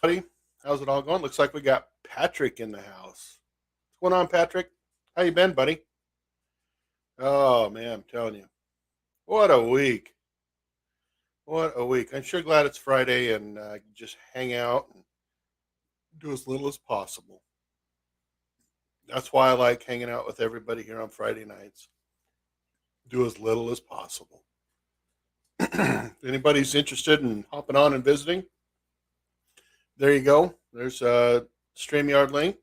buddy. How's it all going? Looks like we got Patrick in the house. What's going on, Patrick? How you been, buddy? Oh man, I'm telling you, what a week! What a week! I'm sure glad it's Friday and just hang out and do as little as possible. That's why I like hanging out with everybody here on Friday nights. Do as little as possible. If anybody's interested in hopping on and visiting, there you go. There's a StreamYard link.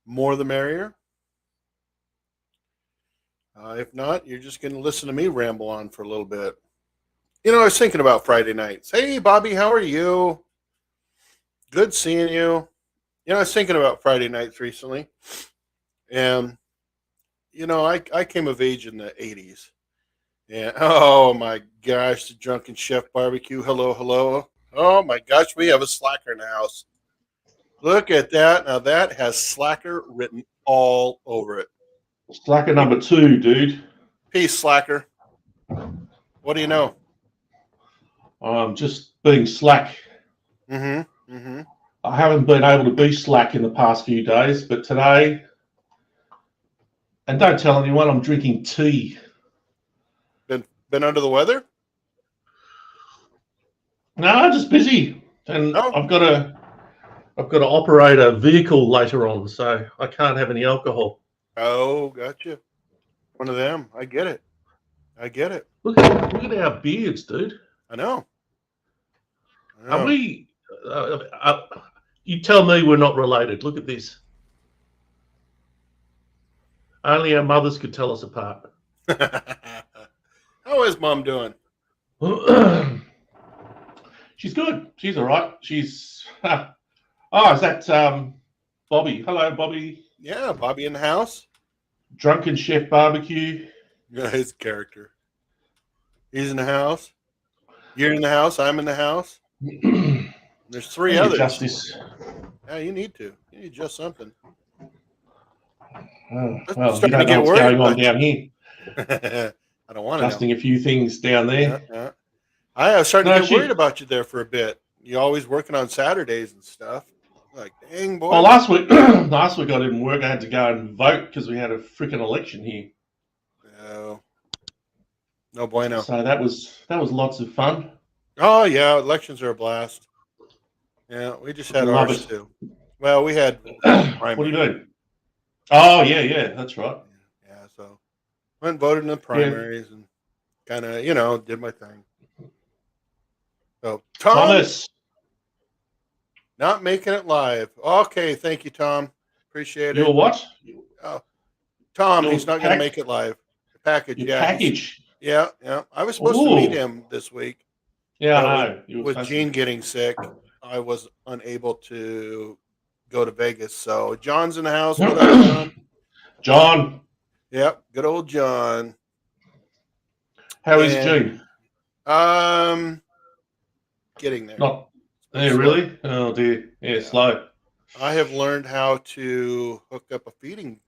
More the merrier. If not, you're just going to listen to me ramble on for a little bit. I was thinking about Friday nights. Hey, Bobby, how are you? Good seeing you. I was thinking about Friday nights recently. And, I came of age in the 80s. And, oh, my gosh, the Drunken Chef Barbecue. Hello, hello. Oh, my gosh, we have a slacker in the house. Look at that. Now, that has slacker written all over it. Slacker number 2, dude. Peace, slacker. What do you know? Just being slack. Mm-hmm. Mm-hmm. I haven't been able to be slack in the past few days, but today, and don't tell anyone, I'm drinking tea. Been under the weather? No, just busy, and I've got to operate a vehicle later on, so I can't have any alcohol. Oh, gotcha. One of them. I get it. Look at our beards, dude. I know. Are we? You tell me we're not related. Look at this. Only our mothers could tell us apart. How is Mom doing? She's good. She's all right. She's. Oh, is that Bobby? Hello, Bobby. Yeah, Bobby in the house. Drunken Chef Barbecue. Yeah, his character. He's in the house. You're in the house. I'm in the house. There's 3 others. Justice. Yeah, you need to. You need just something. Well, you don't know what's going on down here. I don't want to adjusting a few things down there. Yeah. I was starting to get worried about you there for a bit. You're always working on Saturdays and stuff. Like, dang, boy. Well, last week I didn't work. I had to go and vote because we had a freaking election here. Oh, no bueno. So that was lots of fun. Oh yeah, elections are a blast. Yeah, we just had ours too. Well, we had what do you do? Oh yeah, that's right. Yeah, so went and voted in the primaries and kind of, did my thing. So Thomas, not making it live. Okay, thank you, Tom. Appreciate it. Your what? Oh, Tom, he's not going to make it live. Package, package. Yeah. I was supposed to meet him this week. Yeah, I know. With Gene getting sick, I was unable to go to Vegas. So John's in the house. What up, John? John. Yep, good old John. How is Gene? Getting there. Not. Hey, really? Oh dear. Yeah, slow. I have learned how to hook up a feeding.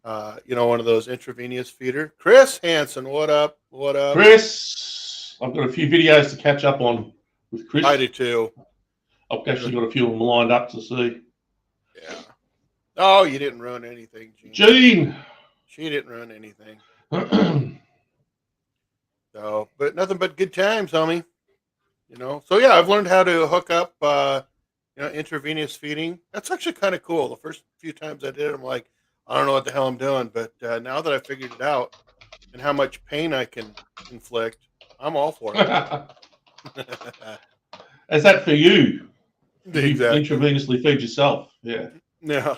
One of those intravenous feeder. Chris Hansen, what up? What up? Chris, I've got a few videos to catch up on with Chris. I do too. I've actually got a few of them lined up to see. Yeah. Oh, you didn't ruin anything, Gene. She didn't ruin anything. So, but nothing but good times, homie. So yeah, I've learned how to hook up, intravenous feeding. That's actually kind of cool. The first few times I did it, I'm like, I don't know what the hell I'm doing. But now that I figured it out and how much pain I can inflict, I'm all for it. Is that for you? Exactly. You intravenously feed yourself. Yeah. Yeah.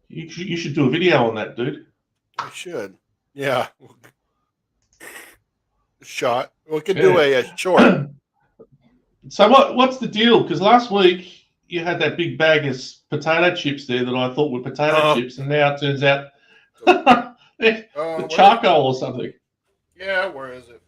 You should do a video on that, dude. I should. Yeah. Shot. We could do a short. So what's the deal? Because last week you had that big bag of potato chips there that I thought were potato chips, and now it turns out the charcoal or something. Yeah, where is it?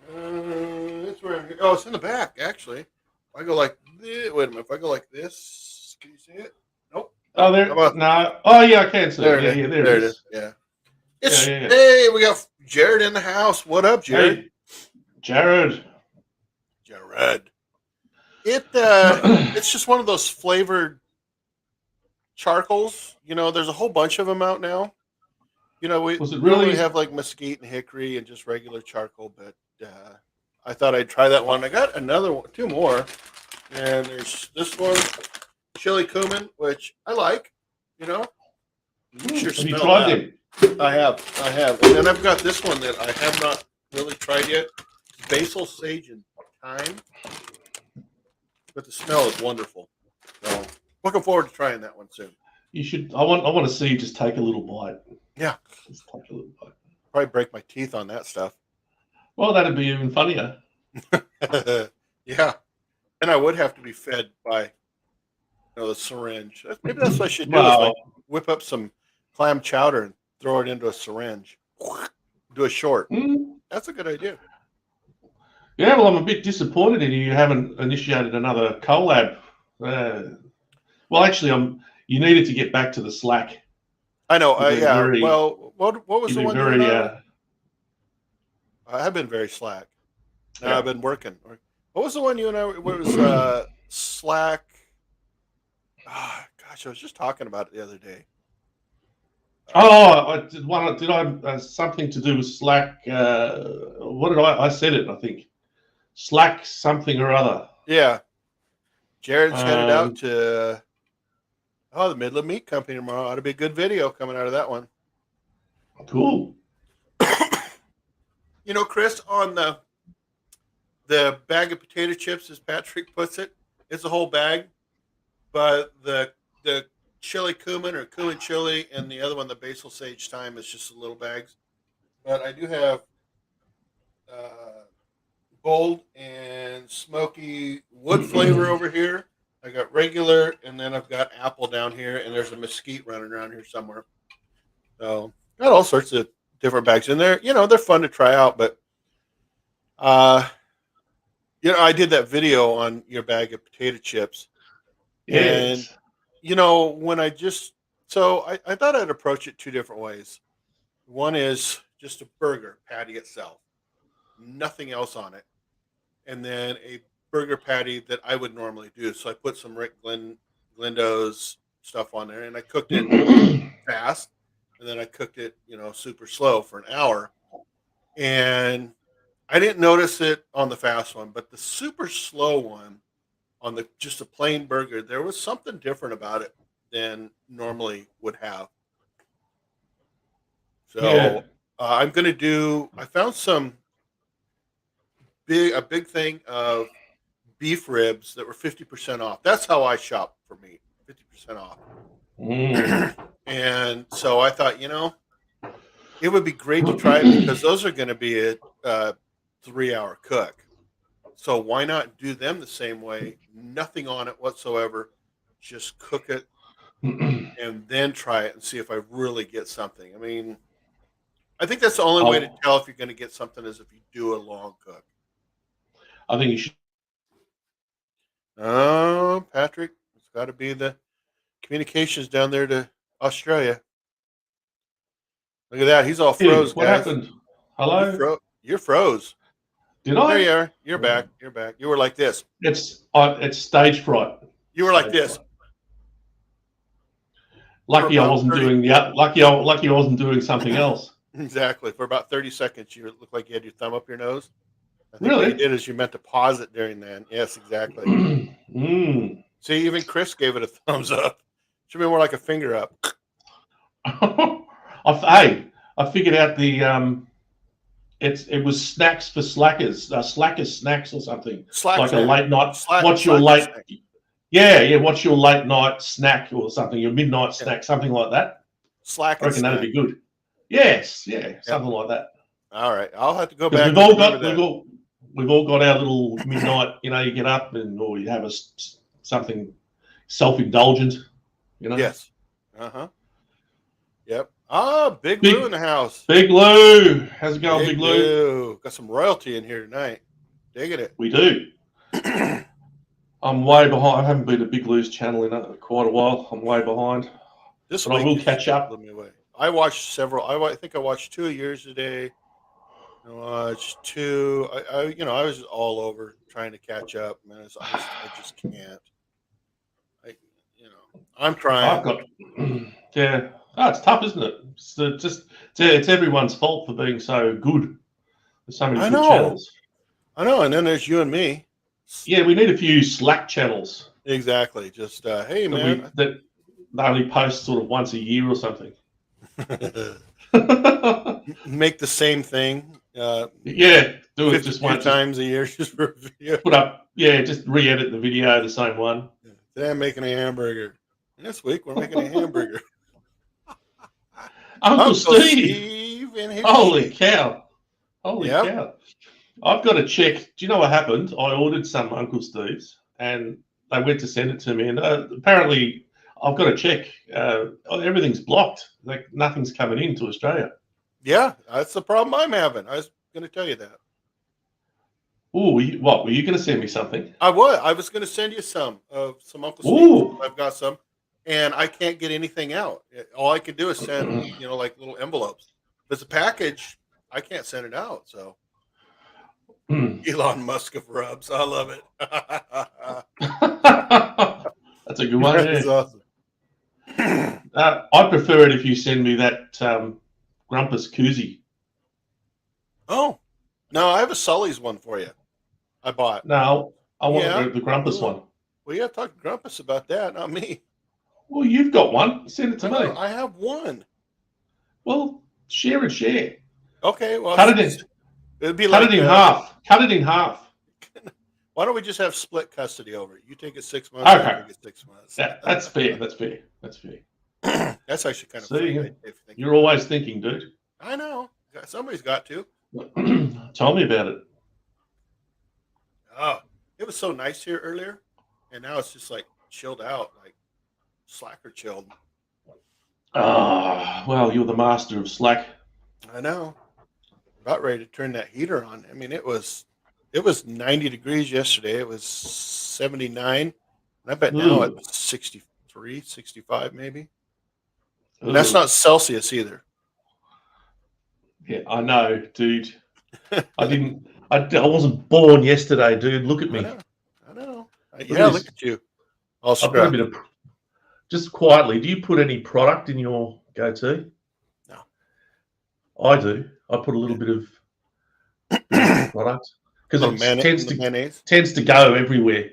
It's where. Oh, it's in the back actually. If I go like this, wait a minute. If I go like this, can you see it? Nope. Oh, there. No. Oh, yeah, I can see it. Yeah, there it is. Yeah. Hey, we got Jared in the house. What up, Jared? Hey, Jared. It's just one of those flavored charcoals. There's a whole bunch of them out now. We Was it normally really? have like mesquite and hickory and just regular charcoal, but I thought I'd try that one. I got another one, two more, and there's this one, chili cumin, which I like. You know, you can sure Have you smell tried that. them? I have, and then I've got this one that I have not really tried yet. Basil, sage, and thyme, but the smell is wonderful. So looking forward to trying that one soon. You should. I want to see you just take a little bite. Yeah, Just take a little bite. probably break my teeth on that stuff. Well, that'd be even funnier. Yeah, and I would have to be fed by the syringe. Maybe that's what I should do. Is like whip up some clam chowder and throw it into a syringe. Do a short. That's a good idea. Yeah, well, I'm a bit disappointed in you. You haven't initiated another collab. Well, actually, you needed to get back to the Slack. I know. Yeah. Well, what was the one? I have been very slack. Now I've been working. What was the one you and I? What was Slack? Oh, gosh, I was just talking about it the other day. Did I something to do with Slack? What did I said it? I think Slack something or other. Yeah, Jared's headed out to the Midland Meat Company tomorrow. Ought to be a good video coming out of that one. Cool. Chris, on the bag of potato chips, as Patrick puts it, it's a whole bag, but the chili cumin or cumin chili and the other one, the basil sage thyme, is just little bags. But I do have bold and smoky wood flavor over here. I got regular, and then I've got apple down here, and there's a mesquite running around here somewhere. So got all sorts of different bags in there. They're fun to try out, but I did that video on your bag of potato chips. Yes. And when I thought I'd approach it two different ways. One is just a burger patty itself, nothing else on it, and then a burger patty that I would normally do. So I put some Rick Glendo's stuff on there, and I cooked it fast, and then I cooked it, super slow for an hour. And I didn't notice it on the fast one, but the super slow one on just a plain burger, there was something different about it than normally would have. So I'm going to do. I found a big thing of beef ribs that were 50% off. That's how I shop for meat, 50% off. And so I thought, it would be great to try it because those are going to be a 3-hour cook. So why not do them the same way? Nothing on it whatsoever. Just cook it and then try it and see if I really get something. I mean, I think that's the only way to tell if you're going to get something is if you do a long cook. I think you should. Oh, Patrick, it's got to be the communications down there to Australia. Look at that. He's all froze, what guys. Happened? Hello? You're froze. Did I? There you are. You're back. You're back. You were like this. It's stage fright. You were like this. Lucky I wasn't doing something else. Exactly. For about 30 seconds, you looked like you had your thumb up your nose. I think really? what you did is you meant to pause it during that. Yes, exactly. See, even Chris gave it a thumbs up. Should be more like a finger up. I figured out it was snacks for slackers, slackers snacks or something. Like a late night. What's your late? Snack. Yeah. What's your late night snack or something? Your midnight snack, something like that. Slack. I reckon that'd be good. Yes, something like that. All right, I'll have to go back. We've all got our little midnight. You get up or you have something self-indulgent. Yes. Yep. Big Lou in the house. Big Lou. How's it going, Big Lou? Got some royalty in here tonight. Digging it. We do. I'm way behind. I haven't been to Big Lou's channel in quite a while. I'm way behind. But I will catch up. I watched several. I think I watched 2 of yours today. Watch two. I was just all over trying to catch up, man. I just can't. I, I'm I've trying. got, yeah. Oh, it's tough, isn't it? It's everyone's fault for being so good. There's so many I good know, channels. I know. And then there's you and me. Yeah, we need a few Slack channels Exactly. Just hey, that man. they only post sort of once a year or something. Make the same thing. Yeah, do it just 52 once. Just times a year just for a video. put up. Yeah, just re-edit the video the same one. Today I'm making a hamburger. This week we're making a hamburger. Uncle Uncle Steve. Steve and his Holy sheep. cow! Holy Yep. cow! I've got to check. Do you know what happened? I ordered some Uncle Steve's, and they went to send it to me, and apparently I've got to check. Everything's blocked. Like nothing's coming into Australia. Yeah, that's the problem I'm having. I was going to tell you that. Oh, what? Were you going to send me something? I was. I was going to send you some Uncle Steve's. Ooh. I've got some, and I can't get anything out. All I can do is send, like little envelopes. If it's a package, I can't send it out. So Elon Musk of rubs. I love it. That's a good one. That is Yeah. awesome. I prefer it if you send me that Grumpus koozie. Oh, no, I have a Sully's one for you. I bought. No, I want the Grumpus one. Well, you have to talk to Grumpus about that, not me. Well, you've got one. Send it to me. I have one. Well, share and share. Okay, well, cut it in. It'd be cut like it in half. Cut it in half. Why don't we just have split custody over it? You take it 6 months. Okay. I take it 6 months. That's fair. That's fair. That's fair. That's actually kind of funny. You're always thinking, dude. I know. Somebody's got to. Tell me about it. Oh, it was so nice here earlier, and now it's just like chilled out, like slacker chilled. Well, you're the master of slack. I know. About ready to turn that heater on. I mean, it was 90 degrees yesterday. It was 79. And I bet now it's 63, 65 maybe. And that's not Celsius either. Yeah, I know, dude. I wasn't born yesterday, dude. Look at me. I know. Yeah, look at you. All scrubbed. Just quietly, do you put any product in your goatee? No. I do. I put a little bit of product because it tends to go everywhere.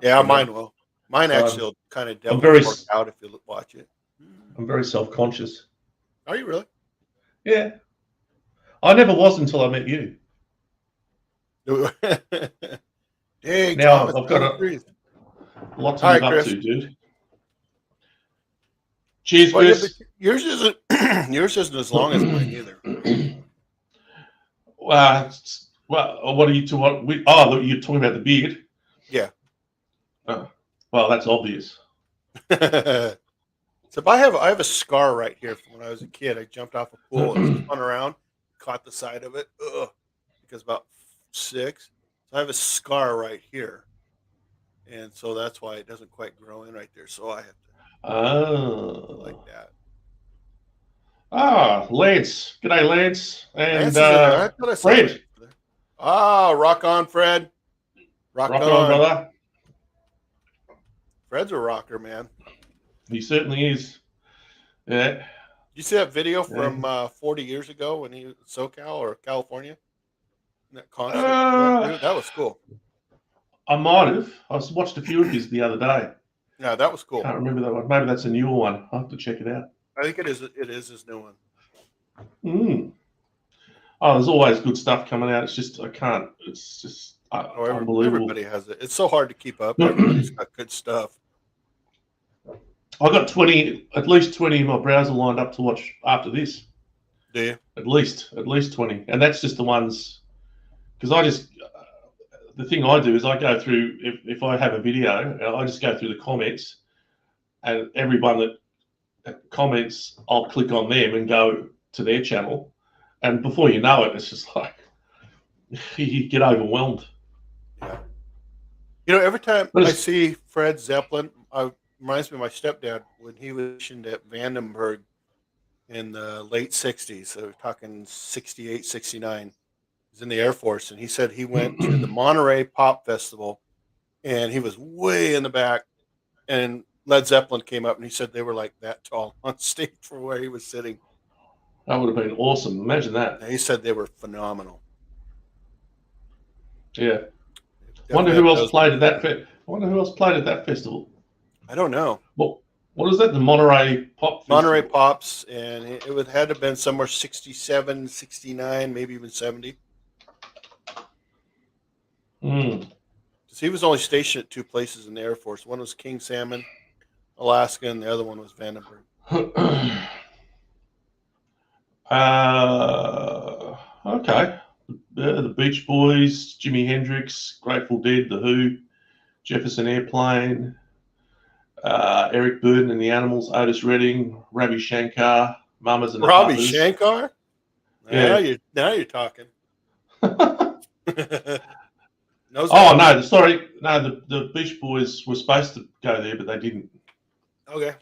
Yeah, mine will. Mine actually will kind of devil out if you watch it. I'm very self-conscious. Are you really? Yeah. I never was until I met you. Dang, now Thomas, I've got a lot to live up to, dude. Cheers, Chris. Yours isn't as long as mine either. Well, what are you talking? You're talking about the beard. Yeah. Well, that's obvious. So if I have a scar right here from when I was a kid. I jumped off a pool and spun around, caught the side of it. Because about 6. So I have a scar right here, and so that's why it doesn't quite grow in right there. So I have to like that. Lance. G'day, Lance. And Fred. Rock on, Fred. Rock on, brother. Fred's a rocker, man. He certainly is. Yeah. You see that video from 40 years ago when he was in SoCal or California? That concert? That was cool. I might have. I watched a few of his the other day. Yeah, that was cool. Can't remember that one. Maybe that's a newer one. I'll have to check it out. I think it is. It is his new one. Oh, there's always good stuff coming out. It's just I can't. It's just unbelievable. Everybody has it. It's so hard to keep up. Everybody's got good stuff. I got at least 20 in my browser lined up to watch after this. Do you? At least 20, and that's just the ones. Because the thing I do is I go through, if I have a video, I just go through the comments, and everyone that comments, I'll click on them and go to their channel, and before you know it, it's just like you get overwhelmed. Yeah. Every time I see Fred Zeppelin, reminds me of my stepdad when he was stationed at Vandenberg in the late 60s. So we're talking 68, 69. He's in the Air Force, and he said he went to the Monterey Pop Festival, and he was way in the back, and Led Zeppelin came up, and he said they were like that tall on stage for where he was sitting. That would have been awesome. Imagine that. And he said they were phenomenal. Yeah. Definitely Wonder who else those played ones. at that. Wonder who else played at that festival. I don't know. What is that? The Monterey Pop Monterey Festival. Pops, and it would had to have been somewhere 67, 69, maybe even 70. Mm. Because he was only stationed at two places in the Air Force. One was King Salmon, Alaska, and the other one was Vandenberg. Okay. The Beach Boys, Jimi Hendrix, Grateful Dead, The Who, Jefferson Airplane, Eric Burdon and the Animals, Otis Redding, Ravi Shankar, Mamas and the Ravi Papas. Shankar? Yeah. Now you're talking. Oh no, sorry, no. The Beach Boys were supposed to go there, but they didn't. Okay.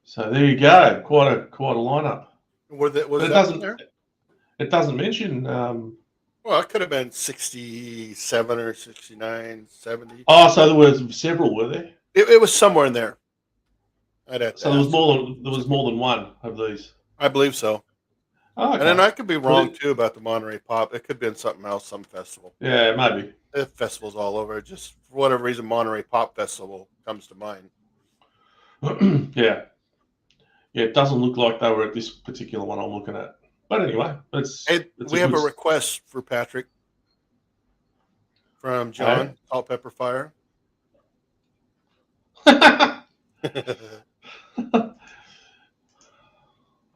So there you go. Quite a lineup. Was But that there? it doesn't mention. Well, it could have been 67 or 69, 70. Oh, so there were several, were there? It was somewhere in there. I'd have to So there was ask. more than one of these. I believe so. Oh, okay. And then I could be wrong too about the Monterey Pop. It could have been something else, some festival. Yeah, maybe. The festivals all over. Just for whatever reason, Monterey Pop Festival comes to mind. Yeah. Yeah, it doesn't look like they were at this particular one I'm looking at. But anyway, we have a request for Patrick from John, Salt Pepper Fire.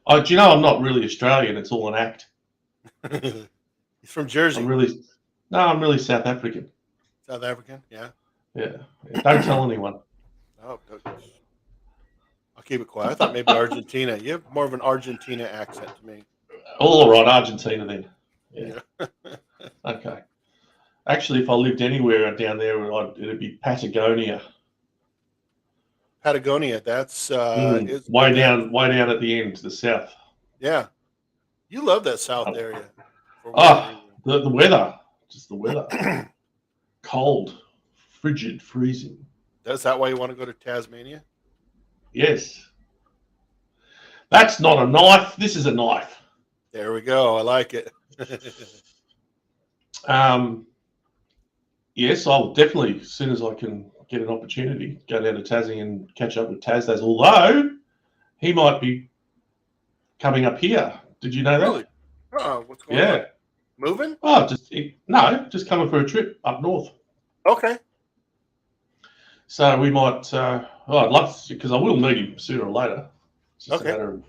Oh, do you know I'm not really Australian? It's all an act. He's from Jersey. I'm really South African. South African, yeah. Yeah. Don't tell anyone. Oh, I'll keep it quiet. I thought maybe Argentina. You have more of an Argentina accent to me. All right, Argentina then. Yeah. Okay. Actually, if I lived anywhere down there, it'd be Patagonia. Patagonia, that's way down at the end to the south. Yeah, you love that south area. The weather, just the weather. Cold, frigid, freezing. Is that why you want to go to Tasmania? Yes. That's not a knife. This is a knife. There we go. I like it. Yes, I'll definitely, as soon as I can get an opportunity, go down to Tassie and catch up with Taz. Although he might be coming up here. Did you know that? Really? Oh, what's going on? Moving? Oh, just coming for a trip up north. Okay. So we might. I'd love to, because I will meet him sooner or later. It's just a matter of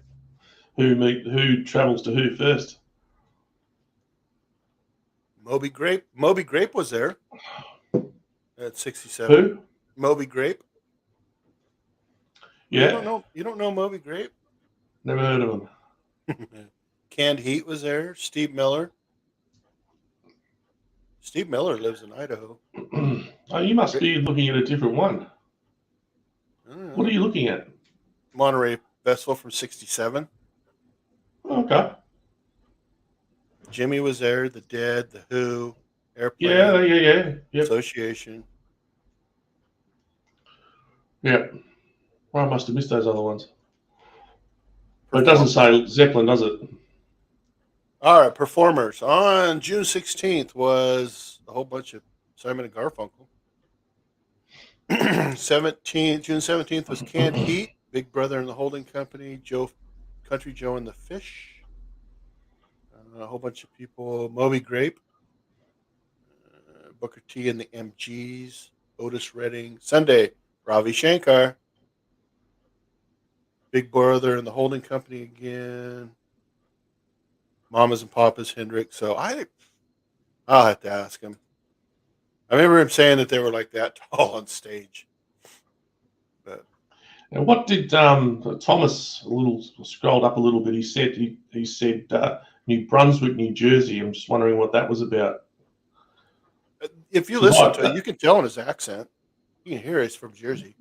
who travels to who first. Moby Grape was there at 67. Who? Moby Grape. Yeah. You don't know Moby Grape? Never heard of him. Canned Heat was there. Steve Miller. Steve Miller lives in Idaho. Oh, you must be looking at a different one. What are you looking at? Monterey Festival from 67. Okay. Jimmy was there, The Dead, The Who, Airplane. Yeah. Yep. Association. Yeah. Well, I must have missed those other ones. But it doesn't say Zeppelin, does it? All right, performers. On June 16th was a whole bunch of Simon and Garfunkel. June 17th was Canned Heat, Big Brother and the Holding Company, Country Joe and the Fish. A whole bunch of people. Moby Grape, Booker T and the MGs, Otis Redding. Sunday, Ravi Shankar, Big Brother and the Holding Company again. Mamas and Papas, Hendrix. So I'll have to ask him. I remember him saying that they were like that tall on stage. But and what did Thomas scrolled up a little bit? He said New Brunswick, New Jersey. I'm just wondering what that was about. If you listen to it, you can tell in his accent. You can hear he's from Jersey.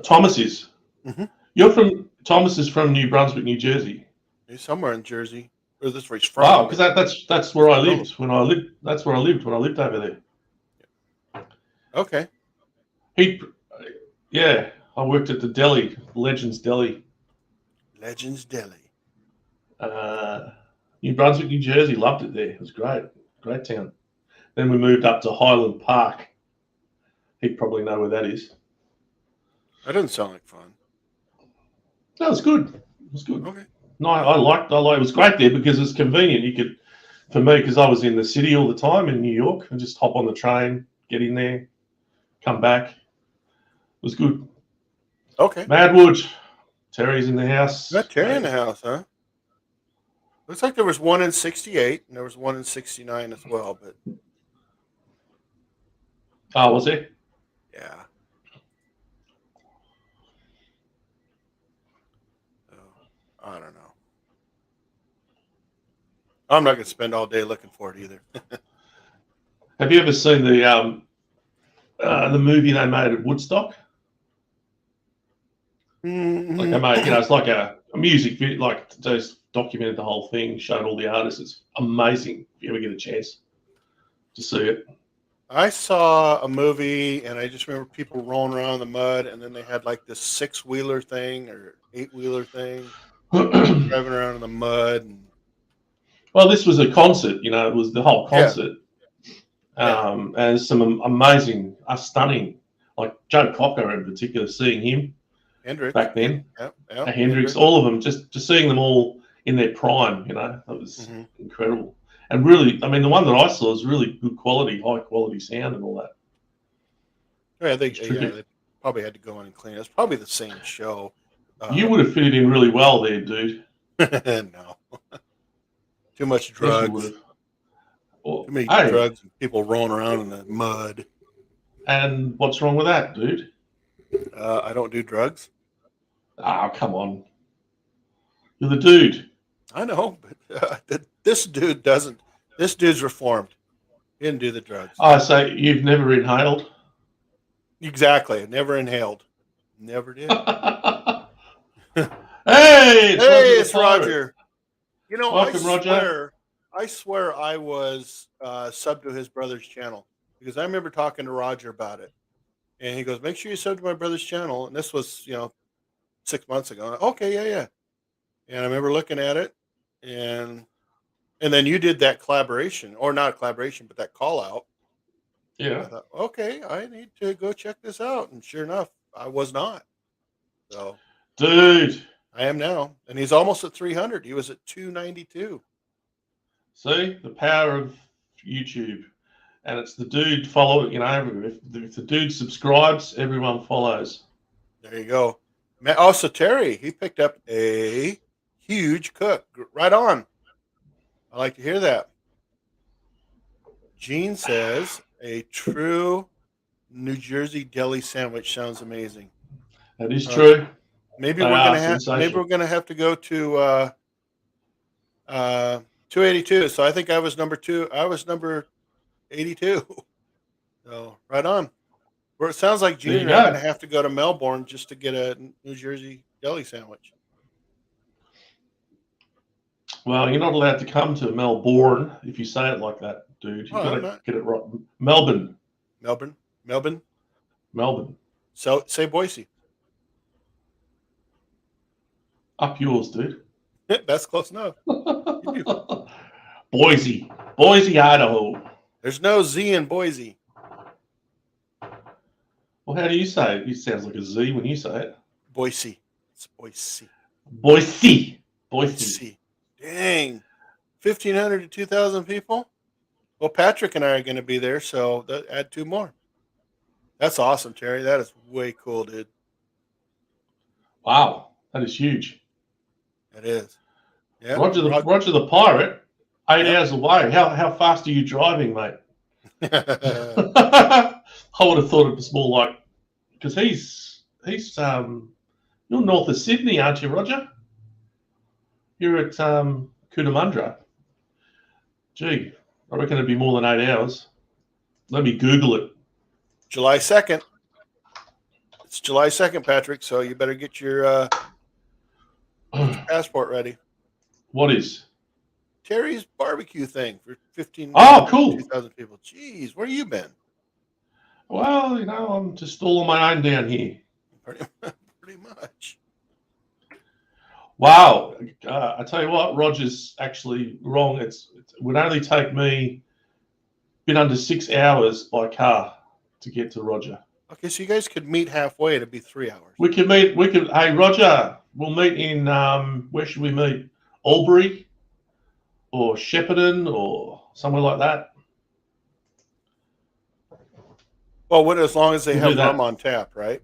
Thomas is. Mm-hmm. You're from Thomas is from New Brunswick, New Jersey. He's somewhere in Jersey. Or this is where he's from. Wow, because that's where I lived when I lived. That's where I lived when I lived over there. Okay. Yeah, I worked at the deli, Legends Deli. Legends Deli. New Brunswick, New Jersey. Loved it there. It was great. Great town. Then we moved up to Highland Park. He'd probably know where that is. That doesn't sound like fun. No, it was good. It was good. Okay. No, I liked. It was great there because it's convenient. You could, for me, because I was in the city all the time in New York, and just hop on the train, get in there, come back. It was good. Okay. Madwood, Terry's in the house. Got Terry in the house, huh? Looks like there was one in 68 and there was one in 69 as well, but Oh, was there? yeah. So, I don't know. I'm not going to spend all day looking for it either. Have you ever seen the movie they made at Woodstock? Like they made, it's like a music video, like just documented the whole thing, showed all the artists. It's amazing if you ever get a chance to see it. I saw a movie and I just remember people rolling around in the mud, and then they had like this 6-wheeler thing or 8-wheeler thing driving around in the mud. And well, this was a concert, it was the whole concert. Yeah. And some amazing, stunning, like Joe Cocker in particular, seeing him Hendrix back then. Yeah. Hendrix, all of them, just seeing them all in their prime, that was incredible. And really, I mean, the one that I saw was really good quality, high quality sound and all that. Yeah, they probably had to go in and clean it. It's probably the same show. You would have fitted in really well there, dude. No. Too much drugs. Too many drugs and people rolling around in the mud. And what's wrong with that, dude? I don't do drugs. Oh, come on. You're the dude. I know, but this dude doesn't. This dude's reformed. He didn't do the drugs. Oh, so you've never inhaled? Exactly. Never inhaled. Never did. Hey, it's Roger. Welcome, Roger. I swear I was sub to his brother's channel because I remember talking to Roger about it. And he goes, make sure you sub to my brother's channel. And this was, 6 months ago. Okay, yeah. And I remember looking at it, and then you did that collaboration, or not a collaboration, but that call out. Yeah. I thought, okay, I need to go check this out. And sure enough, I was not. So, dude, I am now. And he's almost at 300. He was at 292. See the power of YouTube. And it's the dude follow, if the dude subscribes, everyone follows. There you go. Also, Terry, he picked up a huge cook. Right on. I like to hear that. Gene says a true New Jersey deli sandwich sounds amazing. That is true. Maybe we're gonna have to go to 282. So I think I was number 2. I was number 82. So right on. Well, it sounds like Gene and I are going to have to go to Melbourne just to get a New Jersey deli sandwich. Well, you're not allowed to come to Melbourne if you say it like that, dude. You've got to get it right. Melbourne. So say Boise. Up yours, dude. That's close enough. Boise, Idaho. There's no Z in Boise. Well, how do you say it? It sounds like a Z when you say it. Boise. It's Boise. Boise. Dang. 1,500 to 2,000 people? Well, Patrick and I are going to be there, so add 2 more. That's awesome, Terry. That is way cool, dude. Wow. That is huge. It is. Yeah. Roger the Pirate, 8 hours away. How fast are you driving, mate? I would have thought it was more like, because he's you're north of Sydney, aren't you, Roger? You're at Cootamundra. Gee, I reckon it'd be more than 8 hours. Let me Google it. July 2nd. It's July 2nd, Patrick. So you better get your Get your passport ready. What is? Terry's barbecue thing for 15 Oh, cool. 2,000 people. Jeez, where you been? Well, I'm just all on my own down here. Pretty much. Wow. I tell you what, Roger's actually wrong. It would only take me a bit under 6 hours by car to get to Roger. Okay, so you guys could meet halfway. It'd be 3 hours. We could meet. Hey, Roger, we'll meet in. Where should we meet? Albury, or Shepparton, or somewhere like that. Well, as long as they We'll have rum on tap, right?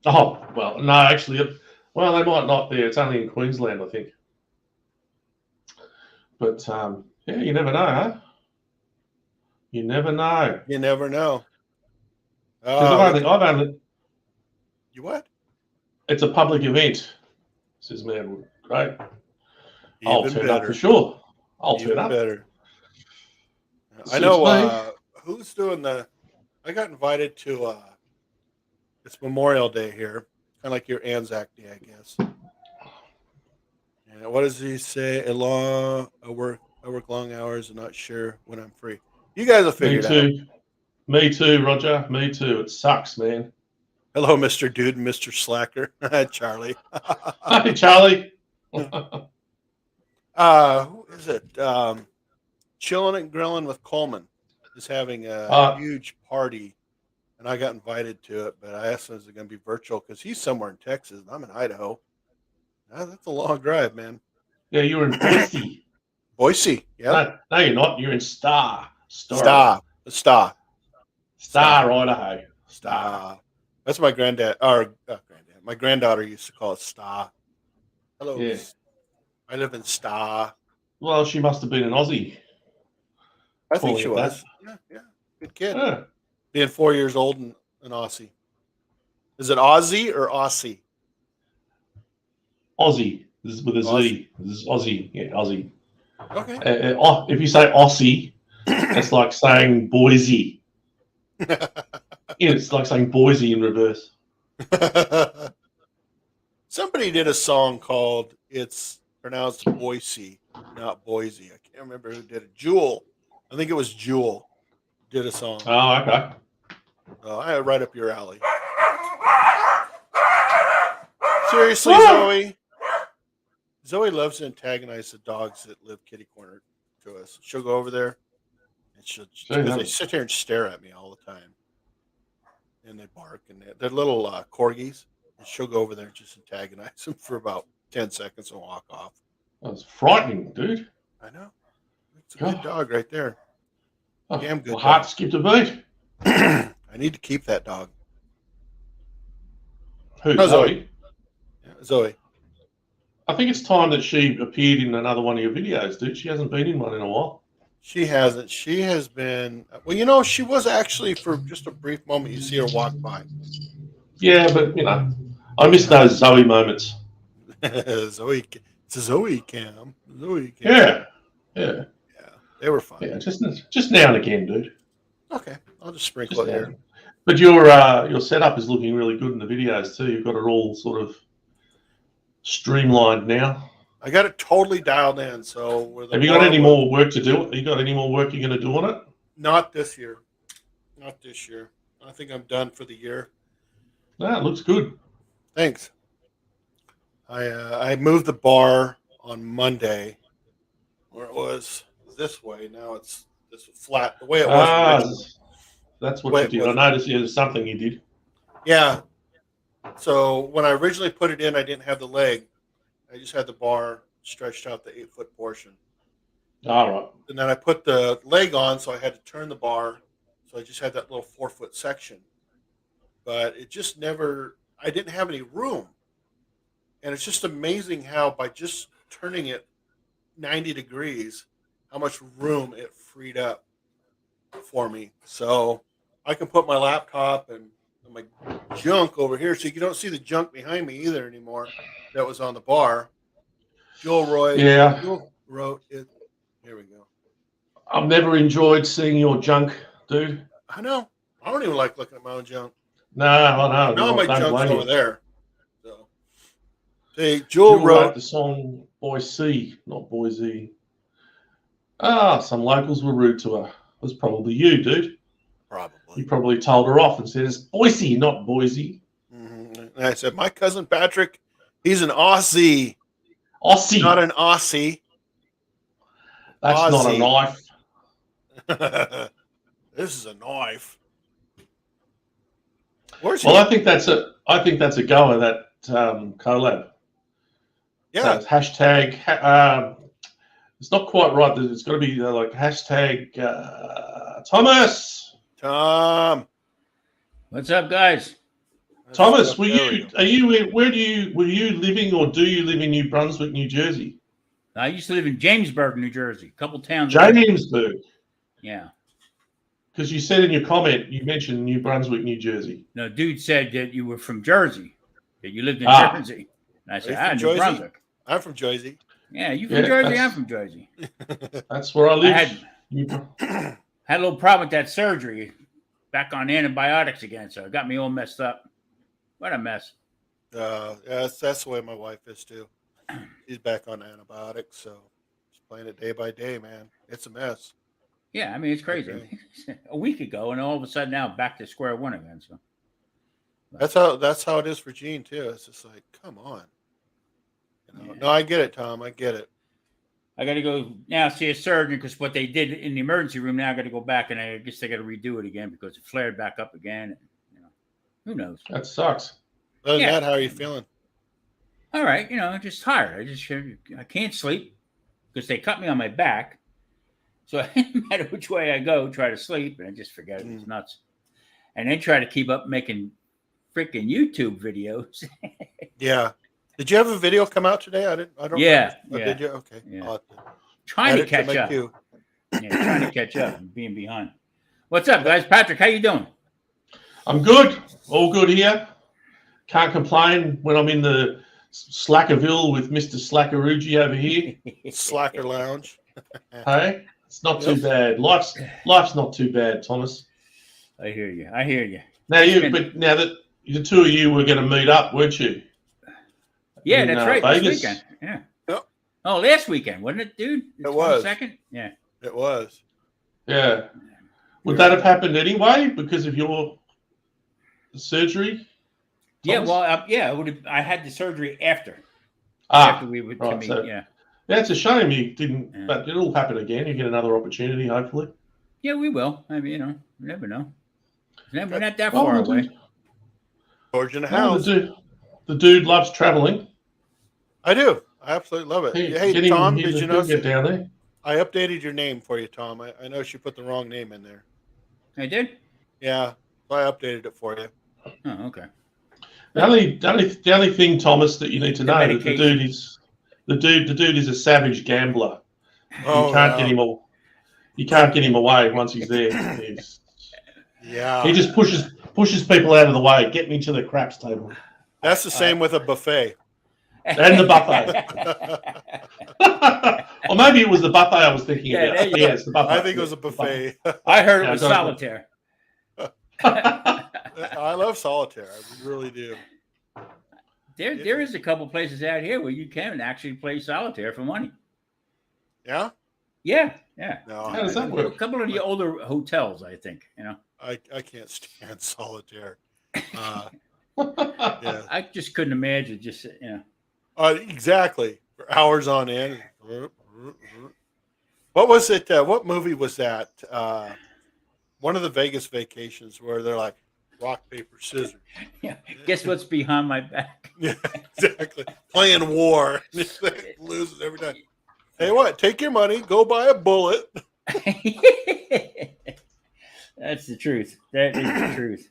Oh well, no, actually, well, they might not there. It's only in Queensland, I think. But yeah, you never know, huh? You never know. You never know. I've only. You what? It's a public event, says Manwood. Great. I'll turn up for sure. I'll turn up. Better. I know who's doing I got invited to it's Memorial Day here, kind of like your Anzac Day, I guess. And what does he say? I work long hours and not sure when I'm free. You guys will figure it out. Me too, Roger. Me too. It sucks, man. Hello, Mr. Dude and Mr. Slacker. Charlie. Hi, Charlie. Who is it? Chilling and Grilling with Coleman is having a huge party, and I got invited to it, but I asked him, is it going to be virtual? Because he's somewhere in Texas, and I'm in Idaho. That's a long drive, man. Yeah, you're in Boise. Boise, yeah. No, you're not. You're in Star, Idaho. Star. That's my granddad. My granddaughter used to call it Star. Hello. Yeah. I live in Star. Well, she must have been an Aussie. I think she was. Yeah. Good kid. Yeah. Being 4 years old and an Aussie. Is it Aussie or Aussie? Aussie. This is with a Z. This is Aussie. Yeah, Aussie. Okay. If you say Aussie, it's like saying Boise. It's like saying Boise in reverse. Somebody did a song called It's Pronounced Boise, not Boise. I can't remember who did it. Jewel. I think it was Jewel did a song. Oh, okay. I right up your alley. Seriously, Zoe. Zoe loves to antagonize the dogs that live kitty corner to us. She'll go over there and they sit here and stare at me all the time. And they bark and they're little corgis. And she'll go over there and just antagonize them for about 10 seconds and walk off. That's frightening, dude. I know. It's a good dog right there. Damn good. My heart skipped a beat. I need to keep that dog. Who? Zoe? Yeah, Zoe. I think it's time that she appeared in another one of your videos, dude. She hasn't been in one in a while. She hasn't. She has been. Well, she was actually for just a brief moment. You see her walk by. Yeah, but I miss those Zoe moments. Zoe, it's a Zoe cam. Yeah. They were fun. Yeah, just now and again, dude. Okay, I'll just sprinkle it here. But your setup is looking really good in the videos too. You've got it all sort of streamlined now. I got it totally dialed in. So have you got any more work to do? Have you got any more work you're going to do on it? Not this year. I think I'm done for the year. No, it looks good. Thanks. I moved the bar on Monday, where it was this way. Now it's this flat. The way it was originally. That's what you did. I noticed there's something you did. Yeah. So when I originally put it in, I didn't have the leg. I just had the bar stretched out the 8-foot portion. All right. And then I put the leg on, so I had to turn the bar. So I just had that little 4-foot section. But it just I didn't have any room. And it's just amazing how by just turning it 90 degrees, how much room it freed up for me. So I can put my laptop and my junk over here. So you don't see the junk behind me either anymore that was on the bar. Joel wrote it. Here we go. I've never enjoyed seeing your junk, dude. I know. I don't even like looking at my own junk. No, I know. No, my junk's over there. Hey, Jewel Jewel wrote wrote. the song Boise, not Boise. Some locals were rude to her. It was probably you, dude. Probably. You probably told her off and said, it's Boise, not Boise. And I said, my cousin Patrick, he's an Aussie. Aussie. Not an Aussie. That's Aussie. not a knife. This is a knife. Where's well, he? I think that's a goer, that collab. Yeah. So hashtag. It's not quite right. It's got to be like hashtag Thomas. Tom. What's up, guys? Thomas, were you living, or do you live in New Brunswick, New Jersey? I used to live in Jamesburg, New Jersey, a couple towns away. Jamesburg. Yeah. Because you said in your comment, you mentioned New Brunswick, New Jersey. No, dude said that you were from Jersey, that you lived in Jersey. And I said, New Brunswick. I'm from Jersey. Yeah, you from Jersey? I'm from Jersey. That's where I live. Had a little problem with that surgery. Back on antibiotics again, so it got me all messed up. What a mess. That's the way my wife is too. She's back on antibiotics, so just playing it day by day, man. It's a mess. Yeah, I mean, it's crazy. Okay. A week ago, and all of a sudden now back to square one again. So that's how it is for Gene too. It's just like, come on. You know? Yeah. No, I get it, Tom. I get it. I got to go now see a surgeon because what they did in the emergency room, now I got to go back and I guess they got to redo it again because it flared back up again. And, who knows? That sucks. Other than that, how are you feeling? All right. Just tired. I can't sleep because they cut me on my back. So no matter which way I go, try to sleep, and I just forget it. It's nuts. And then try to keep up making freaking YouTube videos. Yeah. Did you have a video come out today? I don't. Yeah. Oh, did you? Okay. Yeah. Trying to catch up. Yeah, trying to catch up and being behind. What's up, guys? Patrick, how you doing? I'm good. All good here. Can't complain when I'm in the Slackerville with Mr. Slackerugi over here. Slacker Lounge. Hey, it's not too bad. Life's not too bad, Thomas. I hear you. Now that the two of you were going to meet up, weren't you? Yeah, that's right. Vegas. This weekend. Yeah. Yep. Oh, last weekend, wasn't it, dude? It was. Second. Yeah. It was. Yeah. Would that have happened anyway because of your surgery? Thomas? Yeah. Well, I had the surgery after. After we would right, meet. So, yeah. Yeah, it's a shame you didn't, but it'll happen again. You get another opportunity, hopefully. Yeah, we will. I mean, you never know. We're not that far away. George in the house. The dude loves traveling. I do. I absolutely love it. Hey, Tom, did you know? Get down there. I updated your name for you, Tom. I know she put the wrong name in there. I did? Yeah, so I updated it for you. Oh, okay. The only thing, Thomas, that you need to know is the dude is a savage gambler. You can't get him all. You can't get him away once he's there. He just pushes people out of the way. Get me to the craps table. That's the same with a buffet. And the buffet. Or maybe it was the buffet I was thinking about. Yes, the buffet. I think it was a buffet. I heard it was solitaire. I love solitaire. I really do. There is a couple places out here where you can actually play solitaire for money. Yeah? Yeah. No, how does that work? A couple of the older hotels, I think. I can't stand solitaire. Yeah. I just couldn't imagine exactly. For hours on end. What was it? What movie was that? One of the Vegas vacations where they're like rock, paper, scissors. Yeah. Guess what's behind my back? Yeah, exactly. Playing war. Loses every time. Hey, what? Take your money, go buy a bullet. That's the truth. That is the truth.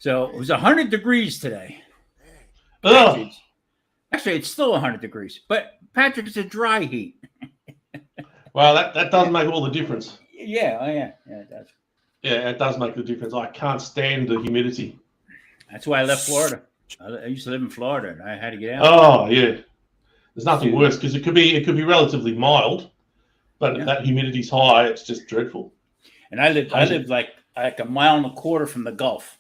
So it was 100 degrees today. Actually, it's still 100 degrees. But, Patrick, it's a dry heat. Well, that does make all the difference. Yeah, it does. Yeah, it does make the difference. I can't stand the humidity. That's why I left Florida. I used to live in Florida, and I had to get out. Oh, yeah. There's nothing worse because it could be relatively mild, but if that humidity's high, it's just dreadful. And I lived like a mile and a quarter from the Gulf,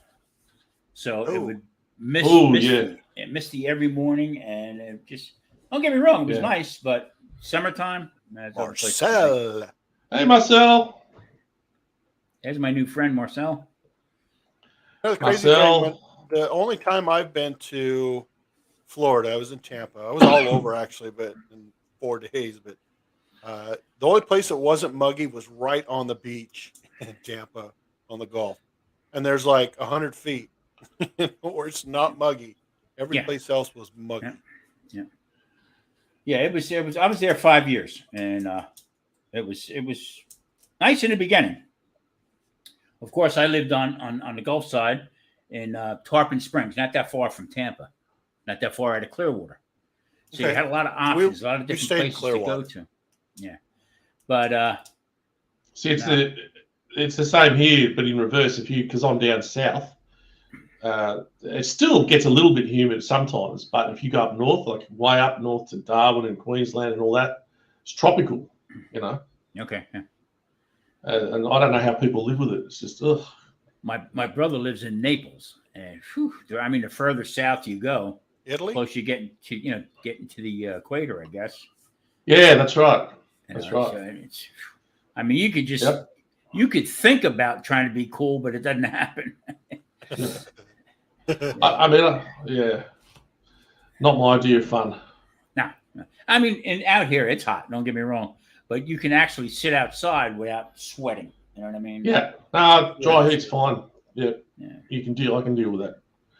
so it would miss me. misty every morning, and it just don't get me wrong, it was nice, but summertime. Marcel. Hey, Marcel. There's my new friend Marcel. The crazy thing, the only time I've been to Florida, I was in Tampa. I was all over actually, but in 4 days. But the only place that wasn't muggy was right on the beach in Tampa on the Gulf, and there's like 100 feet where it's not muggy. Every place else was muggy. Yeah. It was. I was there 5 years, and it was nice in the beginning. Of course, I lived on the Gulf side in Tarpon Springs, not that far from Tampa, not that far out of Clearwater. So you had a lot of options, a lot of different places to go to. Yeah, but see, it's the same here, but in reverse. Because I'm down south, it still gets a little bit humid sometimes. But if you go up north, like way up north to Darwin and Queensland and all that, it's tropical. Okay. Yeah. And I don't know how people live with it. It's just ugh. My brother lives in Naples, and the further south you go, Italy, close you get to the equator, I guess. Yeah, that's right. That's right. So you could just you could think about trying to be cool, but it doesn't happen. Not my idea of fun. No, and out here it's hot. Don't get me wrong, but you can actually sit outside without sweating. You know what I mean? Yeah. Dry heat's fine. Yeah. I can deal with that.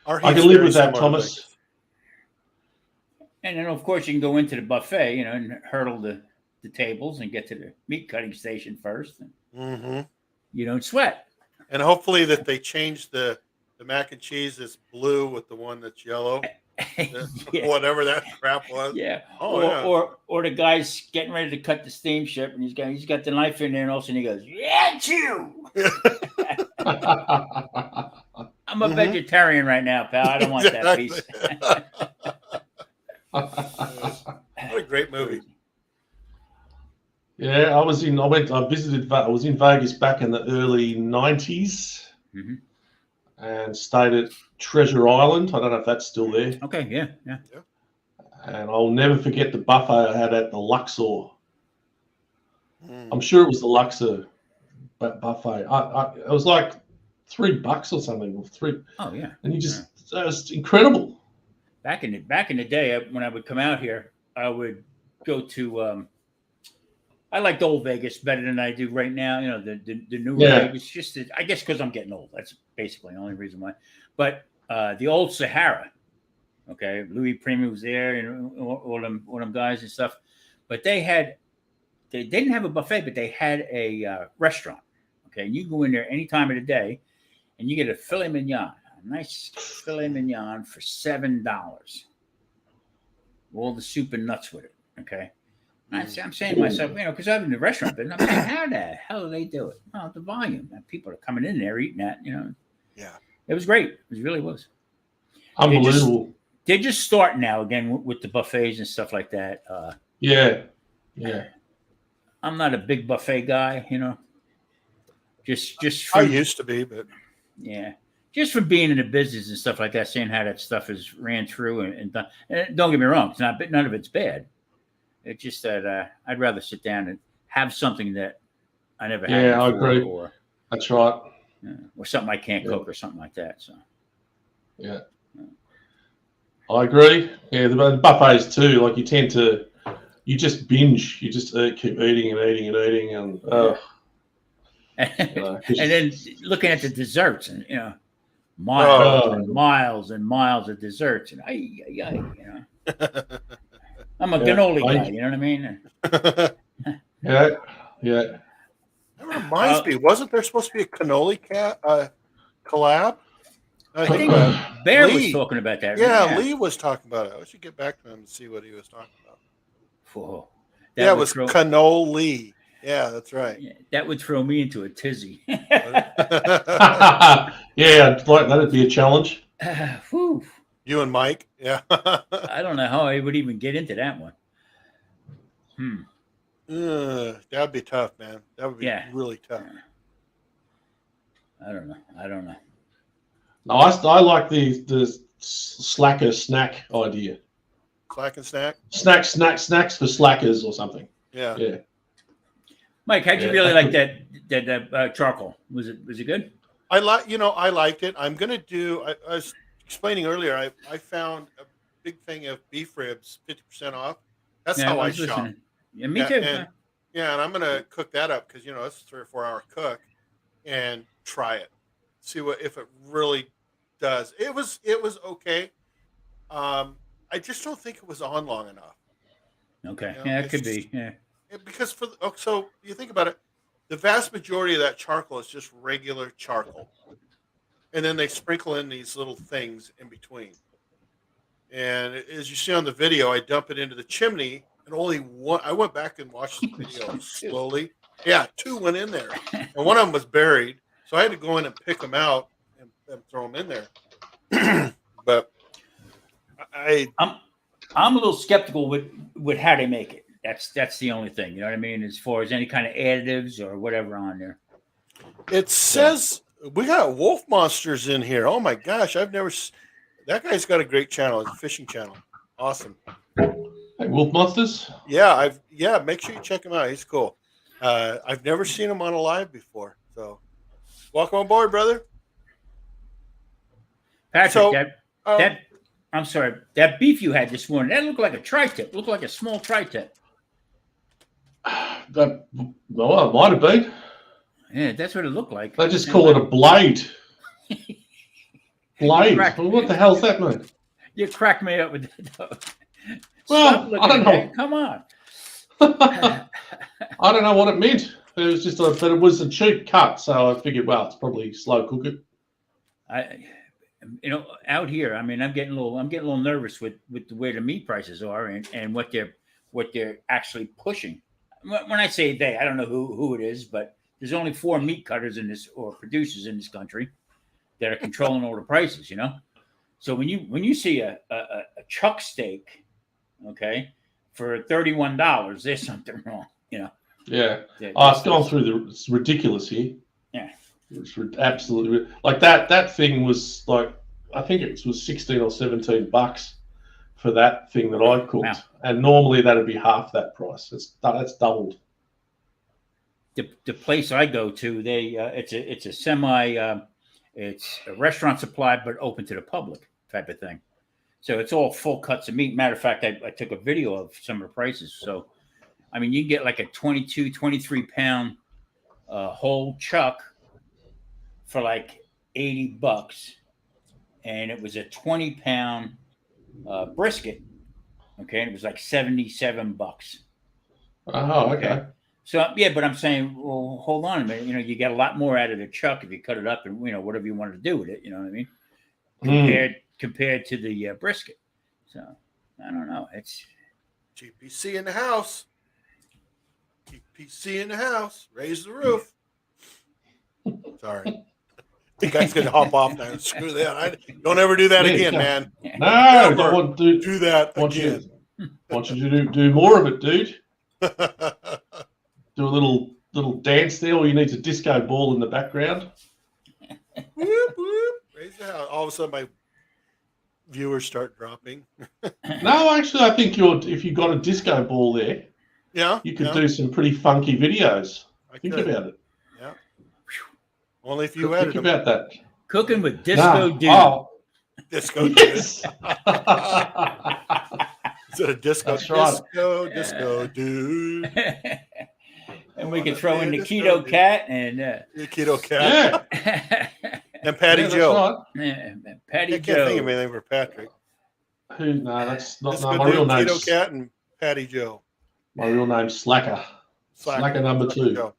I can live with that, Thomas. And then, of course, you can go into the buffet, and hurdle the tables and get to the meat cutting station first. And you don't sweat. And hopefully that they change the mac and cheese that's blue with the one that's yellow. Whatever that crap was. Yeah. Or the guy's getting ready to cut the steamship, and he's got the knife in there, and all of a sudden he goes, "Yeah, chew." I'm a vegetarian right now, pal. I don't want that piece. What a great movie. Yeah, I was in Vegas back in the early 90s and stayed at Treasure Island. I don't know if that's still there. Okay, yeah. And I'll never forget the buffet I had at the Luxor. I'm sure it was the Luxor buffet. It was like $3 or something, or $3. Oh yeah. And it was incredible. Back in the day, when I would come out here, I would go to. I liked old Vegas better than I do right now. The newer Vegas. Just I guess because I'm getting old. That's basically the only reason why. But the old Sahara, okay, Louis Prima was there, and all them guys and stuff. But they didn't have a buffet, but they had a restaurant. Okay, and you go in there any time of the day, and you get a filet mignon. Nice filet mignon for $7. All the soup and nuts with it. Okay. I'm saying to myself, because I'm in the restaurant, but I'm saying, how the hell do they do it? Oh, the volume. People are coming in there eating that, Yeah. It was great. It really was. Unbelievable. They're just starting now again with the buffets and stuff like that. Yeah. I'm not a big buffet guy, Just I used to be, but yeah. Just for being in the business and stuff like that, seeing how that stuff is ran through and done. And don't get me wrong, none of it's bad. It's just that I'd rather sit down and have something that I never had. Yeah, I agree. That's right. Or something I can't cook or something like that. So. Yeah. I agree. Yeah, the buffets too. Like you just binge. You just keep eating and and then looking at the desserts and miles and miles and miles of desserts and I'm a cannoli guy, you know what I mean? Yeah. That reminds me, wasn't there supposed to be a cannoli collab? I think Bear was talking about that. Yeah, Lee was talking about it. I should get back to him and see what he was talking about. Whoa. It was cannoli. Yeah, that's right. Yeah, that would throw me into a tizzy. Yeah, that'd be a challenge. You and Mike, yeah. I don't know how I would even get into that one. That'd be tough, man. That would be really tough. I don't know. No, I like the slacker snack idea. Slack and snack. Snacks for slackers or something. Yeah. Yeah. Mike, how'd you really like that charcoal? Was it good? I liked it. I'm gonna do. I was explaining earlier. I found a big thing of beef ribs, 50% off. That's how I was shop. listening. Yeah, me too. And I'm gonna cook that up because it's a 3 or 4 hour cook, and try it, see if it really does. It was okay. I just don't think it was on long enough. Okay, yeah, it could be. Yeah, because so you think about it, the vast majority of that charcoal is just regular charcoal, and then they sprinkle in these little things in between. And as you see on the video, I dump it into the chimney, and only one. I went back and watched the video slowly. Yeah, 2 went in there, and one of them was buried, so I had to go in and pick them out and throw them in there. But I'm a little skeptical with how they make it. That's the only thing. You know what I mean? As far as any kind of additives or whatever on there. It says we got wolf monsters in here. Oh my gosh, I've never. That guy's got a great channel. It's a fishing channel. Awesome. Hey, wolf monsters. Yeah, make sure you check him out. He's cool. I've never seen him on a live before. So, welcome on board, brother. Patrick, I'm sorry, that beef you had this morning, that looked like a tri-tip. Looked like a small tri-tip. It might have been. Yeah, that's what it looked like. They just call it a blade. Blade. Well, what the hell's that mean? You cracked me up with that. Well, I don't know. Come on. I don't know what it meant. It was just, but it was a cheap cut, so I figured, well, it's probably slow cooking. Out here, I mean, I'm getting a little nervous with the way the meat prices are and what they're actually pushing. When I say they, I don't know who it is, but there's only 4 meat cutters or producers in this country that are controlling all the prices. So when you see a chuck steak, okay, for $31, there's something wrong. Yeah. It's gone through it's ridiculous here. Yeah. It's absolutely like that thing was like, I think it was $16 or $17 for that thing that I cooked. Wow. And normally that'd be half that price. That's doubled. The place I go to, it's a semi it's a restaurant supply but open to the public type of thing. So it's all full cuts of meat. Matter of fact, I took a video of some of the prices. So I mean, you get like a 22, 23 pound whole chuck for like $80, and it was a 20-pound brisket. Okay, and it was like $77. Oh, okay. So yeah, but I'm saying, well, hold on a minute. You get a lot more out of the chuck if you cut it up and whatever you wanted to do with it. You know what I mean? Compared to the brisket. So I don't know. It's GPC in the house. GPC in the house. Raise the roof. Sorry. The guy's going to hop off now. Screw that. Don't ever do that again, man. No, don't want to do that again. Want you to do more of it, dude. Do a little dance there, or you need a disco ball in the background. Whoop, whoop. Raise the house. All of a sudden, my viewers start dropping. No, actually, I think if you got a disco ball there, you could do some pretty funky videos. Think about it. Yeah. Only if you edit them. Think about that. Cooking with disco dude. Oh. Disco dude. Is it a disco? That's right. Disco dude. And we could throw in the keto cat and the keto cat. Yeah. And Patty Joe. Right. Yeah, Patty Joe. I can't think of anything for Patrick. No, that's not my real name. Keto cat and Patty Joe. My real name's Slacker. Slacker number 2.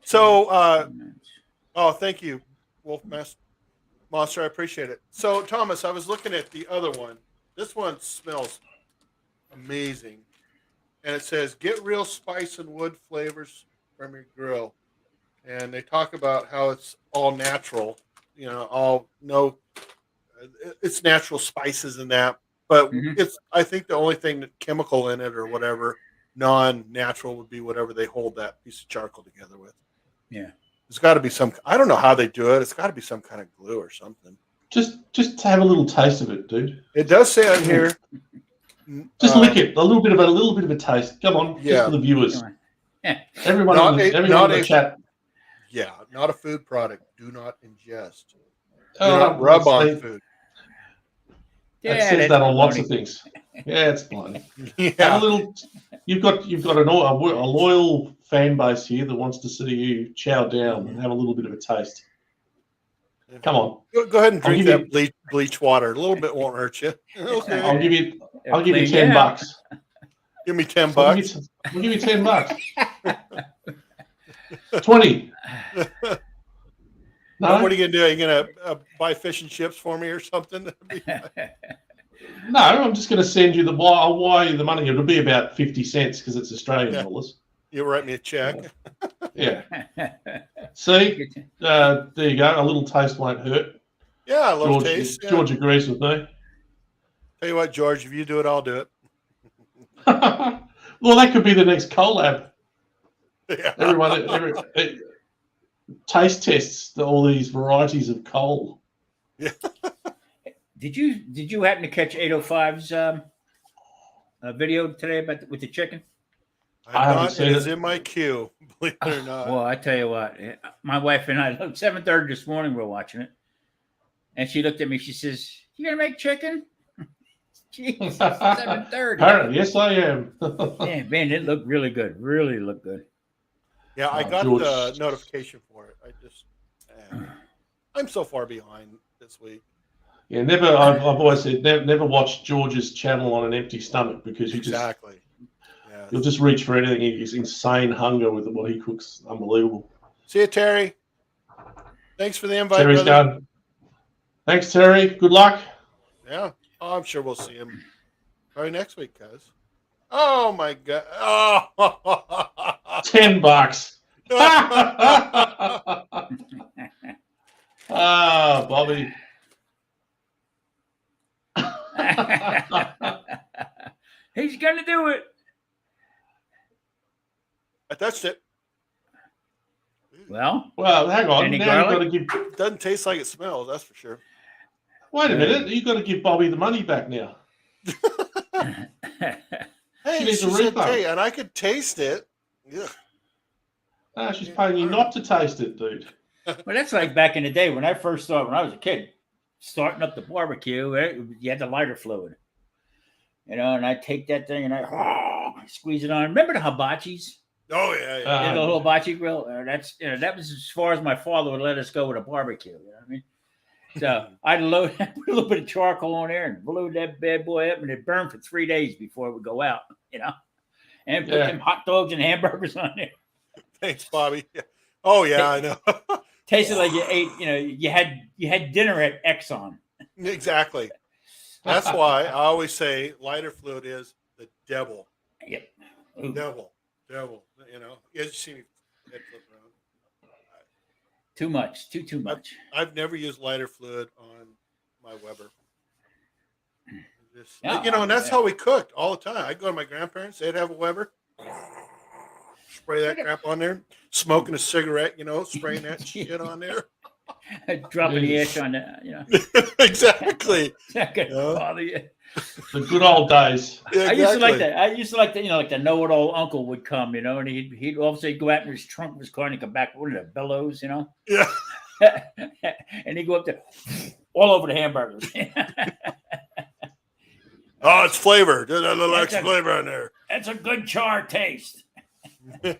So, thank you, Wolf Monster. I appreciate it. So, Thomas, I was looking at the other one. This one smells amazing. And it says, get real spice and wood flavors from your grill. And they talk about how it's all natural, it's natural spices in that. But it's, I think the only thing that chemical in it or whatever, non-natural would be whatever they hold that piece of charcoal together with. Yeah. There's got to be I don't know how they do it. It's got to be some kind of glue or something. Just have a little taste of it, dude. It does say on here. Just lick it. A little bit of a taste. Come on, Yeah. just for the viewers. Yeah. Everyone Not in the chat. Yeah, not a food product. Do not ingest. Do Oh, not rub on food. It says that on lots of things. Yeah, it's blinding. Yeah. Have a little. You've got a loyal fan base here that wants to see you chow down and have a little bit of a taste. Come on. Go ahead and drink that bleach water. A little bit won't hurt you. Okay. I'll give you $10. Give me $10. I'll give you $10. 20. No? What are you gonna do? Are you gonna buy fish and chips for me or something? No, I'm just gonna send you I'll wire you the money. It'll be about 50 cents because it's Australian dollars. You'll write me a check. Yeah. See, there you go. A little taste won't hurt. Yeah, I love taste. George agrees with me. Tell you what, George, if you do it, I'll do it. Well, that could be the next collab. Yeah. Everyone, taste tests all these varieties of coal. Yeah. Did you happen to catch 805's video today with the chicken? I haven't seen it. It is in my queue, believe it or not. Well, I tell you what, my wife and I, 7:30 this morning, we're watching it, and she looked at me. She says, "You gonna make chicken?" Jeez, 7:30. Apparently, yes, I am. Yeah, man, it looked really good. Really looked good. Yeah, I got the notification for it. I'm so far behind this week. Yeah, never. I've always said never watch George's channel on an empty stomach because you'll just reach for anything. He's insane hunger with what he cooks. Unbelievable. See you, Terry. Thanks for the invite. Terry's done. Thanks, Terry. Good luck. Yeah. Oh, I'm sure we'll see him probably next week, cuz. Oh my God. Oh. $10. Ah, Bobby. He's gonna do it. I touched it. Well, hang on. Now you've got to give. It doesn't taste like it smells. That's for sure. Wait a minute. You've got to give Bobby the money back now. Hey, she said, hey, and I could taste it. Yeah. No, she's paying you not to taste it, dude. Well, that's like back in the day when I first started, when I was a kid, starting up the barbecue. You had the lighter fluid, and I take that thing and I squeeze it on. Remember the hibachis? Oh yeah. The little hibachi grill. That was as far as my father would let us go with a barbecue. You know what I mean? So I'd load a little bit of charcoal on there and blew that bad boy up, and it burned for 3 days before it would go out. And put them hot dogs and hamburgers on there. Thanks, Bobby. Oh yeah, I know. Tasted like you ate. You had dinner at Exxon. Exactly. That's why I always say lighter fluid is the devil. Yep. Devil. You just see me head flip around. Too much. Too much. I've never used lighter fluid on my Weber. Oh, and that's how we cooked all the time. I'd go to my grandparents, they'd have a Weber, spray that crap on there, smoking a cigarette, spraying that shit on there. Dropping the ash on that, Exactly. Not gonna bother you. The good old days. Yeah, exactly. I used to like that. Like the know-it-all uncle would come, and he'd obviously go out in his trunk of his car and he'd come back with the bellows, Yeah. And he'd go up there all over the hamburgers. Oh, it's flavor. There's a little extra flavor on there. That's a good char taste. Yeah.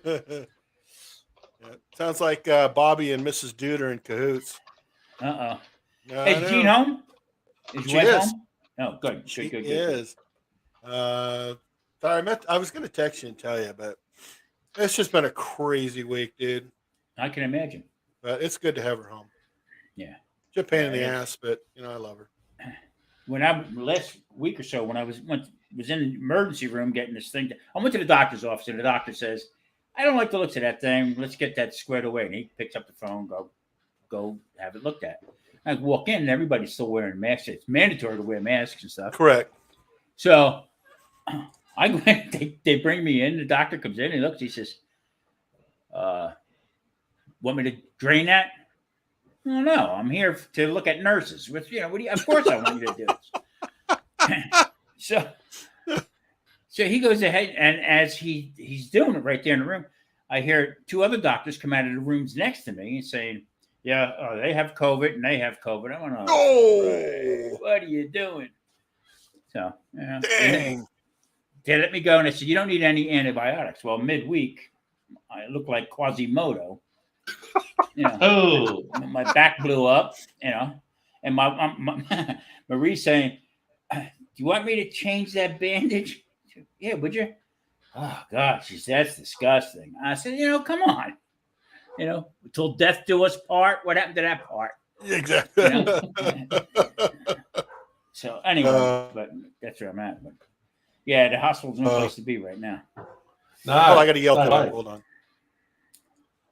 Sounds like Bobby and Mrs. Dude are in cahoots. Is Jean home? She is. Home? Oh, good. She is. Sorry, I was going to text you and tell you, but it's just been a crazy week, dude. I can imagine. But it's good to have her home. Yeah. It's a pain in the ass, but I love her. When last week or so, when I was in the emergency room getting this thing, I went to the doctor's office, and the doctor says, "I don't like the looks of that thing. Let's get that squared away." And he picks up the phone, go have it looked at. I walk in, and everybody's still wearing masks. It's mandatory to wear masks and stuff. Correct. So I go in, they bring me in. The doctor comes in, and looks. He says, "Want me to drain that?" Well, no, I'm here to look at nurses. Which, what do you? Of course, I want you to do this. So he goes ahead, and as he's doing it right there in the room, I hear two other doctors come out of the rooms next to me and saying, "Yeah, they have COVID and they have COVID." I went, "Oh, what are you doing?" So, Dang. They let me go, and I said, "You don't need any antibiotics." Well, midweek, I look like Quasimodo. Oh, My back blew up, and my Marie's saying, "Do you want me to change that bandage?" Yeah, would you? Oh God, she said, "That's disgusting." I said, "Come on, till death do us part." What happened to that part? Exactly. So anyway, but that's where I'm at. But yeah, the hospital's no place to be right now. no. I got to yell stay to away. them. Hold on.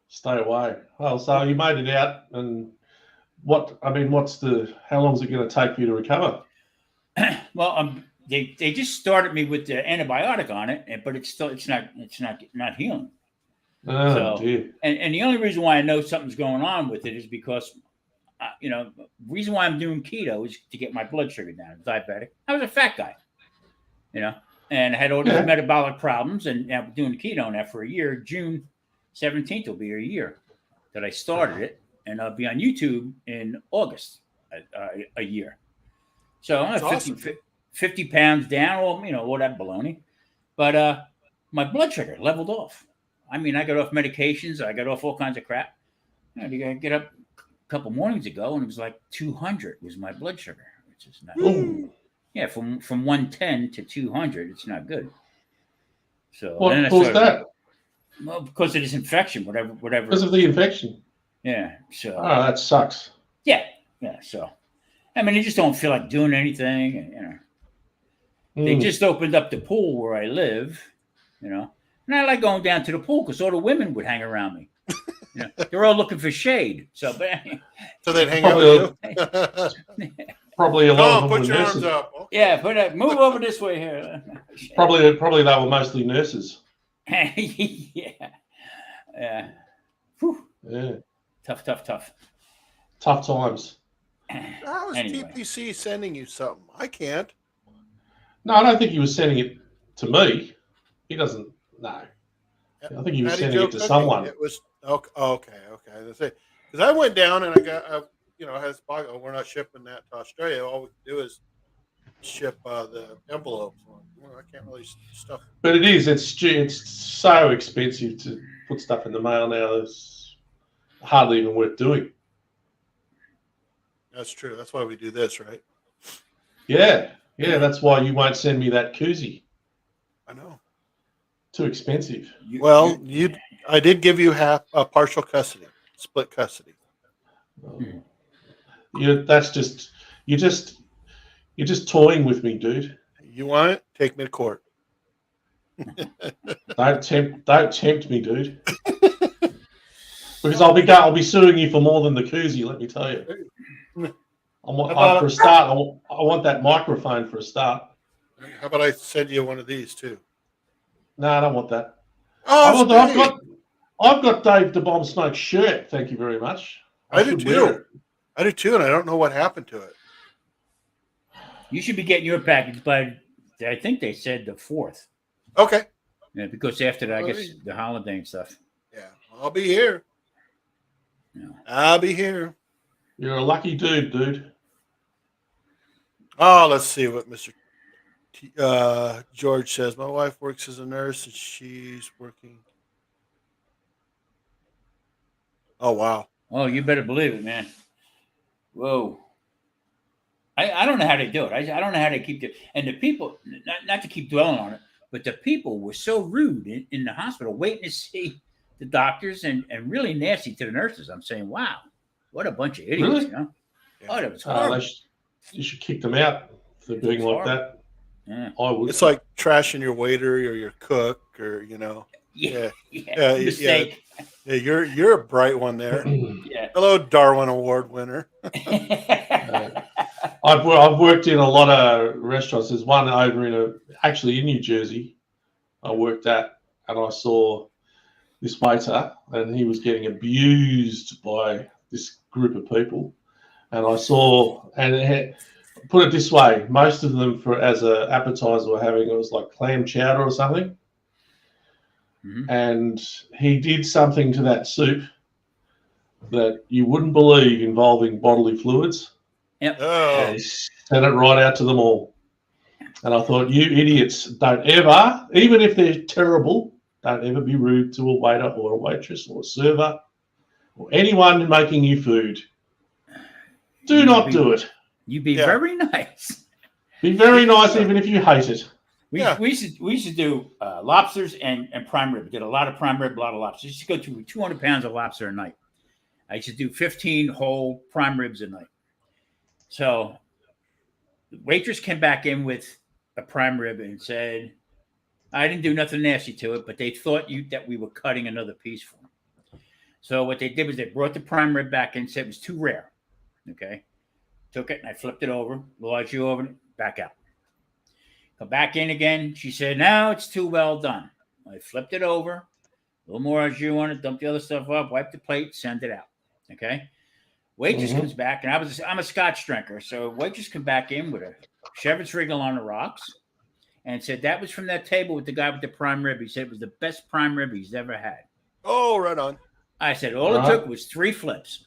Stay away. Well, so you made it out, and how long is it going to take for you to recover? Well, they just started me with the antibiotic on it, but it's not healing. Oh, dear. And the only reason why I know something's going on with it is because, the reason why I'm doing keto is to get my blood sugar down. I'm diabetic. I was a fat guy, and I had all these metabolic problems, and I've been doing keto now for a year. June 17th will be a year that I started it, and I'll be on YouTube in August, a year. So I'm 50 pounds down, all that baloney. But my blood sugar leveled off. I mean, I got off medications. I got off all kinds of crap. You get up a couple mornings ago, and it was like 200 was my blood sugar, which is not. Ooh. Yeah, from 110 to 200, it's not good. So What caused that? Well, because of this infection, whatever. Because of the infection. Yeah. So. Oh, that sucks. Yeah. So, I mean, they just don't feel like doing anything, and they just opened up the pool where I live, and I like going down to the pool because all the women would hang around me. They're all looking for shade. So they'd hang out with you. Probably a lot of them put your nurses. arms up. Okay. Yeah, move over this way here. Probably they were mostly nurses. Yeah. Whew. Yeah. Tough. Tough times. How is TPC sending you something? I can't. No, I don't think he was sending it to me. He doesn't. No. I think he was sending it to someone. It was okay. Because I went down and I got, I had this box. Oh, we're not shipping that to Australia. All we can do is ship the envelopes. Well, I can't really stuff. But it is. It's so expensive to put stuff in the mail now. It's hardly even worth doing. That's true. That's why we do this, right? Yeah. That's why you won't send me that koozie. I know. Too expensive. I did give you partial custody, split custody. You're just toying with me, dude. You want it? Take me to court. Don't tempt me, dude. Because I'll be suing you for more than the koozie. Let me tell you. For a start, I want that microphone for a start. How about I send you one of these too? No, I don't want that. Oh, I've got Dave the Bomb Smoke shirt. Thank you very much. I do too. And I don't know what happened to it. You should be getting your package by, I think they said the 4th. Okay. Yeah, because after that, I guess the holiday and stuff. Yeah, I'll be here. Yeah. I'll be here. You're a lucky dude. Oh, let's see what Mr. George says. My wife works as a nurse and she's working. Oh, wow. Oh, you better believe it, man. Whoa. I don't know how they do it. I don't know how they keep it. And the people, not to keep dwelling on it, but the people were so rude in the hospital waiting to see the doctors and really nasty to the nurses. I'm saying, wow, what a bunch of idiots, Really? Yeah. Oh, that was horrible. horrible. You should kick them out for being like that. Yeah. I would. It's like trashing your waiter or your cook or, Yeah. Mistake. Yeah, you're a bright one there. Yeah. Hello, Darwin Award winner. I've worked in a lot of restaurants. There's one over actually in New Jersey. I worked at, and I saw this waiter, and he was getting abused by this group of people. And I saw, and put it this way, most of them as an appetizer were having, it was like clam chowder or something. Mm-hmm. And he did something to that soup that you wouldn't believe, involving bodily fluids. Yep. Oh. And he sent it right out to them all. And I thought, you idiots, don't ever, even if they're terrible, don't ever be rude to a waiter or a waitress or a server or anyone making you food. Do not do it. You be very nice. Be very nice, even if you hate it. We used to do lobsters and prime rib. We did a lot of prime rib, a lot of lobsters. Used to go to 200 pounds of lobster a night. I used to do 15 whole prime ribs a night. So the waitress came back in with a prime rib and said, I didn't do nothing nasty to it, but they thought that we were cutting another piece for them. So what they did was they brought the prime rib back in and said it was too rare. Okay. Took it and I flipped it over, large you over, back out. Come back in again. She said, no, it's too well done. I flipped it over, a little more au jus on it, dumped the other stuff up, wiped the plate, send it out. Okay. Waitress comes back, and I'm a Scotch drinker. So waitress come back in with a Chevrolet Regal on the rocks and said that was from that table with the guy with the prime rib. He said it was the best prime rib he's ever had. Oh, right on. I said, all it took was 3 flips.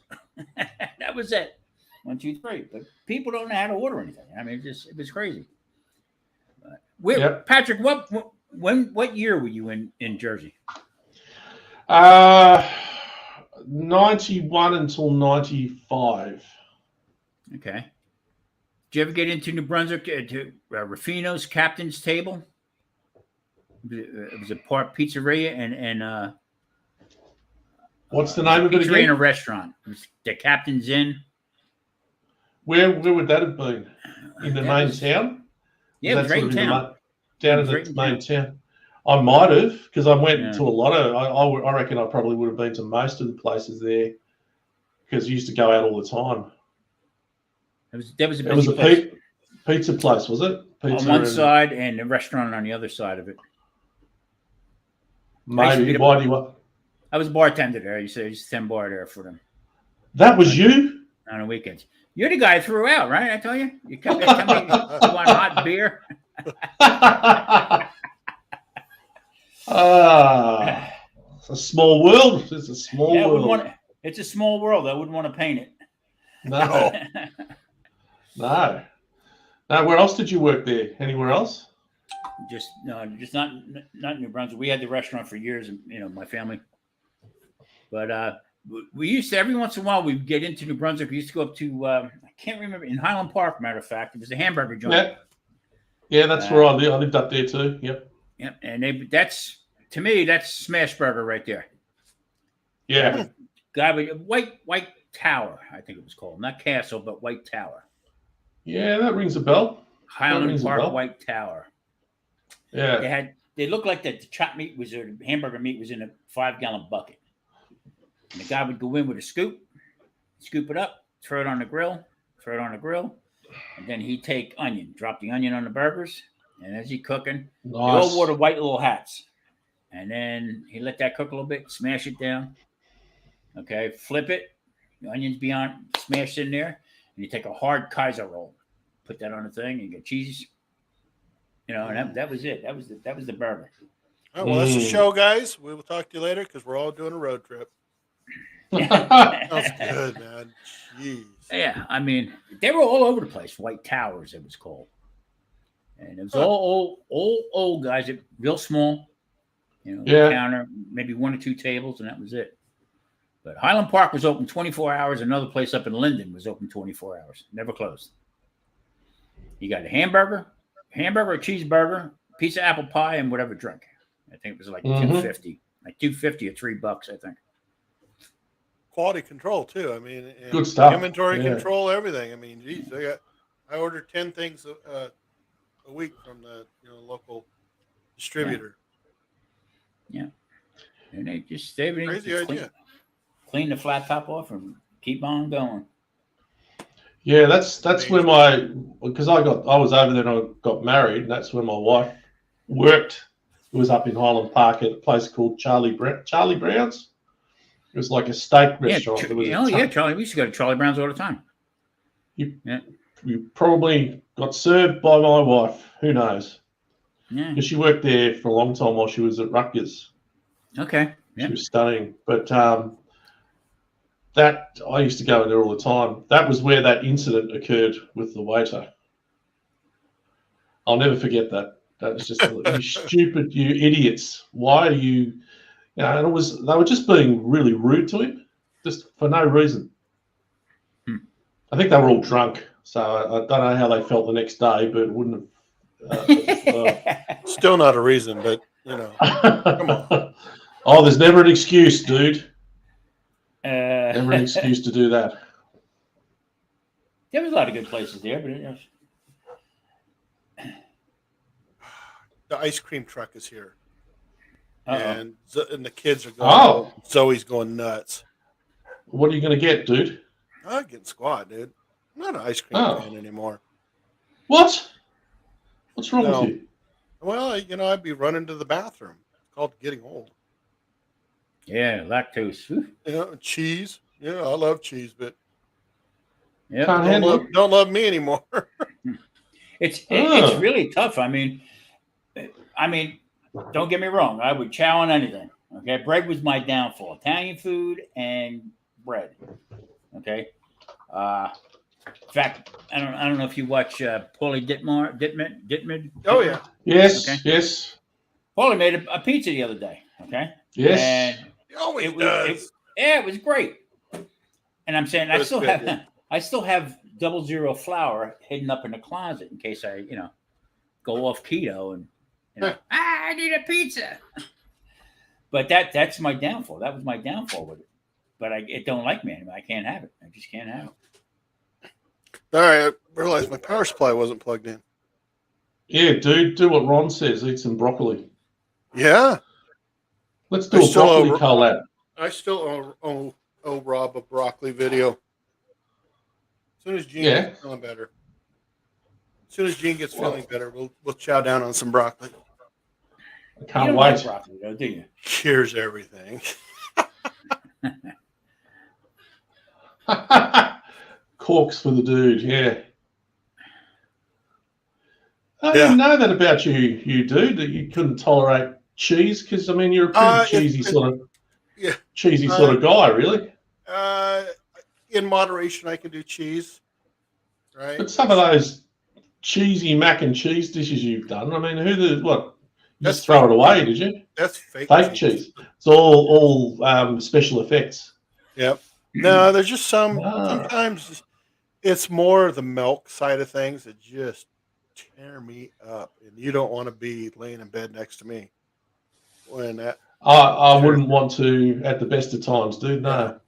That was it. 1, 2, 3. But people don't know how to order anything. I mean, it was crazy. Patrick, what year were you in Jersey? 91 until 95. Okay. Did you ever get into New Brunswick to Ruffino's Captain's Table? It was a part pizzeria and what's the name of it again? In a restaurant. It was the Captain's Inn. Where would that have been? In the main town? Yeah, it was right in town. Down in the main town. I might have, because I went to a lot of. I reckon I probably would have been to most of the places there, because you used to go out all the time. There was a pizza place, was it? Pizza on one side and a restaurant on the other side of it. Maybe. Why do you want? I was a bartender there. I used to tend bar there for them. That was you? On the weekends. You're the guy I threw out, right? I tell you. You kept telling me you want hot beer. It's a small world. It's a small world. It's a small world. I wouldn't want to paint it. No. No. Now, where else did you work there? Anywhere else? Just not New Brunswick. We had the restaurant for years, my family. But we used to, every once in a while, we'd get into New Brunswick. We used to go up to, I can't remember, in Highland Park, matter of fact. It was a hamburger joint. Yeah, that's where I lived. I lived up there too. Yep. Yep. And that's Smash Burger right there. Yeah. Guy with White Tower, I think it was called. Not Castle, but White Tower. Yeah, that rings a bell. Highland Park White Tower. Yeah. They looked like the chopped meat the hamburger meat was in a 5-gallon bucket. And the guy would go in with a scoop it up, throw it on the grill, and then he'd take onion, drop the onion on the burgers, and as he's cooking, they all wore the white little hats. And then he let that cook a little bit, smash it down. Okay, flip it, the onions beyond smashed in there, and you take a hard Kaiser roll, put that on the thing, and you get cheese. And that was it. That was the burger. All right, well, that's the show, guys. We will talk to you later because we're all doing a road trip. Sounds good, man. Jeez. Yeah, I mean, they were all over the place. White Towers, it was called. And it was all old guys, real small. Counter, maybe 1 or 2 tables, and that was it. But Highland Park was open 24 hours. Another place up in Linden was open 24 hours. Never closed. You got a hamburger, a cheeseburger, piece of apple pie, and whatever drink. I think it was like $2.50. Like $2.50 or $3, I think. Quality control too. I mean, good stuff. Inventory control, everything. I mean, geez, I order 10 things a week from the local distributor. Yeah, and they just crazy idea. Clean the flat top off and keep on going. Yeah, that's when because I was over there and I got married. And that's when my wife worked It was up in Highland Park at a place called Charlie Brown's. It was like a steak restaurant. Charlie. We used to go to Charlie Brown's all the time. You probably got served by my wife. Who knows? Yeah. Because she worked there for a long time while she was at Rutgers. Okay. She was studying. But that I used to go in there all the time. That was where that incident occurred with the waiter. I'll never forget that. That was just you stupid, you idiots. Why are you? And they were just being really rude to him, just for no reason. I think they were all drunk, so I don't know how they felt the next day, but it wouldn't have. Still not a reason, but come on. Oh, there's never an excuse, dude. Never an excuse to do that. There was a lot of good places there, but the ice cream truck is here. Uh-oh. And the kids are going. Oh, Zoe's going nuts. What are you going to get, dude? I'm getting squat, dude. I'm not an ice cream fan anymore. What? What's wrong with you? Well, I'd be running to the bathroom. It's called getting old. Yeah, lactose. Cheese. Yeah, I love cheese, but don't love me anymore. It's really tough. I mean, don't get me wrong. I would chow on anything. Okay, bread was my downfall. Italian food and bread. Okay. In fact, I don't know if you watch Paulie Dittman. Oh yeah. Yes. Okay. Yes. Paulie made a pizza the other day. Okay. Yes. And He always does. it was great. And I'm saying I still have 00 flour hidden up in the closet in case I go off keto and I need a pizza. But that's my downfall. That was my downfall with it. But it don't like me anymore. I can't have it. I just can't have it. All right, I realized my power supply wasn't plugged in. Yeah, dude, do what Ron says. Eat some broccoli. Yeah. Let's do a broccoli collab. I still owe Rob a broccoli video. As soon as Gene gets feeling better. As soon as Gene gets feeling better, we'll chow down on some broccoli. I can't you don't wait. like broccoli, though, do you? Here's everything. Corks for the dude, yeah. I didn't know that about you, dude, that you couldn't tolerate cheese, because you're a pretty cheesy sort of guy, really. In moderation, I can do cheese, right? But some of those cheesy mac and cheese dishes you've done, you just throw it away, did you? That's fake cheese. It's all special effects. Yep. No, there's just sometimes it's more the milk side of things that just tear me up, and you don't want to be laying in bed next to me when that. I wouldn't want to at the best of times, dude. No.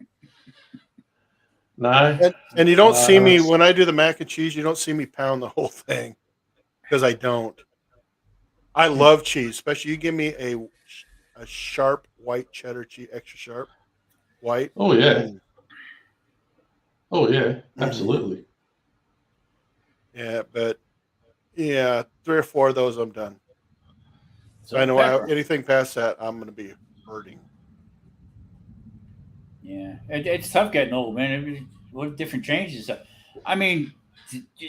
And you don't see me when I do the mac and cheese. You don't see me pound the whole thing because I don't. I love cheese, especially you give me a sharp white cheddar cheese, extra sharp white. Oh yeah. Oh yeah, absolutely. Yeah, but 3 or 4 of those, I'm done. So I know anything past that, I'm going to be hurting. Yeah, it's tough getting old, man. What different changes? I mean,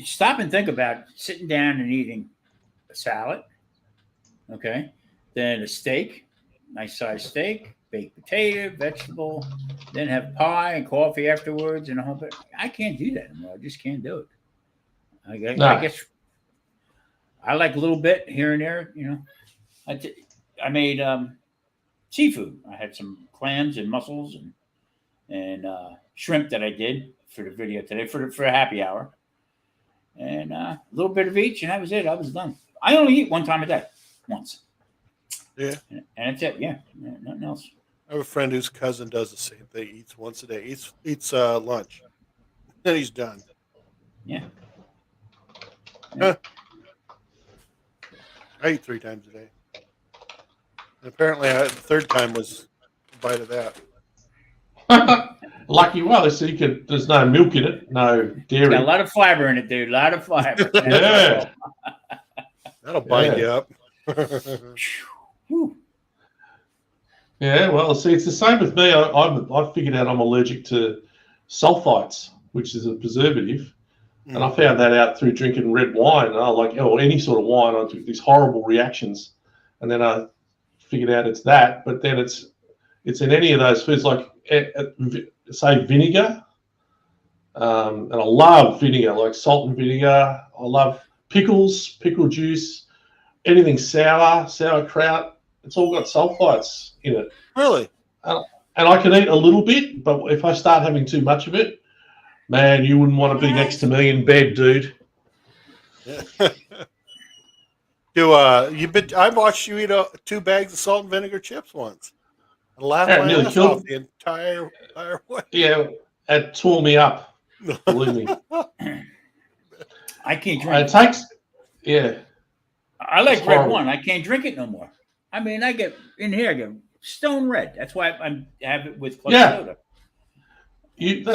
stop and think about sitting down and eating a salad, okay, then a steak, nice sized steak, baked potato, vegetable, then have pie and coffee afterwards, and a whole bit. I can't do that anymore. I just can't do it. I guess I like a little bit here and there. I made seafood. I had some clams and mussels and shrimp that I did for the video today for a happy hour, and a little bit of each, and that was it. I was done. I only eat one time a day, once. Yeah, and that's it. Yeah, nothing else. I have a friend whose cousin does the same thing. Eats once a day. Eats lunch, then he's done. Yeah. I eat 3 times a day. And apparently, the 3rd time was a bite of that. Lucky well, so there's no milk in it, no dairy. Got a lot of fiber in it, dude. A lot of fiber. Yeah. That'll bind you up. Whew. Yeah, well, see, it's the same with me. I figured out I'm allergic to sulfites, which is a preservative, and I found that out through drinking red wine. And I like, or any sort of wine, I took these horrible reactions, and then I figured out it's that. But then it's in any of those foods, like say vinegar, and I love vinegar, like salt and vinegar. I love pickles, pickle juice, anything sour, sauerkraut. It's all got sulfites in it. Really? And I can eat a little bit, but if I start having too much of it, man, you wouldn't want to be next to me in bed, dude. Yeah. I watched you eat 2 bags of salt and vinegar chips once. I laughed my nearly ass killed off the entire way. Yeah, it tore me up. Believe me. I can't drink. It takes. Yeah. I like It's red horrible. wine. I can't drink it no more. I mean, I get stone red. That's why I have it with club soda. You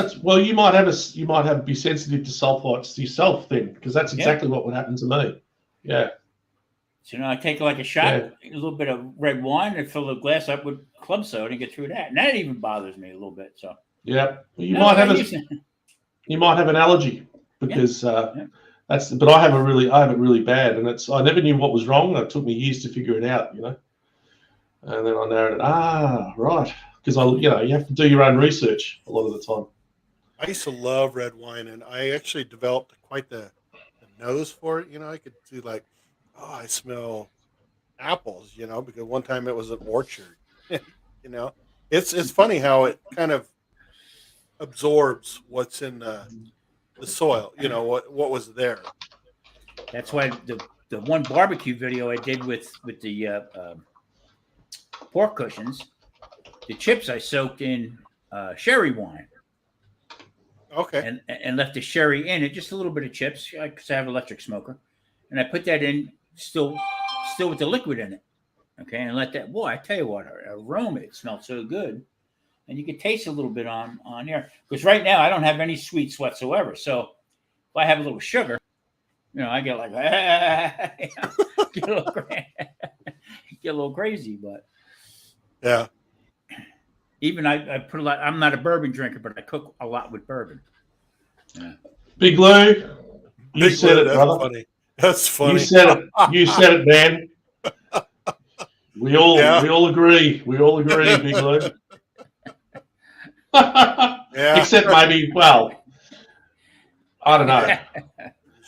might be sensitive to sulfites yourself then, because that's exactly what would happen to me. Yeah. So I take like a shot, a little bit of red wine, and fill the glass up with club soda and get through that. And that even bothers me a little bit. So yeah, you might have an allergy because that's. But I have it really bad, and I never knew what was wrong. It took me years to figure it out, and then I narrowed it. Right, because you have to do your own research a lot of the time. I used to love red wine, and I actually developed quite the nose for it. I could do like, I smell apples, because one time it was an orchard. It's funny how it kind of absorbs what's in the soil. What was there. That's why the one barbecue video I did with the pork cushions, the chips I soaked in sherry wine. Okay. And left the sherry in it, just a little bit of chips, because I have an electric smoker, and I put that in still with the liquid in it. Okay, and let that. Boy, I tell you what, aroma! It smelled so good, and you could taste a little bit on there. Because right now I don't have any sweets whatsoever. So if I have a little sugar, I get like get a little crazy. But yeah. Even I put a lot. I'm not a bourbon drinker, but I cook a lot with bourbon. Yeah. Big Lou, you said it, that's brother. Funny. That's funny. You said it, man. We all agree. We all agree, Big Lou. Except maybe, well, I don't know.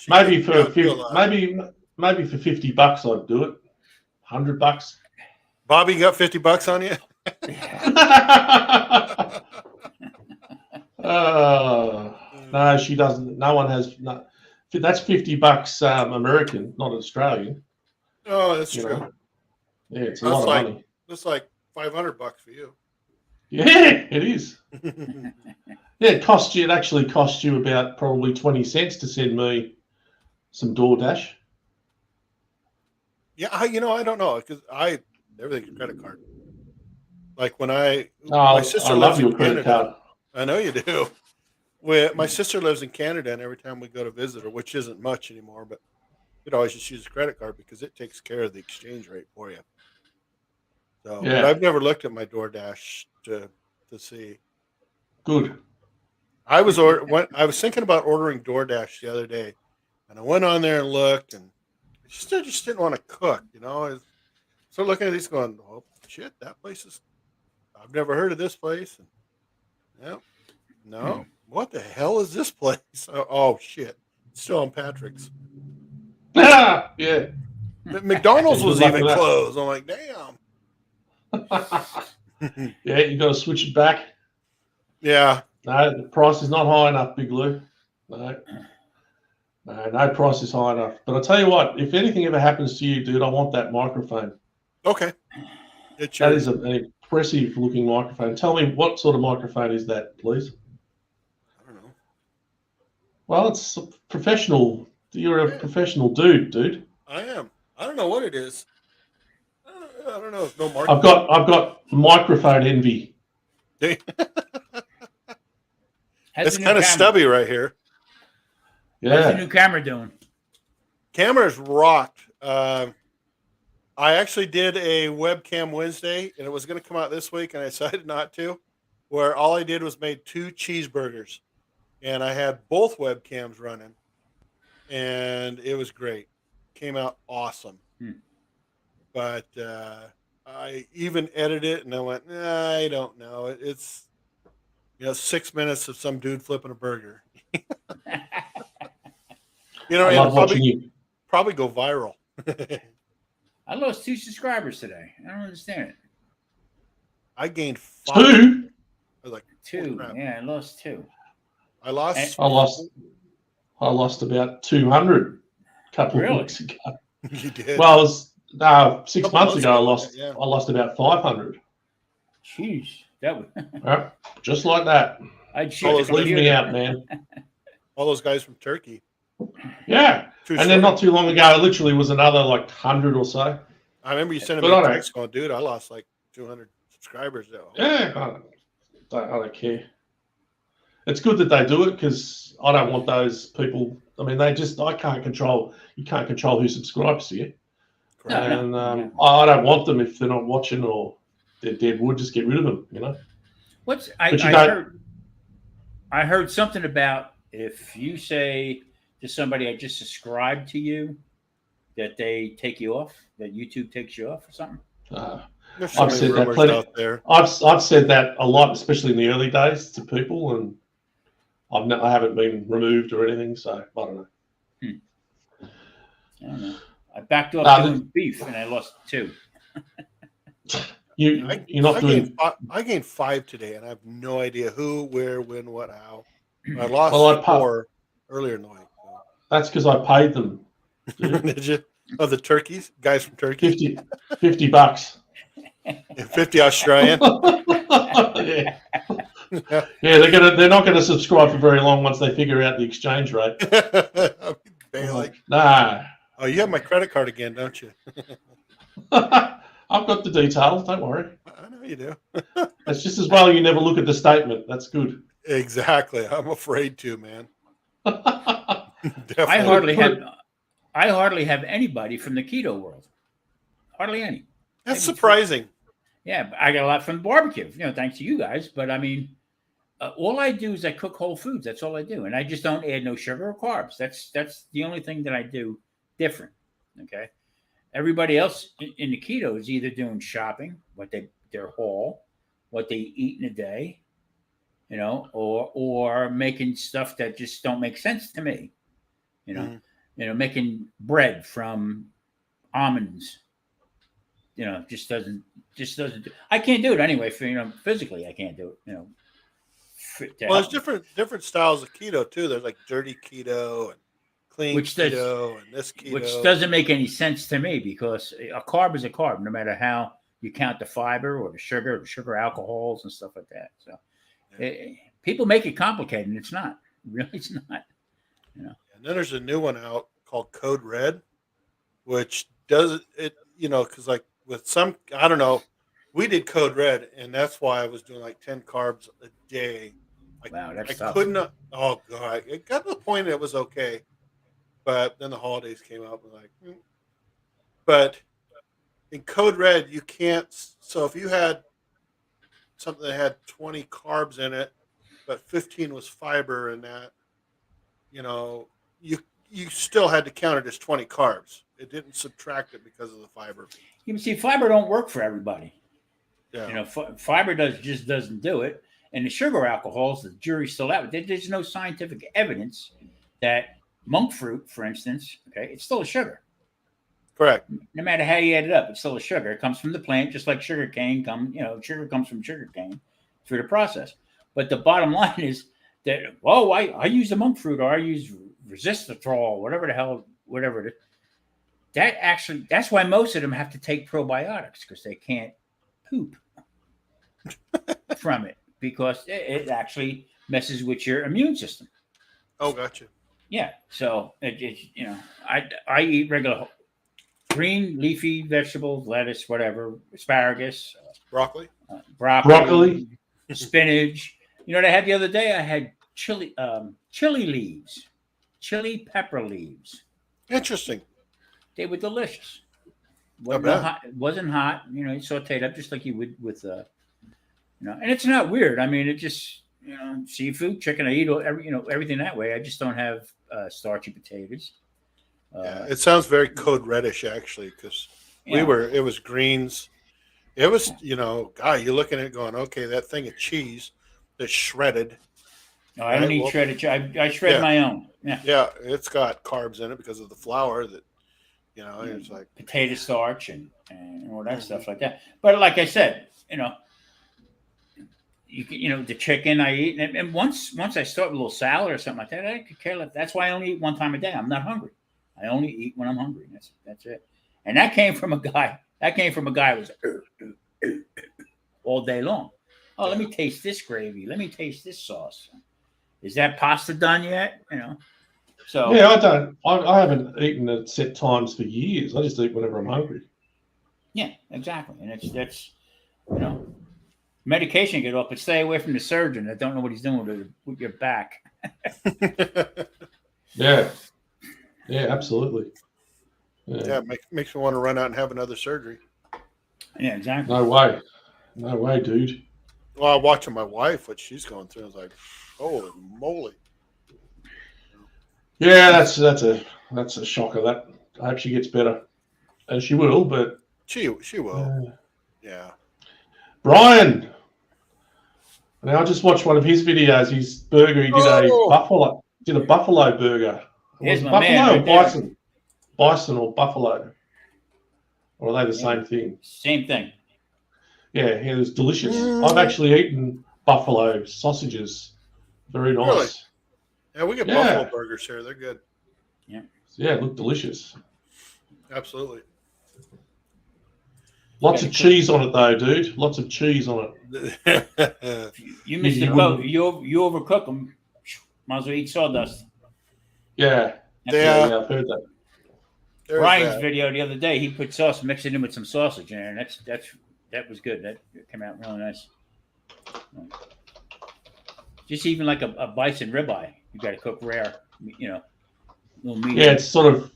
Maybe for maybe for $50 I'd do it. $100. Bobby got $50 on you? No, she doesn't. No one has. No, that's $50 American, not Australian. Oh, that's true. Yeah, it's a lot of money. That's like $500 for you. Yeah, it is. It actually cost you about probably 20 cents to send me some DoorDash. Yeah, I don't know, because everything's credit card. Like when my sister lives in Canada. I know you do. My sister lives in Canada, and every time we go to visit her, which isn't much anymore, but you'd always just use a credit card because it takes care of the exchange rate for you. So, but I've never looked at my DoorDash to see. Good. I was thinking about ordering DoorDash the other day, and I went on there and looked, and I just didn't want to cook. I started looking at these, going, "Oh shit, that place is. I've never heard of this place." And, no. What the hell is this place? Oh shit, it's still on Patrick's. Yeah. McDonald's was even closed. I'm like, damn. Yeah, you got to switch it back. Yeah. No, the price is not high enough, Big Lou. No price is high enough. But I tell you what, if anything ever happens to you, dude, I want that microphone. Okay. That is an impressive looking microphone. Tell me, what sort of microphone is that, please? I don't know. Well, it's a professional. You're a professional dude. I am. I don't know what it is. I don't know. No market. I've got microphone envy. It's kind of stubby right here. Yeah. How's the new camera doing? Camera's rocked. I actually did a webcam Wednesday, and it was going to come out this week, and I decided not to. Where all I did was made 2 cheeseburgers, and I had both webcams running, and it was great. Came out awesome. Hmm. But I even edited it, and I went, nah, I don't know. It's 6 minutes of some dude flipping a burger. I And love watching you. probably go viral. I lost 2 subscribers today. I don't understand it. I gained 5. 2? I was like, 2. crap. Yeah, I lost 2. I lost. I lost about 200 a couple Really? of weeks ago. You did. Well, it was 6 Couple months months ago. ago, I lost about 500. Jeez, that was. Right? Just like that. I'd shoot the Leave me computer. out, man. All those guys from Turkey. Yeah. Too And then short. not too long ago, it literally was another like 100 or so. I remember you sending But me I a don't- text going, dude, I lost like 200 subscribers. Though. Yeah, I don't care. It's good that they do it because I don't want those people. I mean, I can't control. You can't control who subscribes to you, No, and no. I don't want them if they're not watching or they're dead wood. Just get rid of them, I heard something about if you say to somebody, I just subscribed to you, that they take you off, that YouTube takes you off or something. There's so I've many said that rumors plenty. out there. I've said that a lot, especially in the early days to people, and I haven't been removed or anything, so I don't know. I don't know. I backed off doing beef and I lost 2. You're not doing. I gained 5 today, and I have no idea who, where, when, what, how. I lost Well, 4 earlier in the week. So. That's because I paid them. Did you? Oh, the turkeys, guys from Turkey, $50. 50 Australian. Yeah. They're not gonna subscribe for very long once they figure out the exchange rate. Bailey. Nah. Oh, you have my credit card again, don't you? I've got the details. Don't worry. I know you do. It's just as well you never look at the statement. That's good. Exactly. I'm afraid to, man. I hardly have anybody from the keto world. Hardly any. That's surprising. Yeah, I got a lot from the barbecue, thanks to you guys. But I mean, all I do is I cook whole foods. That's all I do, and I just don't add no sugar or carbs. That's the only thing that I do different. Okay, everybody else in the keto is either doing shopping, their haul, what they eat in a day, or making stuff that just don't make sense to me. Making bread from almonds. Just doesn't. I can't do it anyway. Physically, I can't do it. Well, there's different styles of keto too. There's like dirty keto and clean keto and this keto, which doesn't make any sense to me because a carb is a carb, no matter how you count the fiber or the sugar alcohols and stuff like that. So people make it complicated, and it's not. Really, it's not. And then there's a new one out called Code Red, which does it. Because like with some, I don't know, we did Code Red, and that's why I was doing like 10 carbs a day. Wow, that's I tough. couldn't. Oh god, it got to the point it was okay, but then the holidays came up and But in Code Red, you can't. So if you had something that had 20 carbs in it, but 15 was fiber, and that, you still had to count it as 20 carbs. It didn't subtract it because of the fiber. You can see fiber don't work for everybody. Yeah. Fiber just doesn't do it. And the sugar alcohols, the jury's still out. There's no scientific evidence that monk fruit, for instance, it's still a sugar. Correct. No matter how you add it up, it's still a sugar. It comes from the plant, just like sugar cane. Sugar comes from sugar cane through the process. But the bottom line is that, I use the monk fruit, or I use resveratrol, whatever it is. That's why most of them have to take probiotics, because they can't poop from it, because it actually messes with your immune system. Oh, gotcha. Yeah. So I eat regular green leafy vegetables, lettuce, whatever, asparagus, broccoli, spinach. What I had the other day? I had chili leaves, chili pepper leaves. Interesting. They were delicious. It wasn't hot. You know, you sauteed up just like you would with, you know. And it's not weird. I mean, it just, you know, seafood, chicken. I eat everything that way. I just don't have starchy potatoes. Yeah, it sounds very code reddish actually, because it was greens. It was, you know, God, you're looking at it going, okay, that thing of cheese that's shredded. No, I don't eat shredded cheese. I shred my own. Yeah. Yeah, it's got carbs in it because of the flour that, you know, it's like potato starch and all that stuff like that. But like I said, you know, you know, the chicken I eat, and once I start with a little salad or something like that, I could care less. That's why I only eat one time a day. I'm not hungry. I only eat when I'm hungry. That's it. And that came from a guy. Who was all day long. Oh, let me taste this gravy. Let me taste this sauce. Is that pasta done yet? You know. So yeah, I haven't eaten at set times for years. I just eat whenever I'm hungry. Yeah, exactly. And that's you know, medication get off, but stay away from the surgeon that don't know what he's doing with your back. Yeah, absolutely. Yeah, makes me want to run out and have another surgery. Yeah, exactly. No way, dude. Well, I'm watching my wife, what she's going through. I was like, holy moly. Yeah, that's a shocker. That I hope she gets better, and she will. But she will. Yeah. Brian. Now I just watched one of his videos. His burger. He did a buffalo burger. Here's my buffalo man or bison? Bison or buffalo? Or are they the same thing? Same thing. Yeah, it was delicious. I've actually eaten buffalo sausages. Very nice. Really? Yeah, we get buffalo burgers here. They're good. Yeah. Yeah, it looked delicious. Absolutely. Lots of cheese on it, though, dude. Lots of cheese on it. You missed the boat. You overcook them. Might as well eat sawdust. Yeah. Yeah, I've heard that. Brian's video the other day, he put sauce, mixed it in with some sausage in there, and that was good. That came out really nice. Just even like a bison ribeye, you got to cook rare, you know, little meat. Yeah, it's sort of.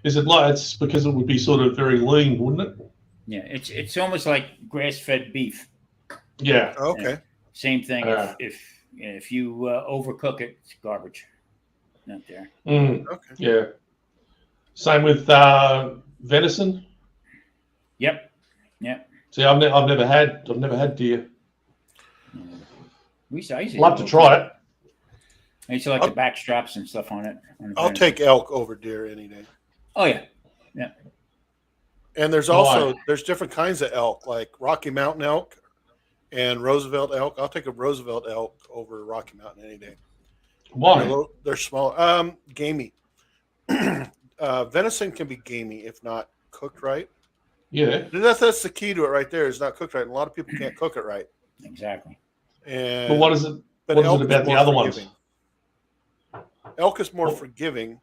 Is it like it's because it would be sort of very lean, wouldn't it? Yeah, it's almost like grass-fed beef. Yeah. Okay. Same thing. If you overcook it, it's garbage. Not there. Okay. Yeah. Same with venison. Yep. See, I've never had deer. I used to love to try it. I used to like the back straps and stuff on it. I'll take elk over deer any day. Oh yeah. And there's also there's different kinds of elk, like Rocky Mountain elk and Roosevelt elk. I'll take a Roosevelt elk over Rocky Mountain any day. Why? They're small. Gamey. Venison can be gamey if not cooked right. Yeah. That's the key to it right there. Is not cooked right. And a lot of people can't cook it right. Exactly. And but what is it? What is it about the other ones? Elk is more forgiving,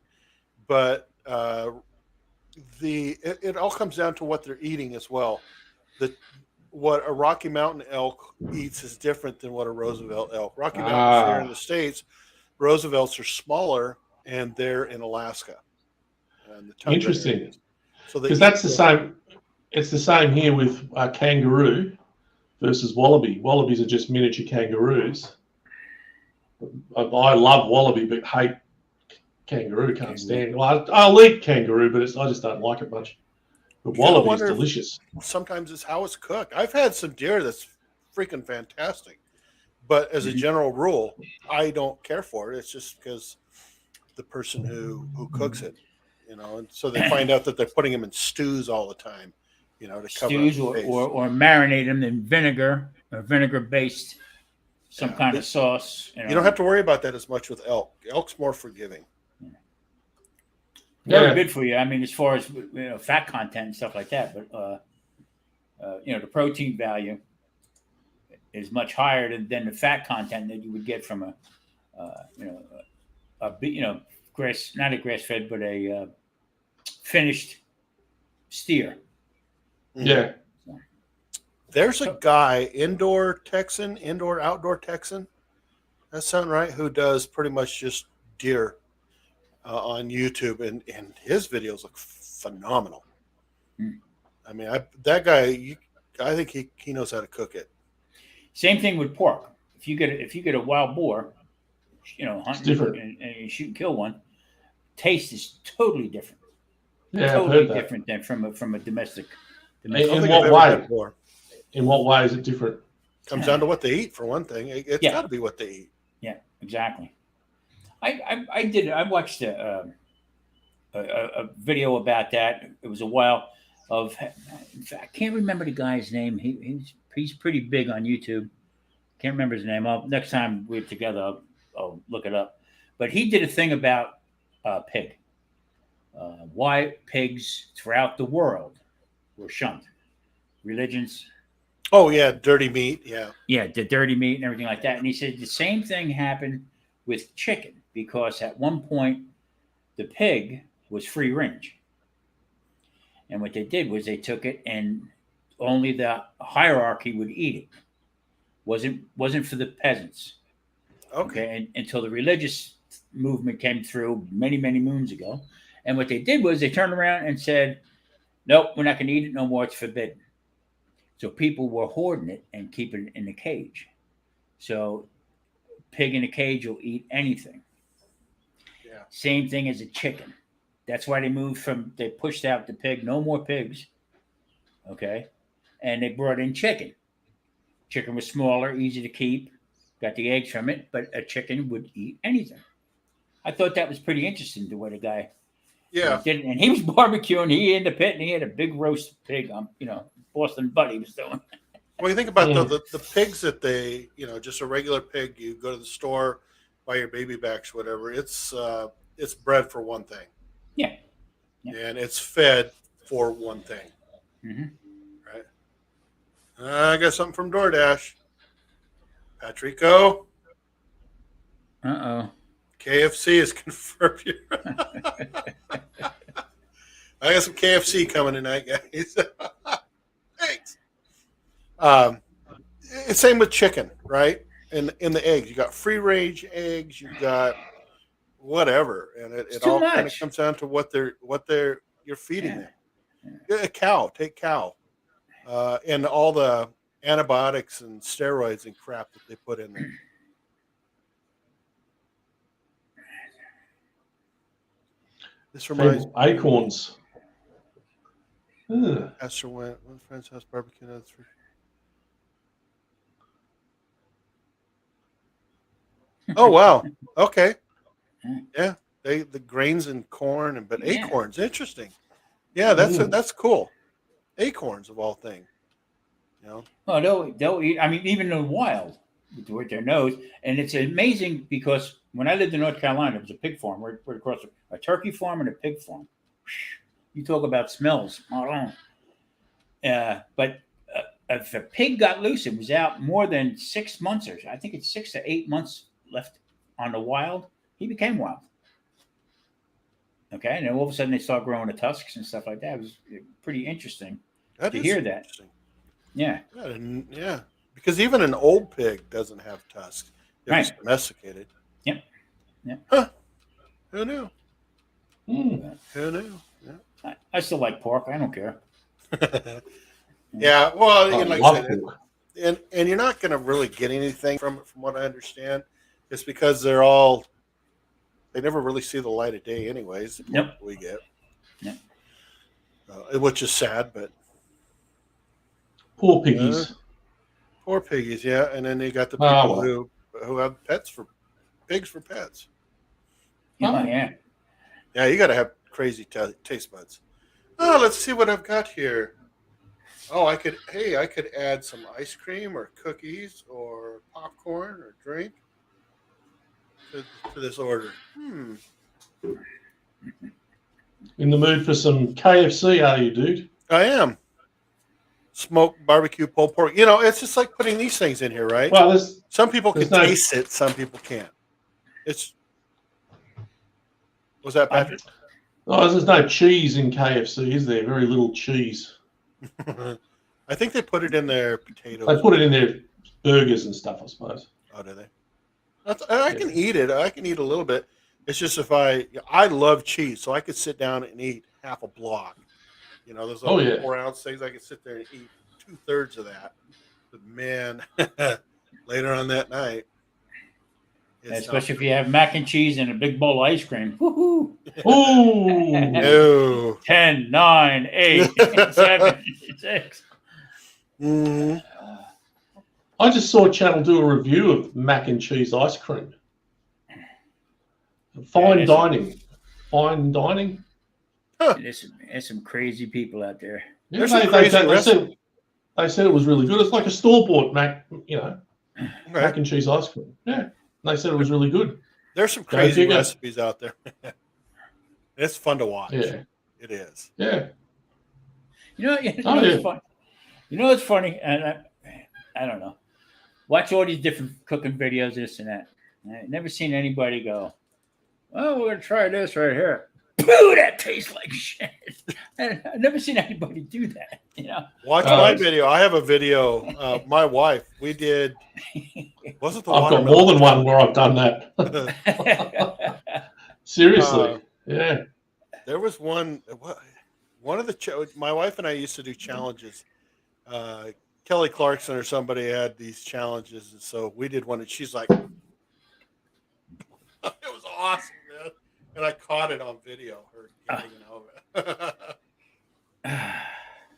but it all comes down to what they're eating as well. What a Rocky Mountain elk eats is different than what a Roosevelt elk. Rocky Mountains here in the States, Roosevelts are smaller, and they're in Alaska. Interesting. So because that's the same. It's the same here with kangaroo versus wallaby. Wallabies are just miniature kangaroos. I love wallaby, but hate kangaroo. Can't stand. Well, I'll eat kangaroo, but I just don't like it much. But wallaby is delicious. Sometimes it's how it's cooked. I've had some deer that's freaking fantastic, but as a general rule, I don't care for it. It's just because the person who cooks it, you know, and so they find out that they're putting them in stews all the time, you know, to cover stews or marinate them in vinegar or vinegar-based some kind of sauce. You don't have to worry about that as much with elk. Elk's more forgiving. Very good for you. I mean, as far as fat content and stuff like that, but the protein value is much higher than the fat content that you would get from not a grass-fed, but a finished steer. Yeah. There's a guy, outdoor Texan. That sound right? Who does pretty much just deer on YouTube, and his videos look phenomenal. I mean, that guy, I think he knows how to cook it. Same thing with pork. If you get a wild boar, It's hunting different. and you shoot and kill one, taste is totally different. Yeah, I've Totally heard that. different than from a domestic. I don't In think I've what ever way? had boar. In what way is it different? Comes down to what they eat for one thing. It's Yeah. got to be what they eat. Yeah, exactly. I watched a video about that. It was a while of. In fact, I can't remember the guy's name. He's pretty big on YouTube. Can't remember his name. Next time we're together, I'll look it up. But he did a thing about pig. Why pigs throughout the world were shunned. Religions. Oh yeah, dirty meat. Yeah. Yeah, the dirty meat and everything like that. And he said the same thing happened with chicken because at one point the pig was free range. And what they did was they took it and only the hierarchy would eat it. Wasn't for the peasants. Okay. And until the religious movement came through many moons ago. And what they did was they turned around and said, nope, we're not going to eat it no more. It's forbidden. So people were hoarding it and keeping it in the cage. So pig in a cage will eat anything. Yeah. Same thing as a chicken. That's why they pushed out the pig, no more pigs. Okay. And they brought in chicken. Chicken was smaller, easy to keep, got the eggs from it, but a chicken would eat anything. I thought that was pretty interesting the way the guy did it. And he was barbecuing, he in the pit, and he had a big roast pig Boston butt he was doing. Well, you think about the pigs that they, just a regular pig, you go to the store, buy your baby backs, whatever, it's bred for one thing. Yeah. And it's fed for one thing. Mm-hmm. Right. I got something from DoorDash. Patrico. KFC is confirmed. I got some KFC coming tonight, guys. Thanks. Same with chicken, right? And in the eggs, you got free range eggs, you got whatever, and it all kind of comes down to what you're feeding them. Yeah. Take cow, and all the antibiotics and steroids and crap that they put in there. This reminds me acorns. Esther went with friend's house barbecue. Oh wow! Okay, yeah, the grains and corn but acorns. Interesting. Yeah, that's cool. Acorns of all things. Well, they'll eat. I mean, even in the wild, with their nose, and it's amazing because when I lived in North Carolina, it was a pig farm right across a turkey farm and a pig farm. You talk about smells. But if a pig got loose, it was out more than 6 months, or I think it's 6 to 8 months left on the wild. He became wild. Okay, and then all of a sudden they start growing the tusks and stuff like that. It was pretty interesting to hear that. Yeah. Yeah, because even an old pig doesn't have tusks. They're just domesticated. Yep. Yeah. Huh. Who knew? Mm. Who knew? Yeah. I still like pork. I don't care. Yeah. Well, like I said, and you're not going to really get anything from it, from what I understand. It's because they never really see the light of day, anyways. The pork we get. Yep. Which is sad, but poor piggies. Poor piggies, yeah. And then they got the people who have pigs for pets. Oh, yeah. Yeah, you got to have crazy taste buds. Oh, let's see what I've got here. Oh, I could add some ice cream or cookies or popcorn or drink to this order. In the mood for some KFC, are you, dude? I am. Smoked barbecue pulled pork. It's just like putting these things in here, right? Well, some people can taste it, some people can't. Was that Patrick? There's no cheese in KFC, is there? Very little cheese. I think they put it in their potatoes. They put it in their burgers and stuff, I suppose. Oh, do they? I can eat it. I can eat a little bit. It's just I love cheese, so I could sit down and eat half a block. You know, those Oh, little yeah. 4-ounce things. I could sit there and eat 2/3 of that. But man, later on that night, it's not Especially if you have mac and cheese and a big bowl of ice cream. Woohoo! Ooh. no. 10, 9, 8, 7, 6. Mhm. I just saw Channel do a review of mac and cheese ice cream. Fine dining. Fine dining. There's some crazy people out there. Yeah, There's some crazy they said it was really good. It's like a store-bought mac Right. and cheese ice cream. Yeah, they said it was really good. There's some Go crazy figure. recipes out there. It's fun to watch. Yeah, It is. yeah. You know it's funny. You know what's funny? And I don't know. Watch all these different cooking videos, this and that. I've never seen anybody go, "Oh, we're gonna try this right here." Boo! That tastes like shit. I've never seen anybody do that. You know. Watch my video. I have a video. My wife. We did. Wasn't the I've got more than one where I've done that. Seriously, yeah. There was one. One of the my wife and I used to do challenges. Kelly Clarkson or somebody had these challenges, and so we did one. And she's like, "It was awesome, man!" And I caught it on video. Her getting over it.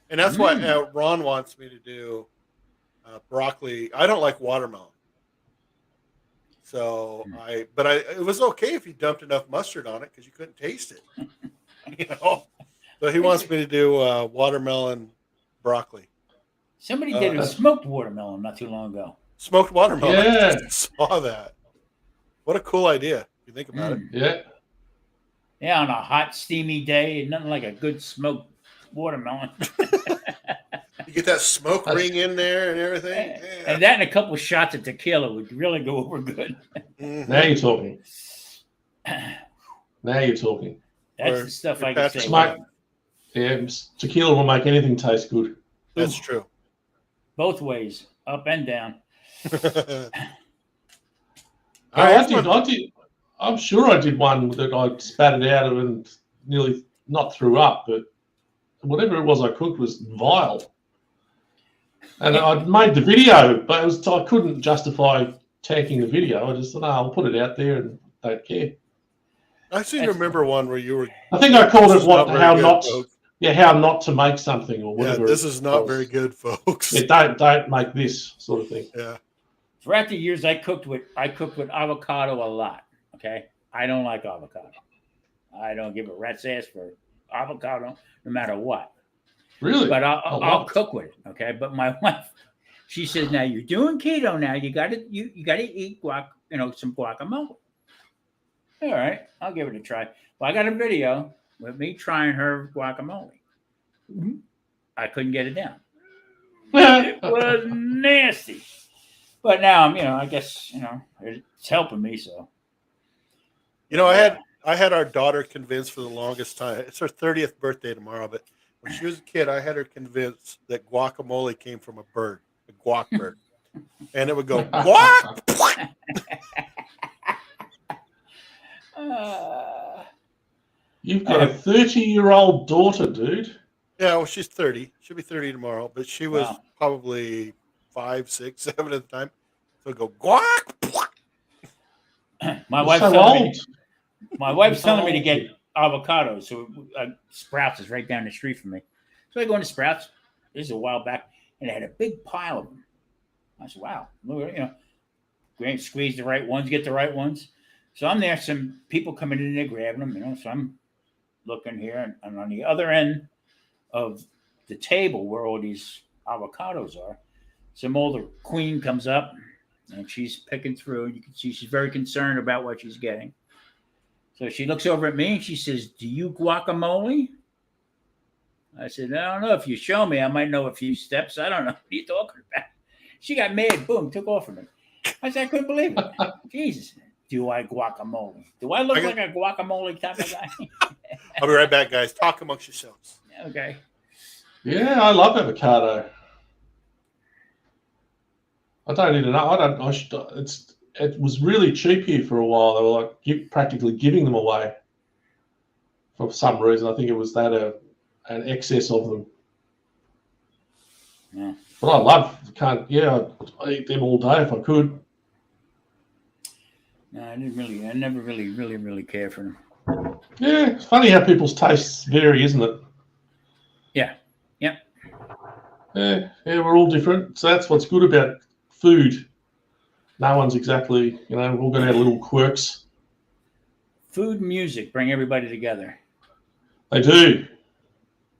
And that's why Ron wants me to do broccoli. I don't like watermelon. So it was okay if you dumped enough mustard on it because you couldn't taste it. You know, so he wants me to do watermelon broccoli. Somebody did a smoked watermelon not too long ago. Smoked watermelon. Yeah. I saw that. What a cool idea! If you think about it. Yeah. Yeah, on a hot, steamy day, nothing like a good smoked watermelon. You get that smoke ring in there and everything. Yeah. And that and a couple shots of tequila would really go over good. Mm-hmm. Now you're talking. That's the stuff I can say. Yeah, tequila will make anything taste good. That's true. Both ways, up and down. I did. I'm sure I did one that I spat it out of and nearly not threw up, but whatever it was I cooked was vile. And I made the video, but I couldn't justify tagging the video. I just thought, I'll put it out there and don't care. I seem to remember one where you were. I think I called it how not to make something or whatever. Yeah, this is not very good, folks. Yeah, don't make this sort of thing. Yeah. Throughout the years, I cooked with avocado a lot. Okay, I don't like avocado. I don't give a rat's ass for avocado, no matter what. Really? But I'll cook with it. Okay, but my wife, she says, "Now you're doing keto. Now you got to eat some guacamole." All right, I'll give it a try. Well, I got a video with me trying her guacamole. I couldn't get it down. It was nasty. But now I guess it's helping me. So, I had our daughter convinced for the longest time. It's her 30th birthday tomorrow, but when she was a kid, I had her convinced that guacamole came from a bird, a guac bird, and it would go guac. You've got a 30-year-old daughter, dude. Yeah, well, she's 30. She'll be 30 tomorrow, but she was probably 5, 6, 7 at the time. So it'd go guac. My wife's telling me to get avocados. So Sprouts is right down the street from me. So I go into Sprouts. This is a while back, and they had a big pile of them. I said, "Wow, squeeze the right ones, get the right ones." So I'm there. Some people coming in there grabbing them. So I'm looking here, and on the other end of the table where all these avocados are, some older queen comes up, and she's picking through. And you can see she's very concerned about what she's getting. So she looks over at me and she says, "Do you guacamole?" I said, "I don't know. If you show me, I might know a few steps. I don't know. What are you talking about?" She got mad. Boom, took off from me. I said, "I couldn't believe it." Jesus. Do I guacamole? Do I look like a guacamole type of guy? I'll be right back, guys. Talk amongst yourselves. Okay. Yeah, I love avocado. I don't even know. It was really cheap here for a while. They were practically giving them away for some reason. I think it was that an excess of them. Yeah. But I eat them all day if I could. No, I never really care for them. Yeah, it's funny how people's tastes vary, isn't it? Yeah. Yep. Yeah, we're all different. So that's what's good about food. No one's exactly, we've all got our little quirks. Food and music bring everybody together. They do.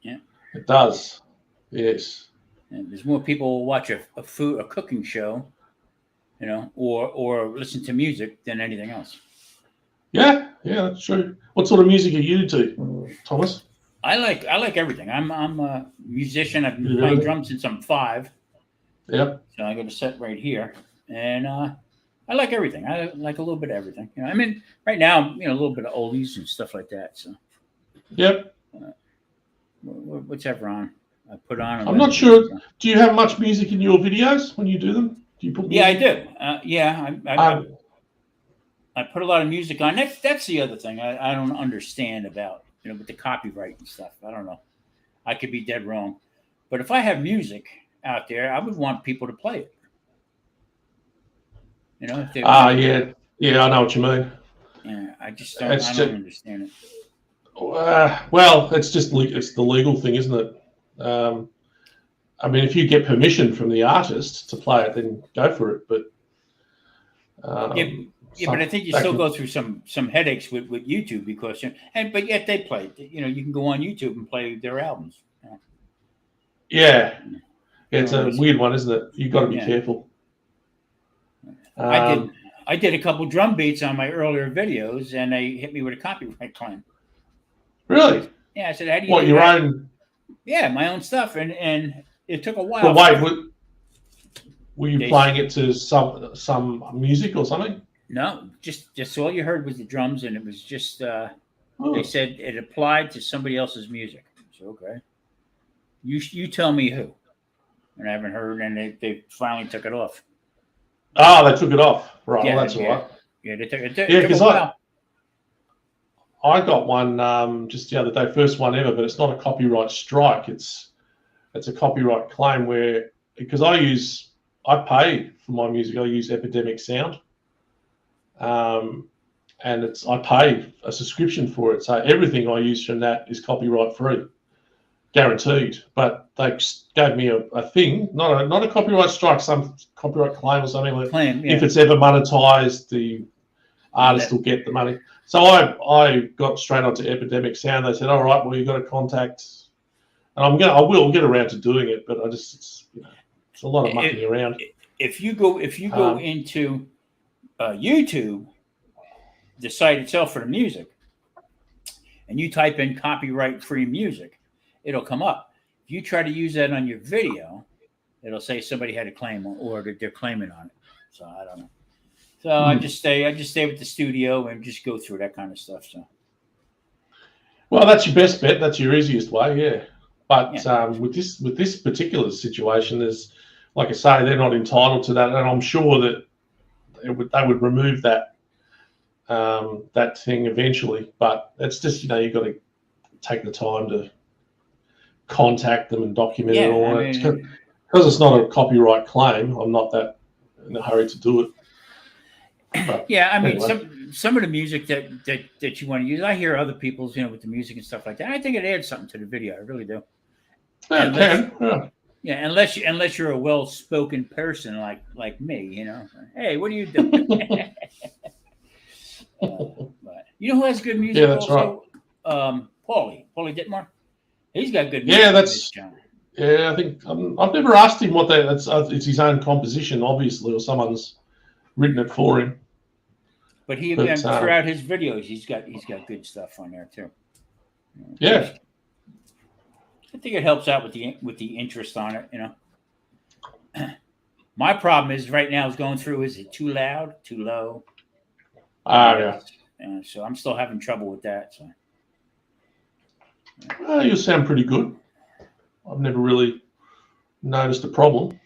Yeah. It does. Yes. And there's more people who watch a cooking show, or listen to music than anything else. Yeah, that's true. What sort of music are you into, Thomas? I like everything. I'm a musician. I've been playing drums since I'm 5. Yep. So I got a set right here, and I like everything. I like a little bit of everything. I mean, right now, a little bit of oldies and stuff like that. So. Yep. What's ever on? I put on. I'm not sure. Do you have much music in your videos when you do them? Do you put music? Yeah, I do. I put a lot of music on. That's the other thing I don't understand about, with the copyright and stuff. I don't know. I could be dead wrong. But if I have music out there, I would want people to play it. If they yeah, I know what you mean. Yeah, I just don't. I don't understand it. Well, it's the legal thing, isn't it? I mean, if you get permission from the artist to play it, then go for it. But but I think you still go through some headaches with YouTube because but yet they play it. You can go on YouTube and play their albums. Yeah, it's a weird one, isn't it? You've got to be careful. I did a couple drum beats on my earlier videos, and they hit me with a copyright claim. Really? Yeah, I said, "How do you?" What, your own? Yeah, my own stuff, and it took a while. But wait, were you playing it to some music or something? No, just all you heard was the drums, and it was just. They said it applied to somebody else's music. So okay, you tell me who, and I haven't heard, and they finally took it off. Oh, they took it off. Right, well, that's all right. Yeah, they took it. Yeah, because I got one just the other day, first one ever, but it's not a copyright strike. It's a copyright claim because I pay for my music. I use Epidemic Sound, and I pay a subscription for it. So everything I use from that is copyright free, guaranteed. But they gave me a thing, not a copyright strike, some copyright claim or something. If it's ever monetized, the artist will get the money. So I got straight onto Epidemic Sound. They said, "All right, well, you've got to contact," and I will get around to doing it, but it's a lot of mucking around. If you go into YouTube, the site itself for the music, and you type in copyright-free music, it'll come up. If you try to use that on your video, it'll say somebody had a claim or that they're claiming on it. So I don't know. So I just stay with the studio and just go through that kind of stuff. So, well, that's your best bet. That's your easiest way, yeah. But with this particular situation, there's, like I say, they're not entitled to that, and I'm sure that they would remove that thing eventually. But it's just you've got to take the time to contact them and document it all. Because it's not a copyright claim, I'm not that in a hurry to do it. But anyway. Some of the music that you want to use, I hear other people's, with the music and stuff like that. I think it adds something to the video. I really do. Yeah, unless you're a well-spoken person like me, Hey, what are you doing? But who has good music? Yeah, that's also? Right. Paulie Dittmar. He's got good music. Yeah, that's. Yeah, I think I've never asked him what it's his own composition, obviously, or someone's written it for him. But throughout his videos, he's got good stuff on there too. Yeah, I think it helps out with the interest on it. My problem is right now is going through. Is it too loud, too low? Yeah. So I'm still having trouble with that. So. You sound pretty good. I've never really noticed a problem.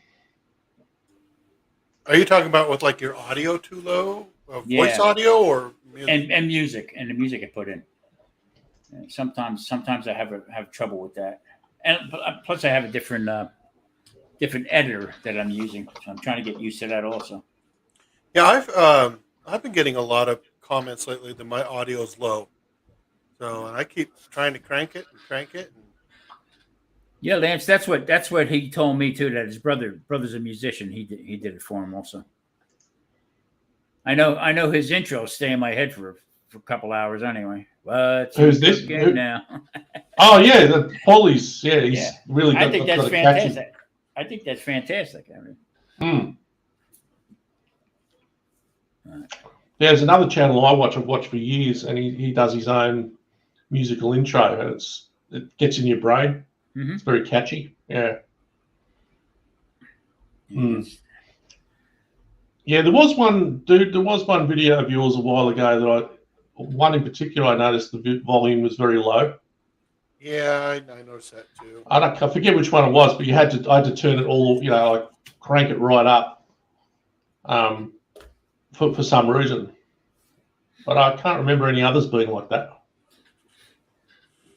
Are you talking about with your audio too low, voice audio, or music? And the music I put in. Sometimes I have trouble with that, and plus I have a different editor that I'm using, so I'm trying to get used to that also. Yeah, I've been getting a lot of comments lately that my audio is low. So, and I keep trying to crank it. And Yeah, Lance, that's what he told me too. That his brother's a musician. He did it for him also. I know his intros stay in my head for a couple hours anyway. Who's this? Now? Oh yeah, the Polly's. Yeah, he's really got. I think that's fantastic. I think that's fantastic. I mean, There's another channel I've watched for years, and he does his own musical intro, and it gets in your brain. Mm-hmm. It's very catchy. Yeah. Yeah, there was one video of yours a while ago that one in particular I noticed the volume was very low. Yeah, I noticed that too. I forget which one it was, but I had to turn it all, like crank it right up, for some reason. But I can't remember any others being like that.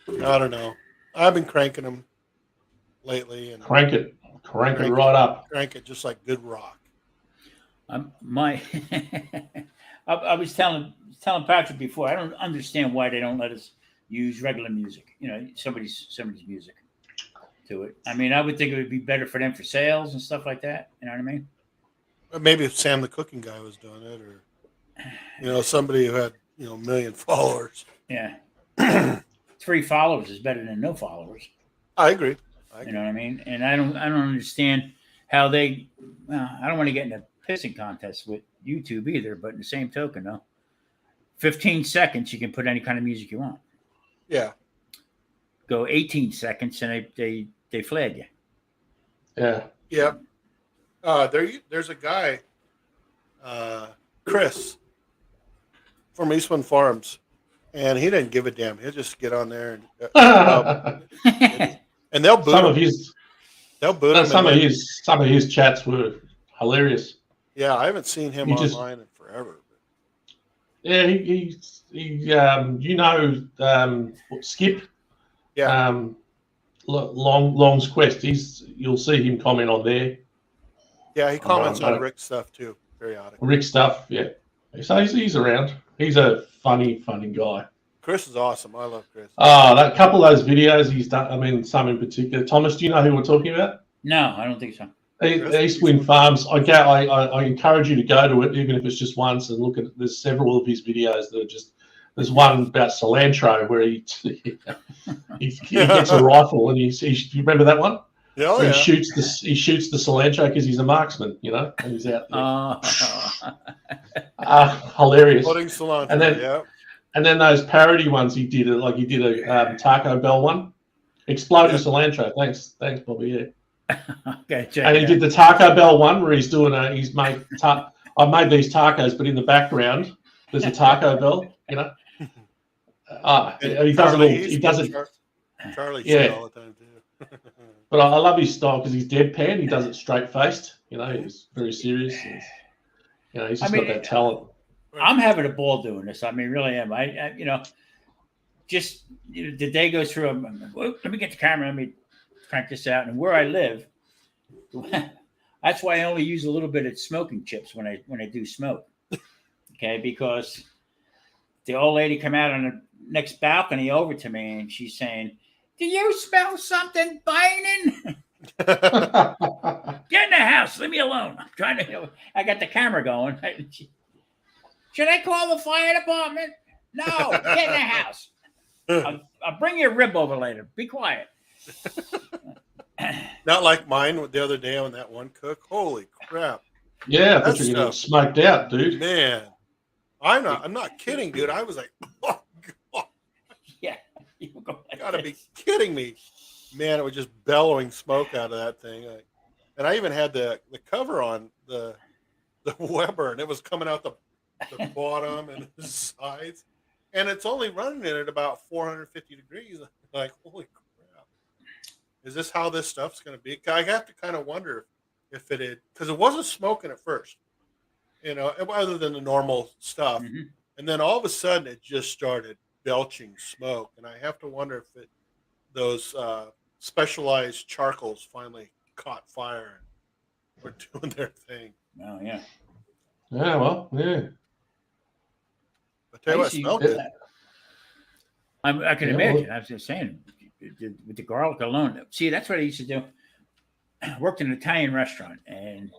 I don't know. I've been cranking them lately, and crank it right up. Crank it just like good rock. I was telling Patrick before. I don't understand why they don't let us use regular music. Somebody's music to it. I mean, I would think it would be better for them for sales and stuff like that. You know what I mean? Maybe if Sam the cooking guy was doing it, or somebody who had a million followers. Yeah. 3 followers is better than no followers. I agree. You know what I mean? And I don't understand how they. I don't want to get in a pissing contest with YouTube either. But in the same token, though, 15 seconds you can put any kind of music you want. Yeah. Go 18 seconds and they flag you. Yeah. Yeah. There's a guy, Chris, from Eastman Farms. And he didn't give a damn. He'll just get on there and they'll boot him. They'll boot him. Some of his chats were hilarious. Yeah, I haven't seen him online in forever. Yeah, Skip. Yeah. Long's Quest. You'll see him comment on there. Yeah, he comments on Rick stuff too, periodically. Rick stuff, yeah. So he's around. He's a funny guy. Chris is awesome. I love Chris. That couple of those videos he's done. I mean, some in particular. Thomas, do you know who we're talking about? No, I don't think so. Eastwind Farms. I encourage you to go to it, even if it's just once, and look at it. There's several of his videos that are just. There's one about cilantro where he gets a rifle and do you remember that one? Oh, yeah. He shoots the cilantro because he's a marksman, and he's out there. Hilarious. Putting cilantro, and then those parody ones he did a Taco Bell one. Exploding cilantro. Thanks, Bobby. Yeah. Okay, and he did the Taco Bell one where he's doing I made these tacos, but in the background there's a Taco Bell, He does it all. He does it. Charlie all the time too. But I love his style because he's deadpan. He does it straight faced. He's very serious. He's just got that talent. I'm having a ball doing this. I mean, really am. The day goes through. Let me get the camera. Let me crank this out. And where I live, that's why I only use a little bit of smoking chips when I do smoke. Okay, because the old lady come out on the next balcony over to me and she's saying, "Do you smell something burning? Get in the house. Leave me alone. I'm trying to. I got the camera going. Should I call the fire department? No. Get in the house. I'll bring you a rib over later. Be quiet." Not like mine the other day on that one cook. Holy crap! Yeah, I thought you were getting smoked out, dude. Man, I'm not kidding, dude. I was like, oh god. Yeah. You gotta be kidding me, man! It was just bellowing smoke out of that thing, and I even had the cover on the Weber, and it was coming out the bottom and the sides, and it's only running it at about 450 degrees. Like, holy crap! Is this how this stuff's going to be? I have to kind of wonder if it had, because it wasn't smoking at first, other than the normal stuff, and then all of a sudden it just started belching smoke, and I have to wonder if those specialized charcoals finally caught fire and were doing their thing. Oh yeah. Yeah, well, yeah. But tell you what, see- smell good. I can Yeah, imagine. I was just saying, with the garlic alone. See, that's what I used to do. I worked in an Italian restaurant, and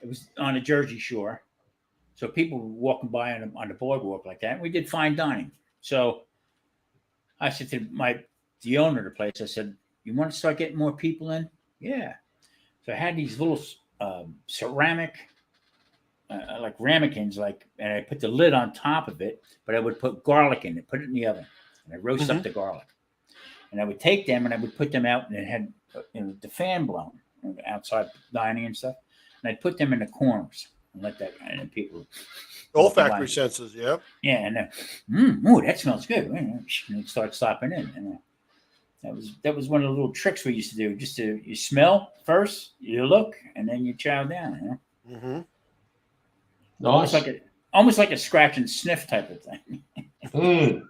it was on the Jersey Shore. So people were walking by on the boardwalk like that. And we did fine dining. So I said to the owner of the place, I said, "You want to start getting more people in?" Yeah. So I had these little ceramic, like ramekins, and I put the lid on top of it, but I would put garlic in it, put it in the oven, and I roast up the garlic. And I would take them and I would put them out, and it had the fan blown outside dining and stuff. And I'd put them in the corners and let that, and then people. Olfactory senses, yeah. Yeah, and ooh, that smells good. And they'd start stopping in. And that was one of the little tricks we used to do. Just you smell first, you look, and then you chow down. Mm-hmm. Nice. Almost like a scratch and sniff type of thing.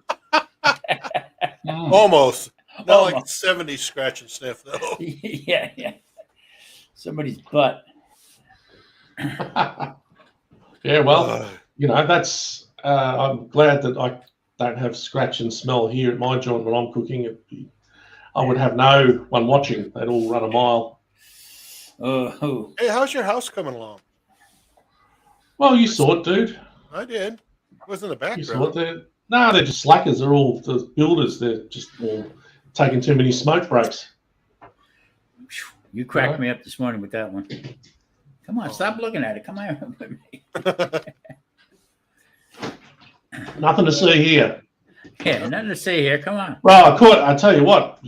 Almost. Not like 70s scratch and sniff, though. Yeah. Somebody's butt. Yeah, well, that's. I'm glad that I don't have scratch and smell here at my joint when I'm cooking. I would have no one watching. They'd all run a mile. Oh. Hey, how's your house coming along? Well, you saw it, dude. I did. It was in the background. You saw it. They're just slackers. They're all the builders. They're just all taking too many smoke breaks. You cracked me up this morning with that one. Come on, stop looking at it. Come on with me. Nothing to see here. Yeah, nothing to see here. Come on. Well, I tell you what,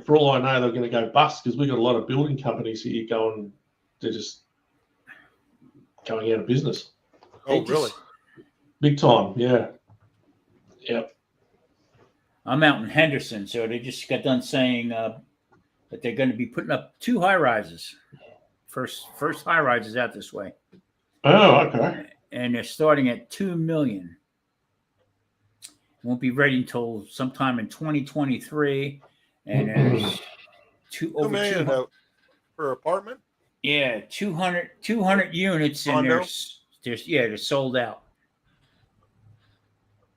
for all I know, they're going to go bust because we've got a lot of building companies here they're just going out of business. Oh, really? Big time, yeah. Yep. I'm out in Henderson, so they just got done saying that they're going to be putting up 2 high rises. First high rise is out this way. Oh, okay. And they're starting at $2 million. Won't be ready until sometime in 2023. And there's $2 million per apartment? Yeah, 200 units, and they're sold out.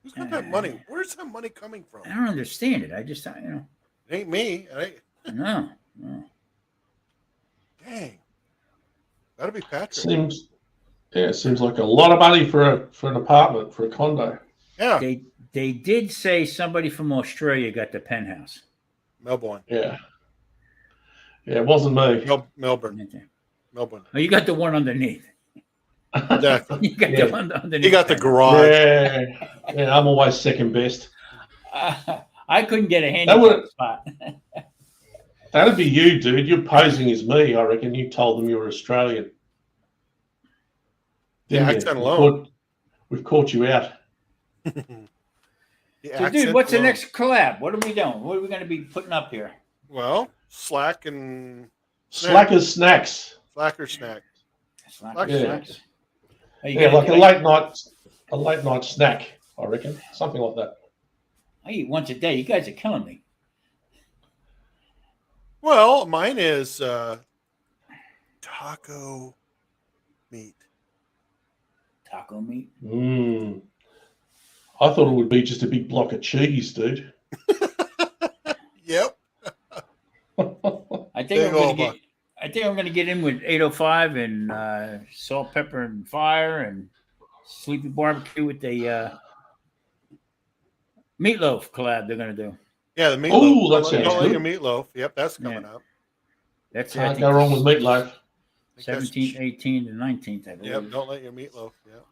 Who's got that money? Where's that money coming from? I don't understand it. I just, It ain't me. No. Dang. That'd be Patrick. Seems like a lot of money for an apartment, for a condo. Yeah. They did say somebody from Australia got the penthouse. Melbourne. Yeah. Yeah, it wasn't me. Melbourne. Oh, you got the one underneath. Exactly. You got the one underneath. You got the garage. Yeah, I'm always second best. I couldn't get a handicap spot. That'd be you, dude. You're posing as me, I reckon. You told them you were Australian. Yeah, accent alone. We've caught you out. So, dude, what's the next collab? What are we doing? What are we going to be putting up here? Well, Slack and Slackers snacks. Slacker snack. Snacks. Yeah, like a late night snack, I reckon. Something like that. I eat once a day. You guys are killing me. Well, mine is taco meat. Taco meat? I thought it would be just a big block of cheese, dude. Yep. I think I'm going to get in with 805 and salt, pepper, and fire, and sleepy barbecue with the meatloaf collab they're going to do. Yeah, the meatloaf. Oh, that sounds good. Good. Your meatloaf. Yep, that's coming up. That's Can't go wrong with meatloaf. 17th, 18th, and 19th, I believe. Yep, don't let your meatloaf. Yep.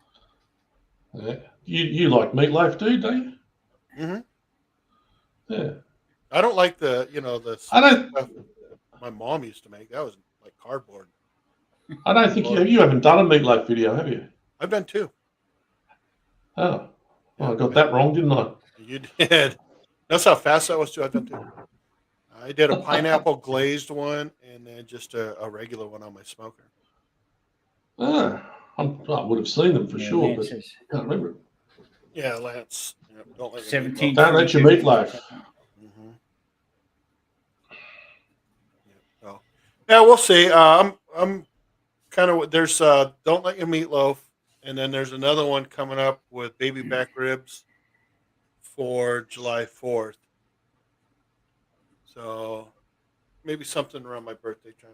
Yeah. You like meatloaf, dude, don't you? Mm-hmm. Yeah. I don't like the I don't. stuff my mom used to make. That was like cardboard. I don't think you haven't done a meatloaf video, have you? I've done 2. Oh, well, I got that wrong, didn't I? You did. That's how fast that was too. I've done 2. I did a pineapple glazed one and then just a regular one on my smoker. I would have seen them for sure, but I can't remember. Yeah, Lance. Yep, don't let your 17. meatloaf. Don't let your meatloaf. Mm-hmm. Oh. Yeah, we'll see. I'm kind of there's don't let your meatloaf, and then there's another one coming up with baby back ribs for July 4th. So maybe something around my birthday time.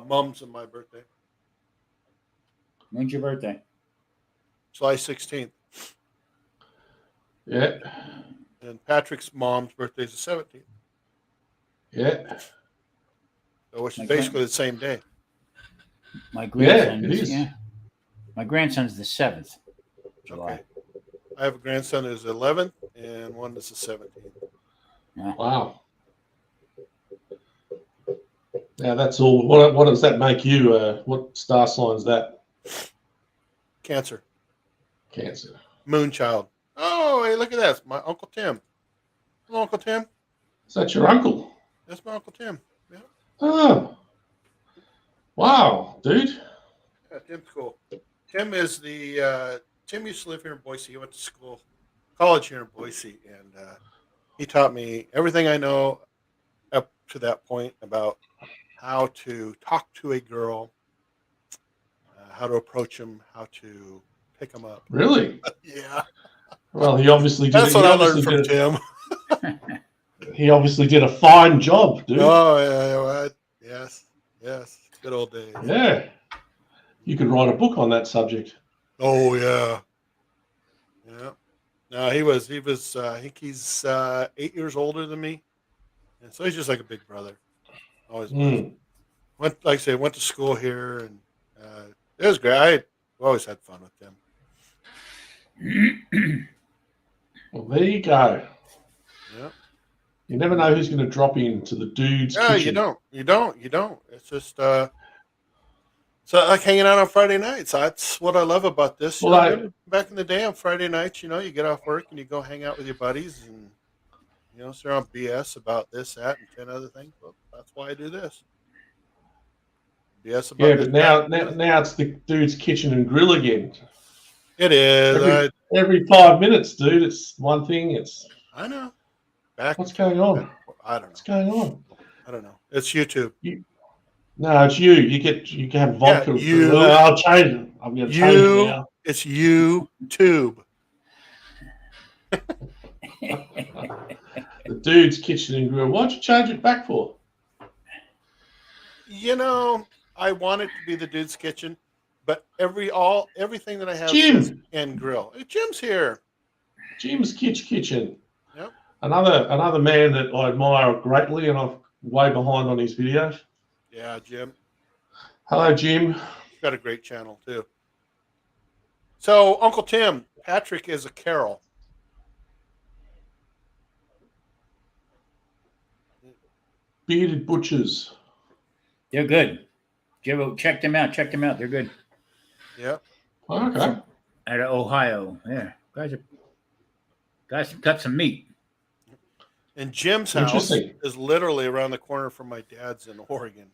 Mom's and my birthday, When's your birthday? July 16th, Yeah, and Patrick's mom's birthday is the 17th. yeah, So which is My basically grand, the same day. my yeah. It grandson's is. my grandson's the 7th July. Okay. I have a grandson who's 11th and one that's the 17th. Yeah. Wow. Now that's all. What does that make you? What star sign is that? Cancer. Cancer. Moonchild. Oh, hey, look at that. It's my Uncle Tim. Hello, Uncle Tim. Is that your uncle? That's my Uncle Tim. Yeah. Oh, wow, dude. Yeah, Tim's cool. Tim is Tim used to live here in Boise. He went to college here in Boise, and he taught me everything I know up to that point about how to talk to a girl, how to approach them, how to pick them up. Really? Yeah, Well, he obviously did. that's what I learned from Tim. He obviously did a fine job, dude. Oh yeah, what? Yes, yes, good old days. Yeah, you could write a book on that subject. Oh yeah, yeah. No, he was. I think he's 8 years older than me, and so he's just like a big brother. Always was. Mm. Went, like I say, went to school here, and it was great. I always had fun with them. Well, there you go. Yeah. You never know who's going to drop into the dude's Yeah, kitchen. you don't. It's just so like hanging out on Friday nights. That's what I love about this. Well, Back in the day on Friday nights, you get off work and you go hang out with your buddies and sit around BS about this, that, and 10 other things. Well, that's why I do this. BS about yeah, this. but That, now it's the dude's kitchen and grill again. it is. Every 5 minutes, dude. It's one thing. It's I know. Back what's and going forth. on? I don't know. What's going on? I don't know. It's YouTube. No, it's you. You can have Yeah, vodka. you. I'll change it. I'm going to change it now. It's YouTube. The dude's kitchen and grill. Why'd you change it back for? I want it to be the dude's kitchen, but everything that I have says Jim. and grill. Hey, Jim's here. Jim's kitchen. Yep. Another man that I admire greatly, and I'm way behind on his videos. Yeah, Jim. Hello, Jim. He's got a great channel too. So, Uncle Tim, Patrick is a Carol. Bearded butchers. They're good. Joe, check them out. Check them out. They're good. Yep. Okay. Out of Ohio. Yeah. Guys can cut some meat. And Jim's house is literally around the corner from my dad's in Oregon.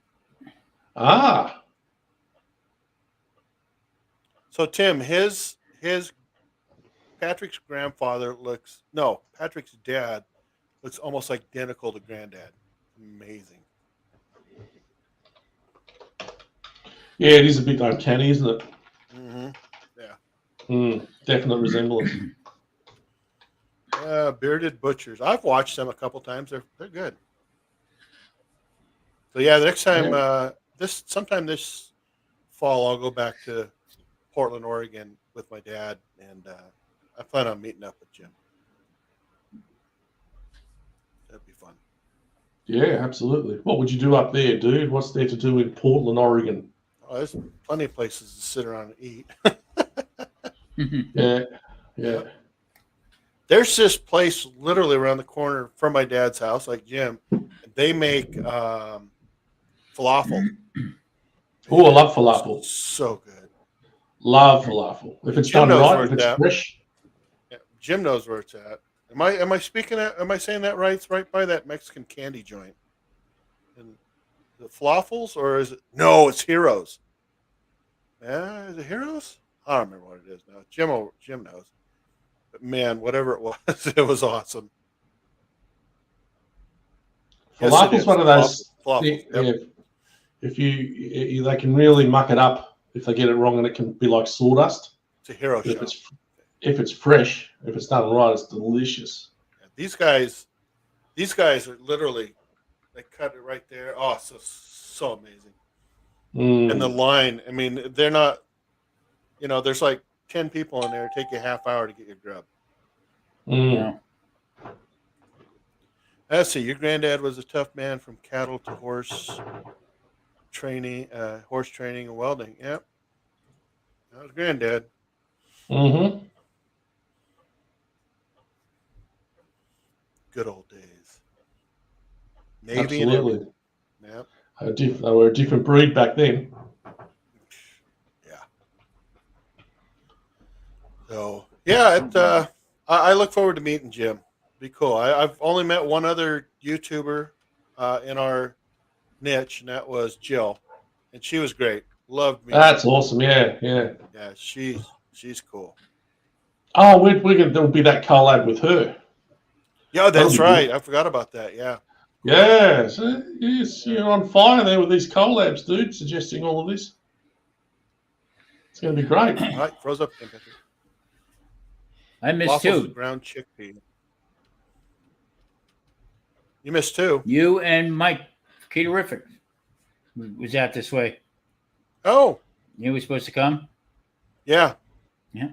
Ah. So Tim, his Patrick's dad looks almost identical to Granddad. Amazing. Yeah, it is a bit uncanny, isn't it? Mm-hmm. Yeah. Definite resemblance. Bearded Butchers. I've watched them a couple times. They're good. So yeah, the next time sometime this fall, I'll go back to Portland, Oregon with my dad, and I plan on meeting up with Jim. That'd be fun. Yeah, absolutely. What would you do up there, dude? What's there to do in Portland, Oregon? Oh, there's plenty of places to sit around and eat. Yeah. There's this place literally around the corner from my dad's house, like Jim. They make falafel. Oh, I love falafel. So good. Love falafel. If it's done right, if it's fresh. Yeah, Jim knows where it's at. Am I saying that right? It's right by that Mexican candy joint. And the falafels, or is it? No, it's Heroes. Yeah, is it Heroes? I don't remember what it is now. Jim knows. But man, whatever it was, it was awesome. Yes, it Falafel's is. one of those. Falafels, yep. If you, they can really muck it up if they get it wrong, and it can be like sawdust. It's a hero But shot. if it's fresh, if it's done right, it's delicious. Yeah, these guys are literally, they cut it right there. Oh, so amazing. And the line, I mean, they're not, there's like 10 people in there. It'd take you a half hour to get your grub. Yeah. Let's see. Your granddad was a tough man from cattle to horse training and welding. Yep. That was granddad. Mm-hmm. Good old days. Navy Absolutely. and everything. Yep. They were a different breed back then. Yeah. So, yeah, I look forward to meeting Jim. Be cool. I've only met one other YouTuber in our niche, and that was Jill, and she was great. Loved me. That's awesome. Yeah. Yeah, she's cool. Oh, there'll be that collab with her. Yeah, that's right. Good. I forgot about that. Yeah. Yeah. So, yes, you're on fire there with these collabs, dude. Suggesting all of this. It's going to be great. All right, froze up again, Patrick. I missed Waffles two. Ground chickpea. You missed two. You and Mike Caterific was out this way. Oh. You were supposed to come? Yeah. Yeah.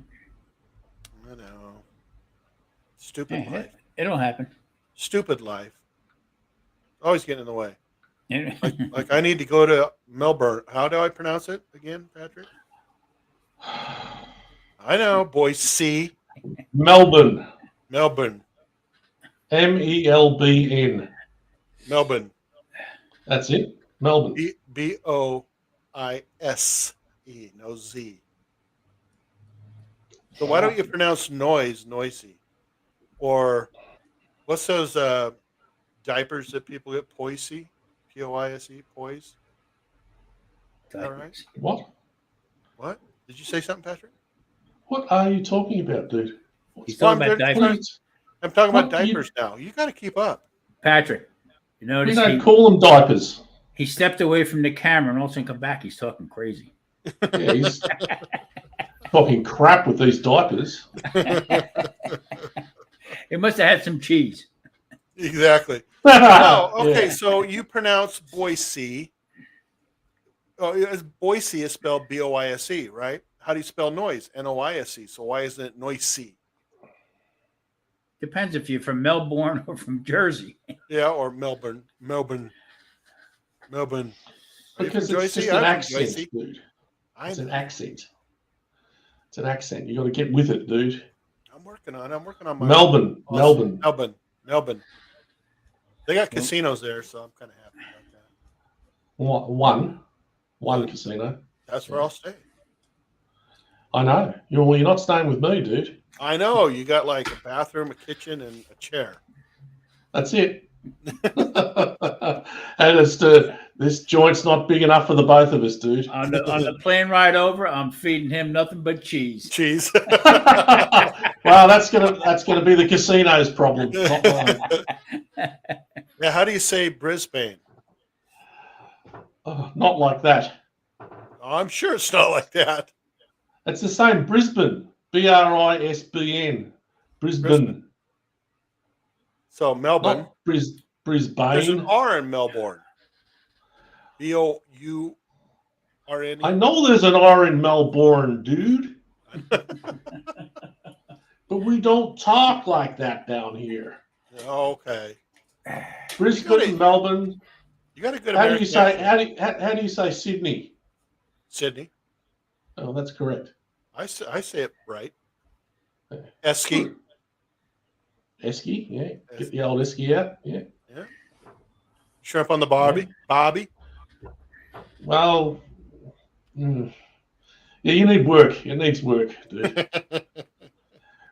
I know. Stupid life. It'll happen. Stupid life. Always getting in the way. like I need to go to Melbourne. How do I pronounce it again, Patrick? I know, Boise. Melbourne. Melbourne. MELBN. Melbourne. That's it. Melbourne. BOISE. No Z. So why don't you pronounce noisy? Or what's those diapers that people get? Poise? Poise? Poise? All right. What? Did you say something, Patrick? What are you talking about, dude? He's talking about diapers. I'm talking about diapers now. You got to keep up. Patrick, you notice we don't call them diapers. He stepped away from the camera and all of a sudden come back. He's talking crazy. Yeah, he's talking crap with these diapers. It must have had some cheese. Exactly. Oh, okay. Yeah. So you pronounce Boise. Oh, Boise is spelled BOISE, right? How do you spell noise? NOISE. So why isn't it noisy? Depends if you're from Melbourne or from Jersey. Yeah, or Melbourne. Because it's just an accent, dude. It's an accent. It's an accent. You got to get with it, dude. I'm working on my Melbourne. They got casinos there, so I'm kind of happy about that. One casino. That's where I'll stay. I know. You're not staying with me, dude. I know. You got like a bathroom, a kitchen, and a chair. That's it. And this joint's not big enough for the both of us, dude. On the plane ride over, I'm feeding him nothing but cheese. Cheese. Well, that's gonna be the casino's problem, not mine. Yeah, how do you say Brisbane? Not like that. Oh, I'm sure it's not like that. It's the same. Brisbane. BRISBN. Brisbane. So Melbourne. Not Brisbane. There's an R in Melbourne. BOURNE. I know there's an R in Melbourne, dude. But we don't talk like that down here. Okay. Brisbane, Melbourne. You got a good. How do you say Sydney? Sydney. Oh, that's correct. I say it right. Esky. Esky, yeah. Get the old esky out, yeah. Yeah. Shrimp on the barbie. Yeah. Bobby. Well, yeah, you need work. It needs work, dude.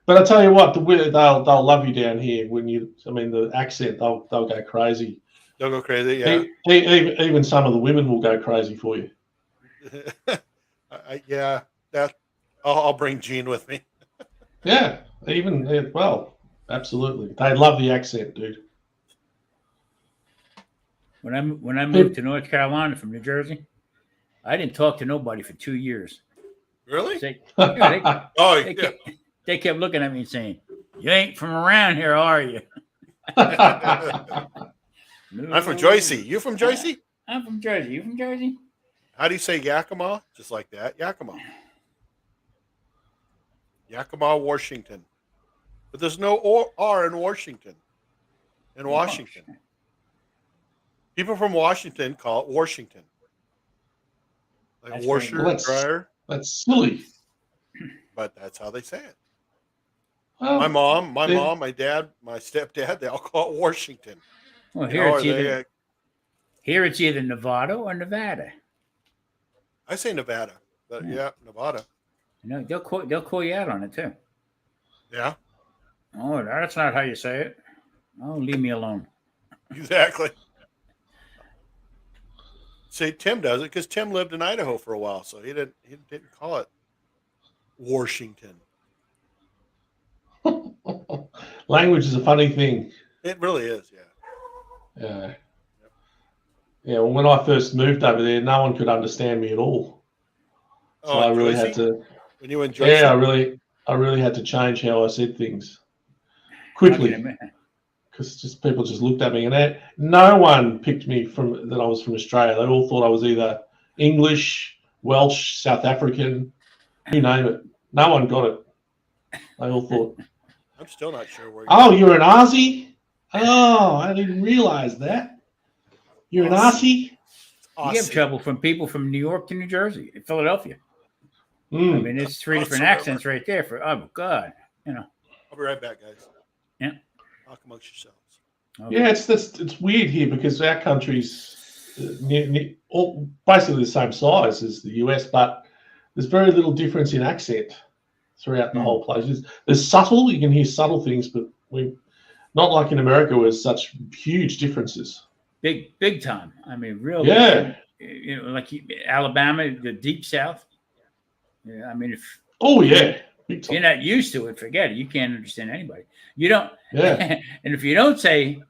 But I tell you what, they'll love you down here when the accent, they'll go crazy. They'll go crazy, yeah. Even some of the women will go crazy for you. Yeah, I'll bring Gene with me. Yeah, Well, absolutely. They love the accent, dude. When I moved to North Carolina from New Jersey, I didn't talk to nobody for 2 years. Really? Oh, yeah. They kept looking at me and saying, "You ain't from around here, are you?" No. I'm from Jersey. You from Jersey? I'm from Jersey. You from Jersey? How do you say Yakima? Just like that. Yakima. Yakima, Washington. But there's no R in Washington. In Washington. People from Washington call it Washington. Like washer, dryer. That's silly. But that's how they say it. Oh, my mom, my dad, my stepdad, they all call it Washington. Well, here it's either Nevada or Nevada. I say Nevada, but yeah Nevada. They'll call you out on it too. Yeah. Oh, that's not how you say it. Oh, leave me alone. Exactly. See, Tim does it because Tim lived in Idaho for a while, so he didn't call it Washington. Language is a funny thing. It really is, yeah. Yeah, well, when I first moved over there, no one could understand me at all. So I really had to. When you enjoy, yeah, I really had to change how I said things quickly, because people just looked at me, and no one picked me that I was from Australia. They all thought I was either English, Welsh, South African, you name it. No one got it. They all thought. I'm still not sure where. You're an Aussie? Oh, I didn't realize that. You're an Aussie? You get trouble from people from New York to New Jersey, Philadelphia. I mean, it's three different accents right there. Oh God, I'll be right back, guys. Yeah. Talk amongst yourselves. Okay. Yeah, it's weird here because our country's basically the same size as the US, but there's very little difference in accent throughout the whole place. There's subtle, you can hear subtle things, but not like in America where there's such huge differences. Big time. I mean, real. Yeah. Like Alabama, the deep South. Yeah, I mean, if you're not used to it, forget it. You can't understand anybody. You don't. Yeah. And if you don't say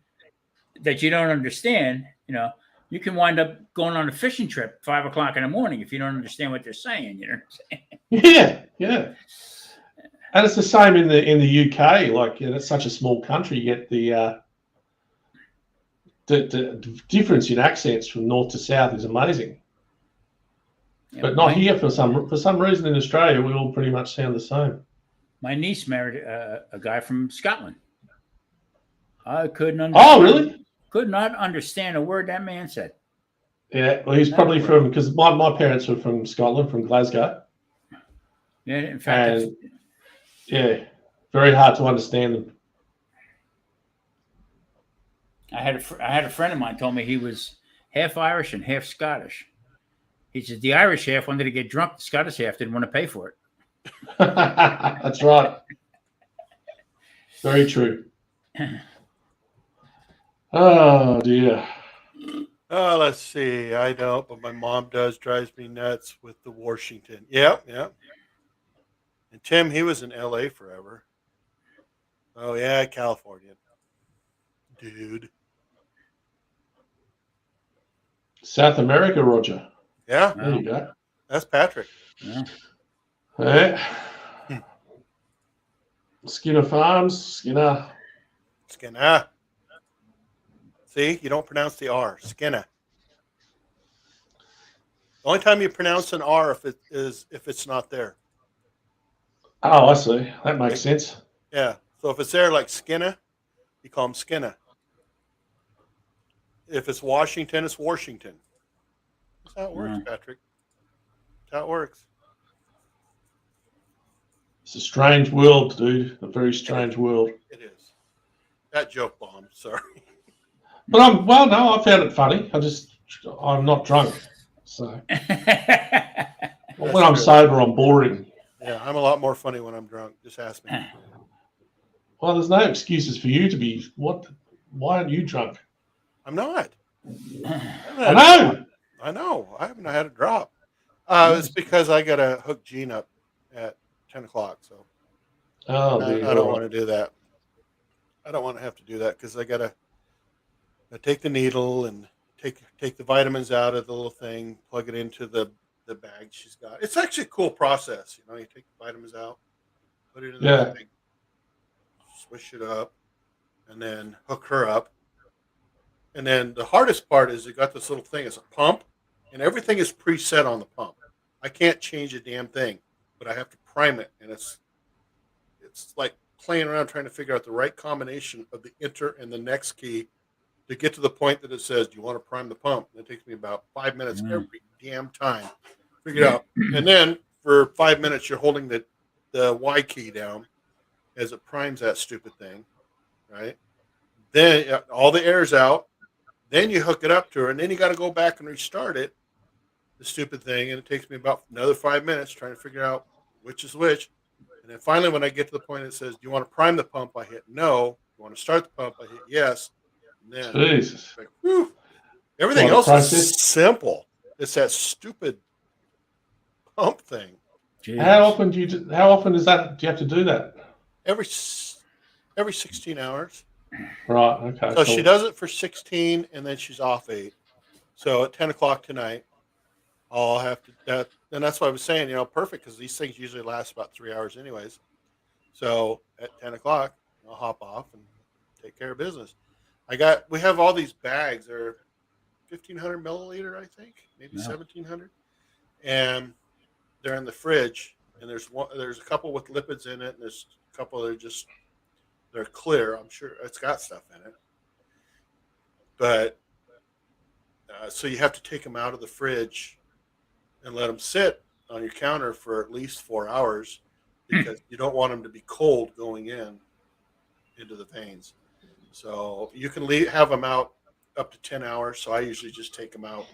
that you don't understand, you can wind up going on a fishing trip 5 o'clock in the morning if you don't understand what they're saying. You know what I'm saying? Yeah. And it's the same in the UK. Like, it's such a small country, yet the difference in accents from north to south is amazing. Yeah, but not here for some reason in Australia. We all pretty much sound the same. My niece married a guy from Scotland. I couldn't understand. Oh, really? Could not understand a word that man said. Yeah, well, he's probably from, because my parents were from Scotland, from Glasgow. Yeah, in fact, very hard to understand them. I had a friend of mine told me he was half Irish and half Scottish. He said the Irish half wanted to get drunk, the Scottish half didn't want to pay for it. That's right. Very true. Oh dear. Oh, let's see. I don't, but my mom does. Drives me nuts with the Washington. Yeah. And Tim, he was in L.A. forever. Oh yeah, California. Dude. South America, Roger. Yeah. There you go. That's Patrick. Yeah. Skinner Farms, Skinner. See, you don't pronounce the R. Skinner. The only time you pronounce an R if it's not there. Oh, I see. That makes sense. Yeah. So if it's there, like Skinner, you call him Skinner. If it's Washington, it's Washington. That's how it works, Patrick. That's how it works. It's a strange world, dude. A very strange world. It is. That joke bombed. Sorry. But I found it funny. I'm not drunk, so when I'm sober, I'm boring. Yeah, I'm a lot more funny when I'm drunk. Just ask me. Well, there's no excuses for you to be. What? Why aren't you drunk? I'm not. I know. I haven't had a drop. It's because I got to hook Gene up at 10 o'clock. So. Oh, I dear. don't want to do that. I don't want to have to do that because I take the needle and take the vitamins out of the little thing, plug it into the bag she's got. It's actually a cool process. You know, you take the vitamins out, put it in the Yeah. bag, swish it up, and then hook her up. And then the hardest part is you got this little thing. It's a pump, and everything is preset on the pump. I can't change a damn thing, but I have to prime it, and it's like playing around trying to figure out the right combination of the enter and the next key to get to the point that it says, "Do you want to prime the pump?" And it takes me about 5 minutes every damn time. Figure it out, and then for 5 minutes you're holding the Y key down as it primes that stupid thing, right? Then all the air's out. Then you hook it up to her, and then you got to go back and restart it, the stupid thing, and it takes me about another 5 minutes trying to figure out which is which. And then finally, when I get to the point, it says, "Do you want to prime the pump?" I hit no. "You want to start the pump?" I hit yes. And then Jesus. like, whew, everything What a else process. is simple. It's that stupid pump thing. Jeez. How often is that? Do you have to do that? Every 16 hours. Right. Okay. So Cool. she does it for 16, and then she's off 8. So at 10 o'clock tonight, I'll have to. And that's what I was saying. You know, perfect because these things usually last about 3 hours, anyways. So at 10 o'clock, I'll hop off and take care of business. We have all these bags. They're 1,500 milliliter, I think, maybe 1,700, and they're in the fridge. And there's a couple with lipids in it, and there's a couple that are they're clear. I'm sure it's got stuff in it, but so you have to take them out of the fridge and let them sit on your counter for at least 4 hours because you don't want them to be cold going into the veins. So you can have them out up to 10 hours. So I usually just take them out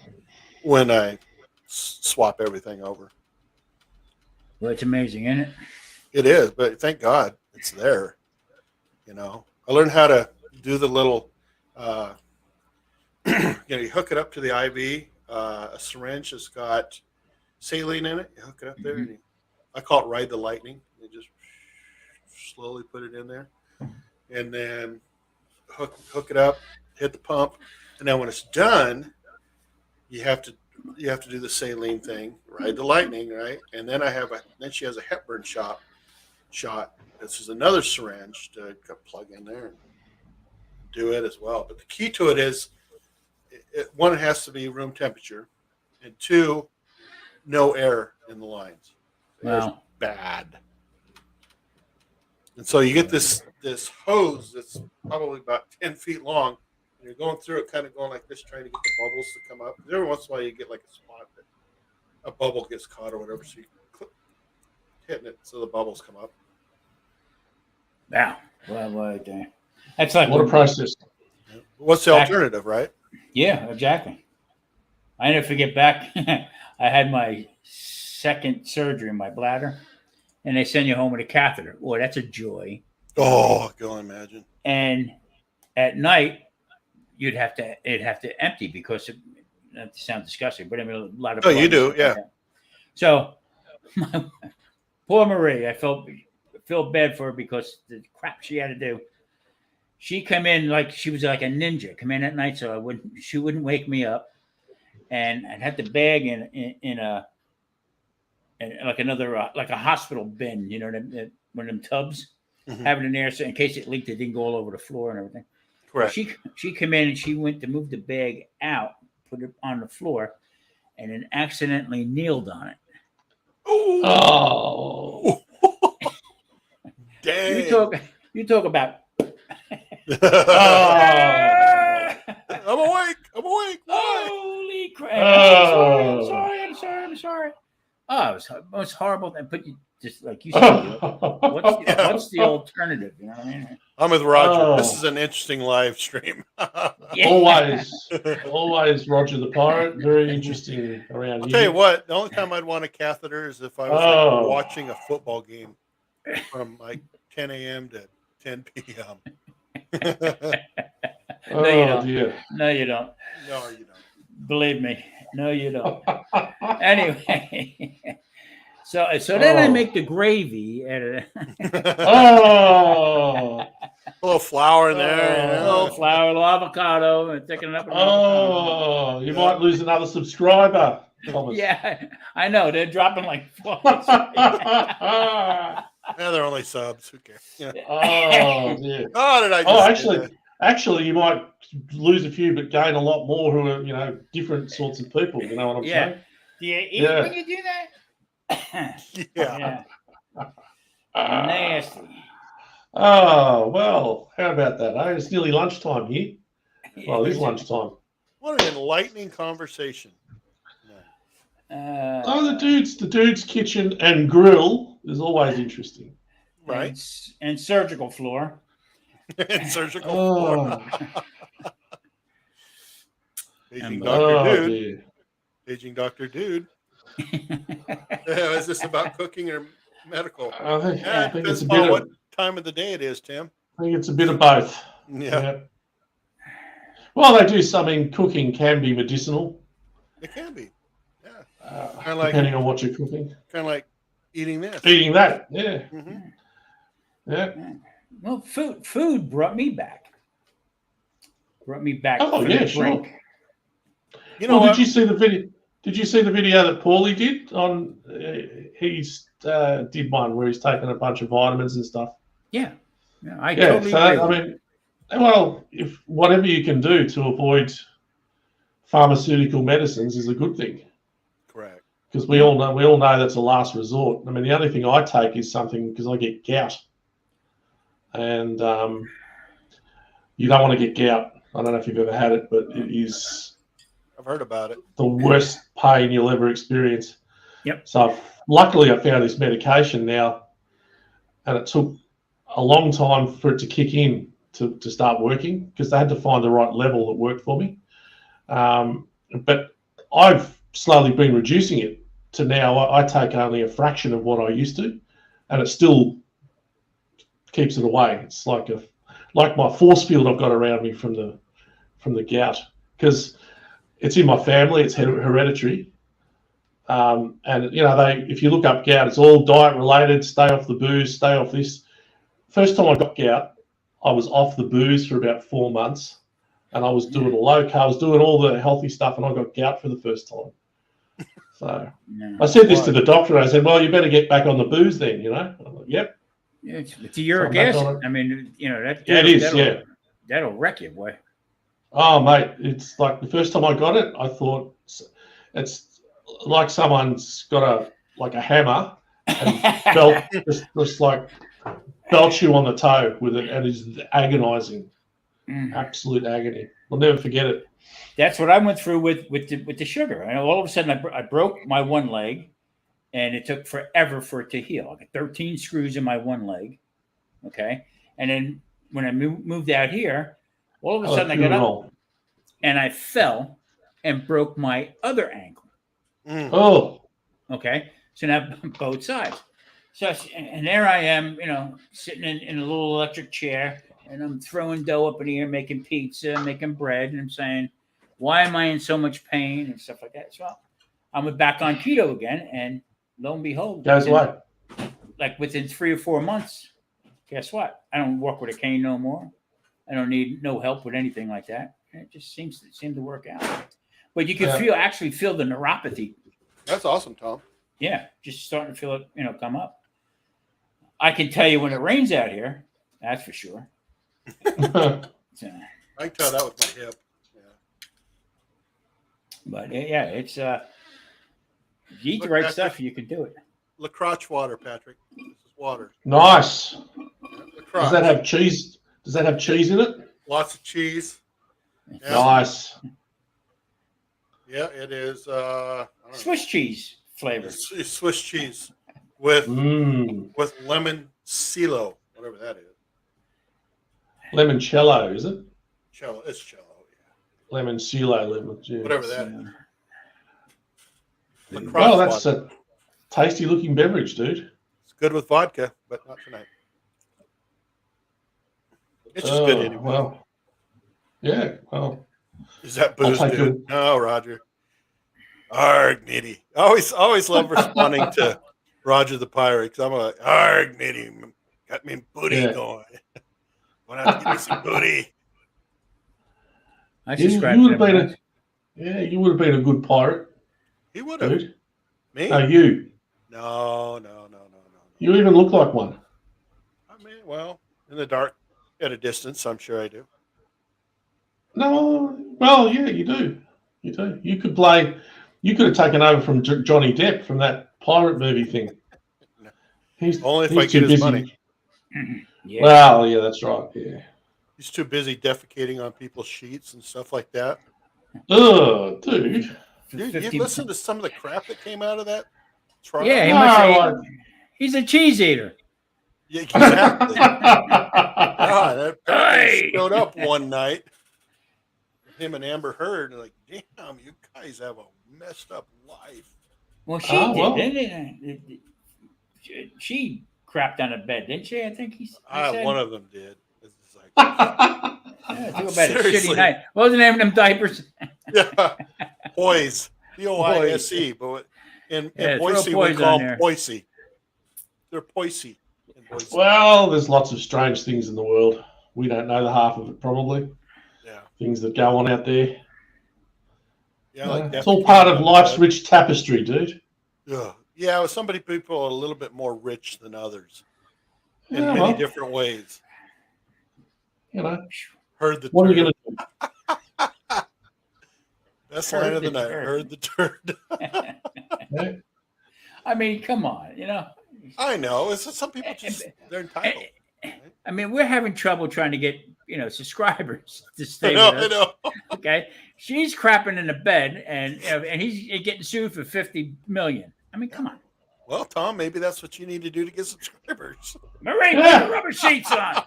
when I swap everything over. Well, it's amazing, isn't it? It is, but thank God it's there. You know, I learned how to do the little, you hook it up to the IV. A syringe has got saline in it. You hook it up there. And I call it ride the lightning. You just slowly put it in there, and then hook it up, hit the pump, and then when it's done, you have to do the saline thing, ride the lightning, right? And then then she has a Hepburn shot. This is another syringe to plug in there and do it as well. But the key to it is, one, it has to be room temperature, and 2, no air in the lines. Air's bad. And so you get this hose that's probably about 10 feet long, and you're going through it kind of going like this, trying to get the bubbles to come up. Every once in a while you get like a spot that a bubble gets caught or whatever, so you hitting it so the bubbles come up. Wow. Well, that's like What a process. What's the alternative, right? Yeah, exactly. I never forget back. I had my second surgery in my bladder, and they send you home with a catheter. Boy, that's a joy. Oh, I can imagine. And at night, it'd have to empty because not to sound disgusting, but I mean a lot of. Oh, you do, yeah. Like so, poor Marie, I felt bad for her because the crap she had to do. She come in like she was like a ninja. Come in at night, so she wouldn't wake me up, and I'd have the bag in like another like a hospital bin, you know, one of them tubs, have it in there so in case it leaked, it didn't go all over the floor and everything. Correct. She came in and she went to move the bag out, put it on the floor, and then accidentally kneeled on it. Oh, dang! You talk about. I'm awake. Holy crap! I'm sorry. Oh, it was horrible. But you just like you said, what's the alternative? You know what I mean? I'm with Roger. This is an interesting live stream. Always Roger the Pirate. Very interesting around I'll here. tell you what, the only time I'd want a catheter is if I was like watching a football game from like 10 a.m. to 10 p.m. No, you don't. Dear. No, you don't. No, you don't. Believe me. No, you don't. Anyway, so then I make the gravy add Oh, A little flour in there. a little flour, a little avocado, and thicken it up. With oh, you might lose another subscriber, Thomas. Yeah, I know. They're dropping like 4. Yeah, they're only subs. Who cares? Yeah. Oh, yeah. Oh, did I? Oh, Just actually, you might lose a few, but gain a lot more who are, different sorts of people. You know what I'm saying? Do you eat when you do that? Yeah. Nasty. Oh, well, how about that? Eh? It's nearly lunchtime here. Well, it is lunchtime. What an enlightening conversation. The dude's kitchen and grill is always interesting. Right. And surgical floor. And surgical floor. Aging Dr. Dude. Is this about cooking or medical? I think Depends it's a upon bit what time of the day it is, Tim. I think it's a bit of both. Yeah. Well, they do something. Cooking can be medicinal. It can be. Yeah. Depending on what you're cooking. Kind of like eating this. Eating that, yeah. Mm-hmm. Yeah. Well, food brought me back. Oh, yeah, sure. You know what? Did you see the video? Did you see the video that Paulie did on? He's did one where he's taken a bunch of vitamins and stuff. Yeah, I totally agree. If whatever you can do to avoid pharmaceutical medicines is a good thing. Correct. Because we all know that's a last resort. I mean, the only thing I take is something because I get gout, and you don't want to get gout. I don't know if you've ever had it, but it is. I've heard about it. The worst pain you'll ever experience. Yep. So luckily I found this medication now, and it took a long time for it to kick in to start working because they had to find the right level that worked for me. But I've slowly been reducing it to now I take only a fraction of what I used to, and it still keeps it away. It's like my force field I've got around me from the gout because it's in my family. It's hereditary, and if you look up gout, it's all diet related. Stay off the booze. Stay off this. First time I got gout, I was off the booze for about 4 months, and I was doing low carb. I was doing all the healthy stuff, and I got gout for the first time. So I said this to the doctor. And I said, "Well, you better get back on the booze then." I'm like, "Yep." Yeah, it's a uric acid. I mean, that'll wreck you, boy. Oh, mate, it's like the first time I got it, I thought it's like someone's got a hammer and just like belch you on the toe with it, and it's agonizing, absolute agony. I'll never forget it. That's what I went through with the sugar. And all of a sudden, I broke my one leg, and it took forever for it to heal. I got 13 screws in my one leg, okay? And then when I moved out here, all of a sudden I got up and I fell and broke my other ankle. Oh. Okay. So now both sides. So, and there I am, sitting in a little electric chair, and I'm throwing dough up in the air, making pizza, making bread, and I'm saying, why am I in so much pain and stuff like that? So I went back on keto again, and lo and behold, guess what? Like within 3 or 4 months, guess what? I don't walk with a cane no more. I don't need no help with anything like that. It just seems to work out. But you can actually feel the neuropathy. That's awesome, Tom. Yeah, just starting to feel it, come up. I can tell you when it rains out here. That's for sure. I can tell that with my hip. Yeah. But yeah, it's if you eat the right stuff, you can do it. LaCroix water, Patrick. This is water. Nice. LaCroix. Does that have cheese? Does that have cheese in it? Lots of cheese. Yeah. Nice. Yeah, it is. Swiss cheese flavor. It's Swiss cheese with lemon silo, whatever that is. Limoncello, is it? Cello. It's cello, yeah. Lemon silo, whatever that is. Well, that's a tasty looking beverage, dude. It's good with vodka, but not tonight. It's just good anyway. Well, yeah. Well, is that booze, dude? No, Roger. Arg, nitty. Always love responding to Roger the Pirate. 'Cause I'm like, arg, matey, got me booty Yeah. going. Gonna have to give me some booty. I You subscribed would to have them been you would have been a good pirate, He would have. dude. Me? No, you. No. You even look like one. I mean, well, in the dark, at a distance, I'm sure I do. No, well, yeah, you do. You do. You could play. You could have taken over from Johnny Depp from that pirate movie thing. Only if he's I get too his busy. money. Yeah. Well, yeah, that's right. Yeah. He's too busy defecating on people's sheets and stuff like that. Ugh, dude. Dude, you listened to some of the crap that came out of that trial? Yeah, he No, must say I- he's a cheese eater. Yeah, exactly. God, that apparently Hey! showed up one night. Him and Amber Heard, like, damn, you guys have a messed up life. Well, she Oh, did, well. didn't it? She crapped on a bed, didn't she? I think he said. One of them did. It's like, Yeah, talk about a Seriously. shitty night. What was the name of them diapers? yeah, Poise, Poise. But in Yeah, throw Boise, we poise call on them there. Poise. They're Poise in Boise. Well, there's lots of strange things in the world. We don't know the half of it, probably. Yeah, Things that go on out there. yeah. Like It's all part of life's rich tapestry, dude. Yeah, well, people are a little bit more rich than others in Yeah, many well, different ways. you know, Heard the what are turd. you going to do? Best Heard line of the the night. turd. Heard the turd. Yeah. I mean, come on, you know. I know. It's just some people just they're entitled. I mean, we're having trouble trying to get subscribers to I stay know. with us. Okay, she's crapping in the bed, and he's getting sued for $50 million. I mean, come on, Well, Tom, maybe that's what you need to do to get subscribers. Marie, Yeah. put the rubber sheets on.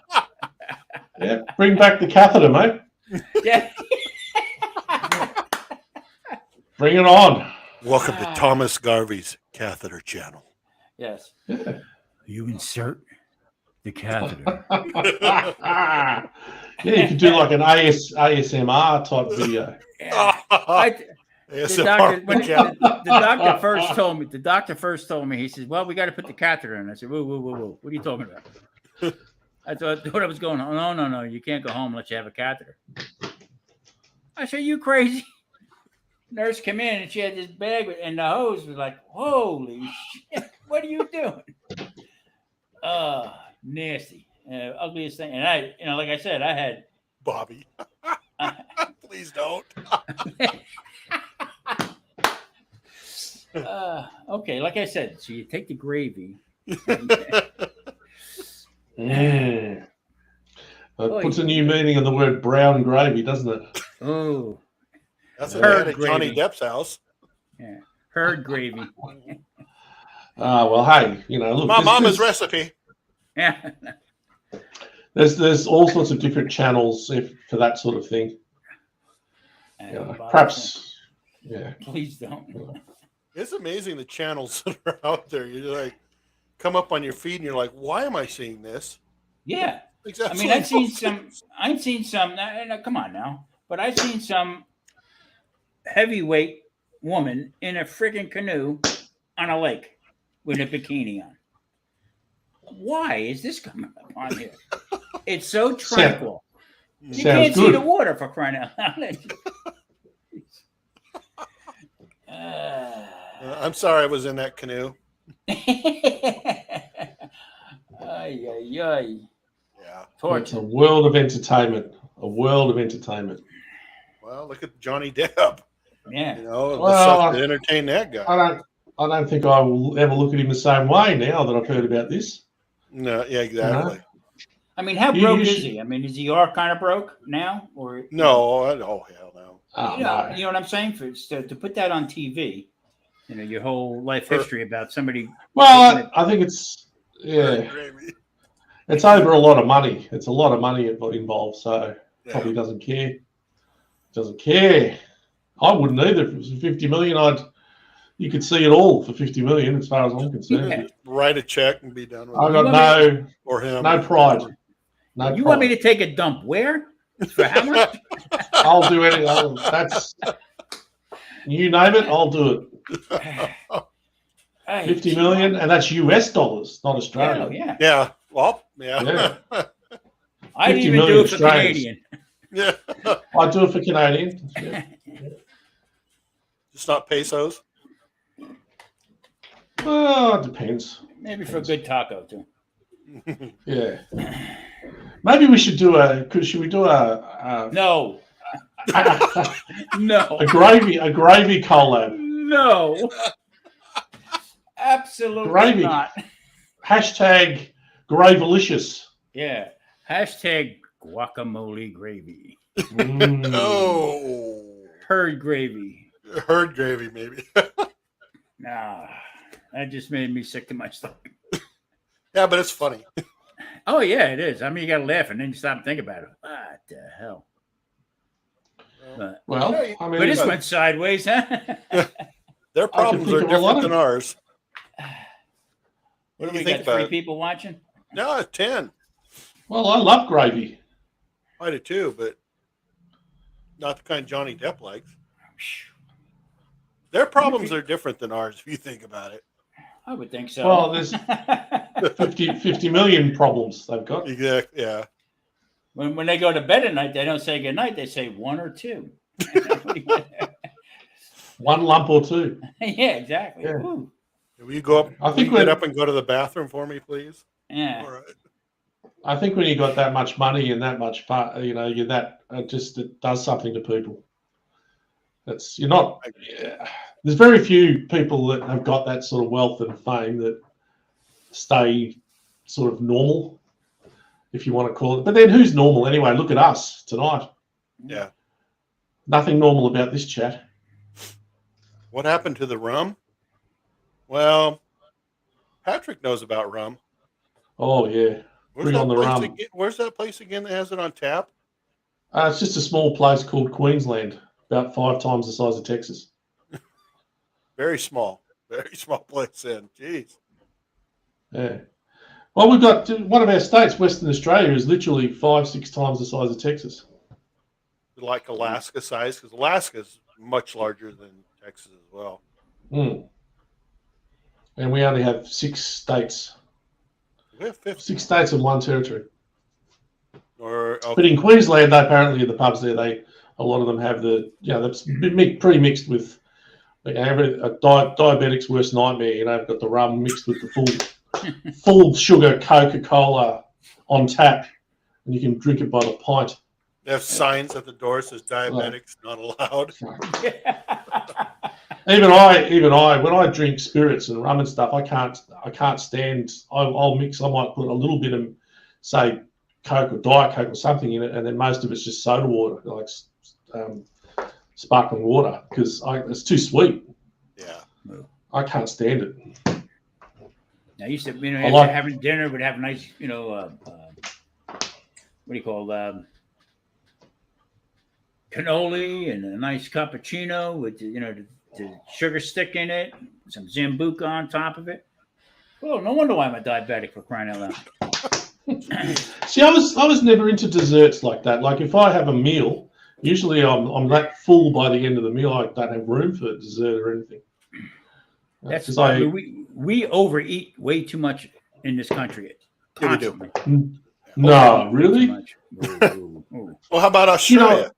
Yeah, bring back the catheter, mate. Yeah. Bring it on. Welcome to Thomas Garvey's Catheter Channel. Yes. Yeah. You insert the catheter. Yeah, you could do like an ASMR type video. Yeah. Yes, The doctor first told me, he says, well, we got to put the catheter in. I said, whoa. What are you talking about? I thought what was going on. No. You can't go home unless you have a catheter. I said, you crazy? Nurse came in and she had this bag and the hose was like, holy shit, what are you doing? Nasty. Ugliest thing. And I, like I said, I had Bobby. Please don't. okay, like I said, so you take the gravy. Mm. That Oh, puts a new meaning on the word brown gravy, doesn't it? Oh, That's what they Herd had at Johnny gravy. Depp's house. yeah. Herd gravy. Well, hey, look. My mama's recipe. Yeah. There's all sorts of different channels for that sort of thing. Perhaps, yeah. Please don't. It's amazing the channels that are out there. You're like, come up on your feed and you're like, why am I seeing this? Yeah. Exactly. I mean, I've seen some. No, come on now. But I've seen some heavyweight woman in a friggin' canoe on a lake with a bikini on. Why is this coming up on here? It's so tranquil. You can't see the water for crying out loud. I'm sorry I was in that canoe. Ay. Yeah. It's a world of entertainment. A world of entertainment. Well, look at Johnny Depp. Yeah. Let's have to entertain that guy. I don't think I will ever look at him the same way now that I've heard about this. No, yeah, exactly. I mean, how broke is he? I mean, is he all kind of broke now, or no? Oh hell no! No. You know what I'm saying? To put that on TV, your whole life history about somebody. Well, I think it's it's over a lot of money. It's a lot of money involved, so probably doesn't care. Doesn't care. I wouldn't either. If it was 50 million, you could see it all for 50 million, as far as I'm concerned. Yeah. Write a check and be done with I it. got no pride. No you pride. want me to take a dump where? For how much? I'll do anything. You name it, I'll do it. Hey, 50 million, and that's US dollars, not Australian. Oh, yeah. Yeah. Well, yeah. I'd 50 even do million it for Australians. Canadian. Yeah. I'd do it for Canadian. Yeah. Just not pesos. Well, it depends. Maybe for a good taco, too. Yeah. Maybe we should do should we do No. a No. gravy collab? No. Absolutely Gravy. not. Hashtag Gravelicious. Yeah. Hashtag guacamole gravy. Oh. Herd gravy. Herd gravy, maybe. Nah. That just made me sick to my stomach. Yeah, but it's funny. Oh, yeah, it is. I mean, you got to laugh and then you stop and think about it. What the hell? But, Well, I mean, but this went sideways, huh? Their problems are think of a lot different of- than ours. What do do you we think got? about 3 it? people watching? No, it's 10. well, I love gravy. I do too, but not the kind Johnny Depp likes. Their problems are different than ours, if you think about it. I would think so. Well, there's 50 million problems they've got. Exactly. Yeah. when they go to bed at night, they don't say good night. They say 1 or 2. One lump or two. Yeah, exactly. Yeah. Ooh. Will you go up? I think will you get when- up and go to the bathroom for me, please? Yeah. All right. I think when you got that much money and that much fun, you're that it does something to people. You're not. Yeah, there's very few people that have got that sort of wealth and fame that stay sort of normal, if you want to call it. But then who's normal anyway? Look at us tonight. Yeah. Nothing normal about this chat. What happened to the rum? Well, Patrick knows about rum. Oh yeah, bring on the rum. Where's that place again that has it on tap? It's just a small place called Queensland, about 5 times the size of Texas. Very small place. Then, jeez. Yeah. Well, we've got one of our states, Western Australia, is literally 5-6 times the size of Texas. Like Alaska size, because Alaska's much larger than Texas as well. Mm. And we only have 6 states. We have 50. 6 states and 1 territory. Okay. But in Queensland, apparently the pubs there, a lot of them have that's pre-mixed with diabetic's worst nightmare. They've got the rum mixed with the full sugar Coca-Cola on tap, and you can drink it by the pint. They have signs at the door that says diabetics not allowed. Even I, when I drink spirits and rum and stuff, I can't stand. I'll mix. I might put a little bit of, say, Coke or Diet Coke or something in it, and then most of it's just soda water, like sparkling water, because it's too sweet. Yeah, I can't stand it. I used to, after having dinner, would have a nice, what do you call cannoli and a nice cappuccino with the sugar stick in it, some Zambuca on top of it. Oh, no wonder why I'm a diabetic, for crying out loud. See, I was never into desserts like that. Like if I have a meal, usually I'm that full by the end of the meal, I don't have room for dessert or anything. That's we overeat way too much in this country. Constantly. No, really? Well, how about Australia?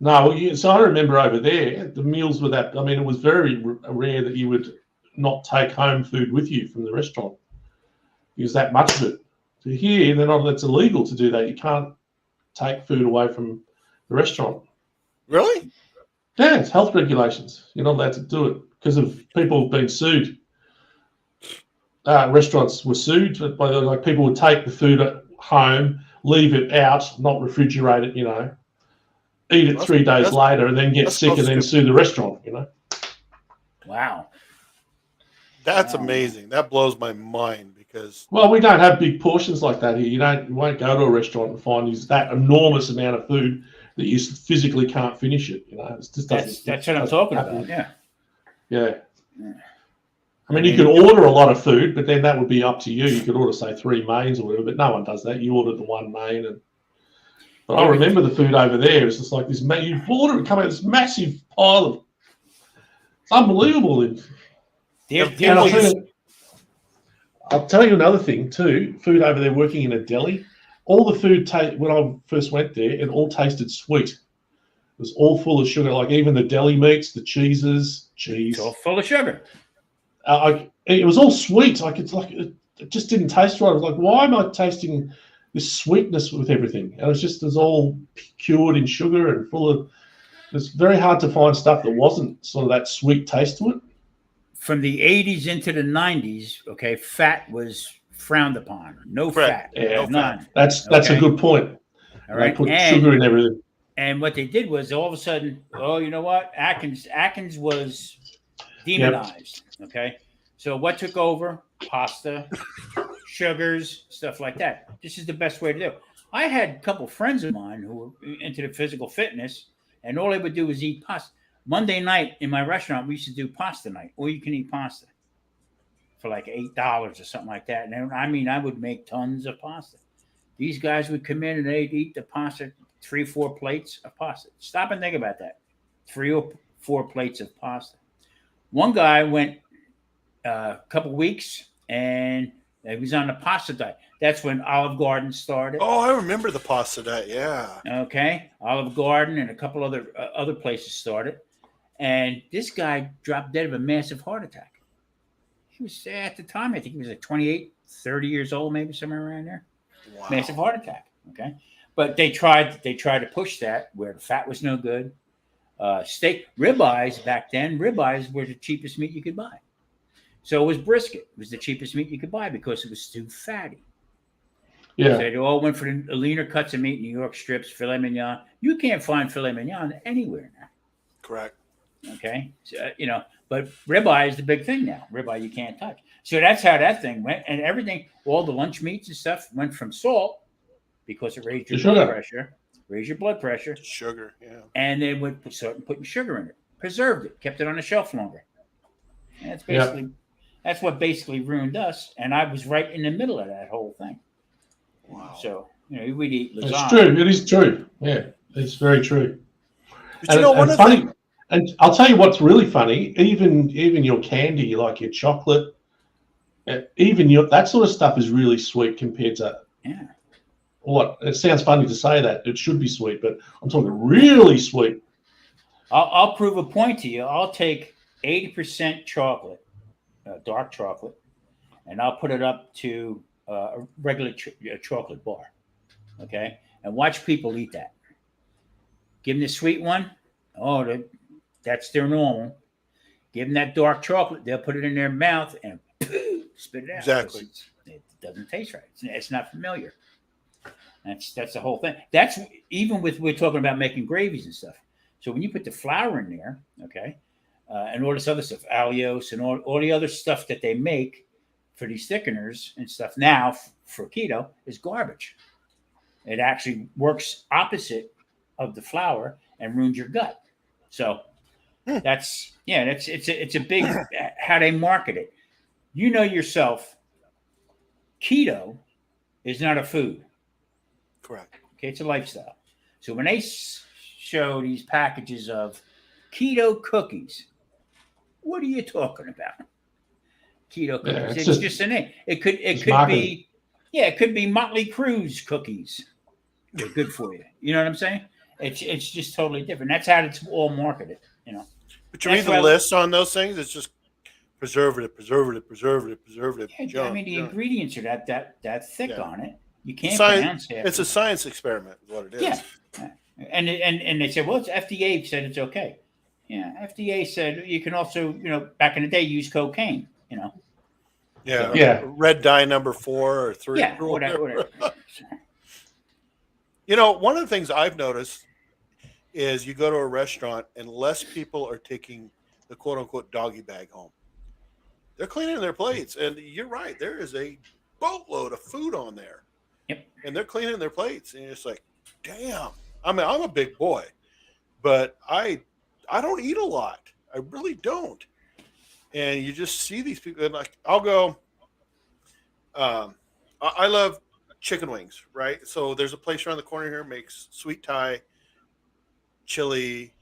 So I remember over there, the meals were that. I mean, it was very rare that you would not take home food with you from the restaurant. Because that much of it. So here, it's illegal to do that. You can't take food away from the restaurant. Really? Yeah, it's health regulations. You're not allowed to do it because of people being sued. Restaurants were sued by people would take the food at home, leave it out, not refrigerate it, eat it 3 days later, and then get sick and then sue the restaurant, Wow. That's amazing. That blows my mind because. Well, we don't have big portions like that here. You won't go to a restaurant and find that enormous amount of food that you physically can't finish it. It just that's what I'm talking about. Yeah. I mean, you could order a lot of food, but then that would be up to you. You could order, say, 3 mains or whatever, but no one does that. You ordered the 1 main. But I remember the food over there. It's just like this. You order it, come out this massive pile of. It's unbelievable. And I'll tell you another thing too. Food over there, working in a deli, all the food when I first went there, it all tasted sweet. It was all full of sugar. Like even the deli meats, the cheese. It's all full of sugar. It was all sweet. It just didn't taste right. I was like, why am I tasting this sweetness with everything? And it was all cured in sugar and full of. It's very hard to find stuff that wasn't sort of that sweet taste to it. From the 80s into the 90s, okay, fat was frowned upon. No fat. Yeah, none. That's a good point. All right. They put sugar in everything. And what they did was all of a sudden, you know what? Atkins was demonized. Yep. Okay. So what took over? Pasta, sugars, stuff like that. This is the best way to do it. I had a couple friends of mine who were into the physical fitness, and all they would do was eat pasta. Monday night in my restaurant, we used to do pasta night, or you can eat pasta for like $8 or something like that. And I would make tons of pasta. These guys would come in and they'd eat the pasta, 3-4 plates of pasta. Stop and think about that. 3 or 4 plates of pasta. One guy went a couple weeks and he was on the pasta diet. That's when Olive Garden started. Oh, I remember the pasta diet. Yeah. Okay. Olive Garden and a couple other places started. And this guy dropped dead of a massive heart attack. He was, at the time, I think he was like 28, 30 years old, maybe somewhere around there. Wow. Massive heart attack. Okay. But they tried to push that where the fat was no good. Steak, ribeyes back then, ribeyes were the cheapest meat you could buy. So was brisket. It was the cheapest meat you could buy because it was too fatty. Yeah. So they all went for the leaner cuts of meat, New York strips, filet mignon. You can't find filet mignon anywhere now. Correct. Okay. So, but ribeye is the big thing now. Ribeye you can't touch. So that's how that thing went. And everything, all the lunch meats and stuff went from salt because it raised your blood pressure. Sugar, yeah. And they would start putting sugar in it. Preserved it. Kept it on the shelf longer. And that's what basically ruined us. And I was right in the middle of that whole thing. Wow. So, we'd eat lasagna. It's true. It is true. Yeah, it's very true. But and funny, and I'll tell you what's really funny. Even your candy, like your chocolate, even that sort of stuff is really sweet compared to. Yeah. What? It sounds funny to say that. It should be sweet, but I'm talking really sweet. I'll prove a point to you. I'll take 80% chocolate, dark chocolate, and I'll put it up to a regular chocolate bar, okay? And watch people eat that. Give them the sweet one. Oh, that's their normal. Give them that dark chocolate. They'll put it in their mouth and spit it out. Exactly. It doesn't taste right. It's not familiar. That's the whole thing. That's even with we're talking about making gravies and stuff. So when you put the flour in there, okay, and all this other stuff, allulose and all the other stuff that they make for these thickeners and stuff now for keto is garbage. It actually works opposite of the flour and ruins your gut. So it's a big how they market it. You know yourself, keto is not a food. Correct. Okay, it's a lifestyle. So when they show these packages of keto cookies, what are you talking about? Keto cookies. Yeah, it's just a name. It could be it could be Motley Crue's cookies. They're good for you. You know what I'm saying? It's just totally different. That's how it's all marketed, But you read the list on those things, it's just preservative. Yeah, junk, I mean the ingredients are that thick on it. You can't pronounce it. It's a science experiment, is what it is. Yeah. And they said, well, it's FDA said it's okay. Yeah, FDA said you can also, back in the day, use cocaine. Yeah. So, yeah. Red dye number 4 or 3. Yeah, whatever. One of the things I've noticed is you go to a restaurant and less people are taking the quote unquote doggy bag home. They're cleaning their plates, and you're right. There is a boatload of food on there. Yep. And they're cleaning their plates, and it's like, damn. I mean, I'm a big boy, but I don't eat a lot. I really don't. And you just see these people, and like I'll go. I love chicken wings, right? So there's a place around the corner here makes sweet Thai, chili,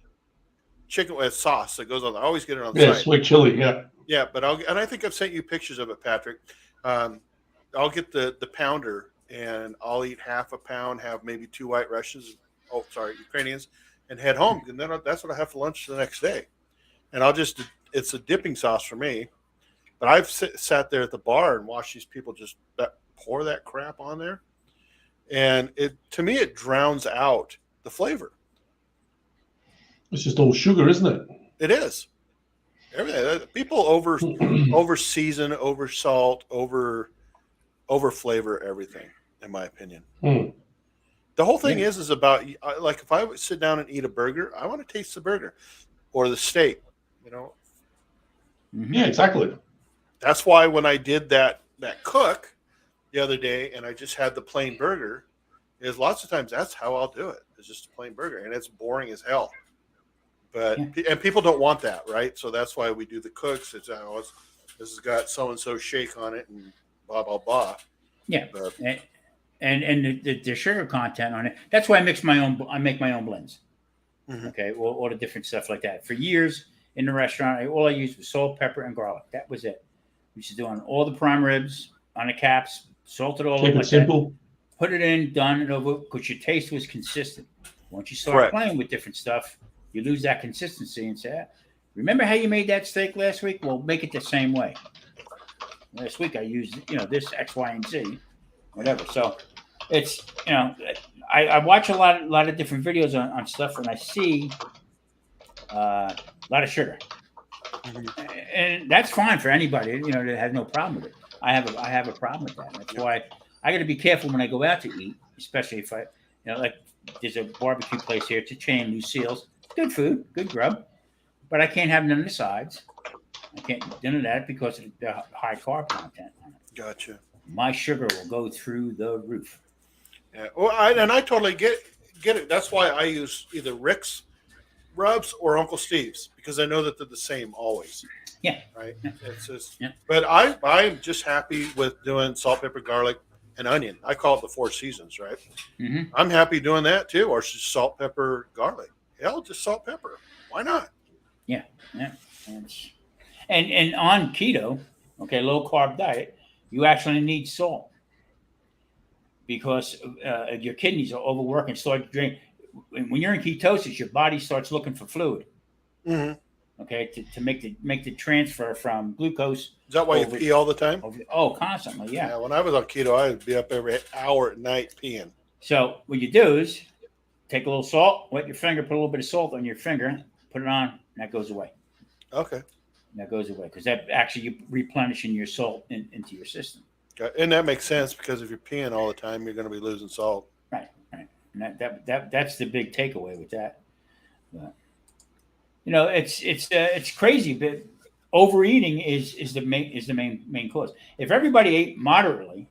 chicken with sauce that goes on. I always get it on the Yeah, side. sweet chili. Yeah. Yeah, but I think I've sent you pictures of it, Patrick. I'll get the pounder and I'll eat half a pound, have maybe 2 white Russians, Ukrainians, and head home. And then that's what I have for lunch the next day. And it's a dipping sauce for me. But I've sat there at the bar and watched these people just pour that crap on there. And to me, it drowns out the flavor. It's just all sugar, isn't it? It is. Everything. People over season, over salt, over flavor everything, in my opinion. The whole thing is about, like, if I would sit down and eat a burger, I want to taste the burger or the steak, you know. Yeah, exactly. That's why when I did that cook the other day and I just had the plain burger, is lots of times that's how I'll do it. It's just a plain burger, and it's boring as hell. But and people don't want that, right? So that's why we do the cooks. This has got so and so shake on it and blah blah blah. Yeah, but, and the sugar content on it. That's why I make my own blends. Okay, all the different stuff like that. For years in the restaurant, all I used was salt, pepper, and garlic. That was it. We used to do on all the prime ribs, on the caps, salt it all. Keep it simple. Put it in, done and over, because your taste was consistent. Once you start playing with different stuff, you lose that consistency and say, remember how you made that steak last week? Well, make it the same way. Last week I used, this X, Y, and Z, whatever. So it's, I watch a lot of different videos on stuff, and I see a lot of sugar. And that's fine for anybody, that has no problem with it. I have a problem with that. That's why I got to be careful when I go out to eat, especially if I, like there's a barbecue place here, it's a chain, Lucille's. Good food, good grub, but I can't have none of the sides. I can't do none of that because of the high carb content on it. Gotcha. My sugar will go through the roof. Yeah, well, I totally get it. That's why I use either Rick's rubs or Uncle Steve's, because I know that they're the same always. Yeah. Right. It's just, but I'm just happy with doing salt, pepper, garlic, and onion. I call it the 4 seasons, right? I'm happy doing that too, or just salt, pepper, garlic. Hell, just salt, pepper. Why not? Yeah. And on keto, low carb diet, you actually need salt because your kidneys are overworking and start draining. When you're in ketosis, your body starts looking for fluid. To make the transfer from glucose. Is that why you pee all the time? Constantly, yeah. Yeah. When I was on keto, I would be up every hour at night peeing. So what you do is take a little salt, wet your finger, put a little bit of salt on your finger, put it on, and that goes away. Okay. That goes away because that actually you're replenishing your salt into your system. And that makes sense because if you're peeing all the time, you're going to be losing salt. Right. And that's the big takeaway with that. But, it's crazy, but overeating is the main cause. If everybody ate moderately,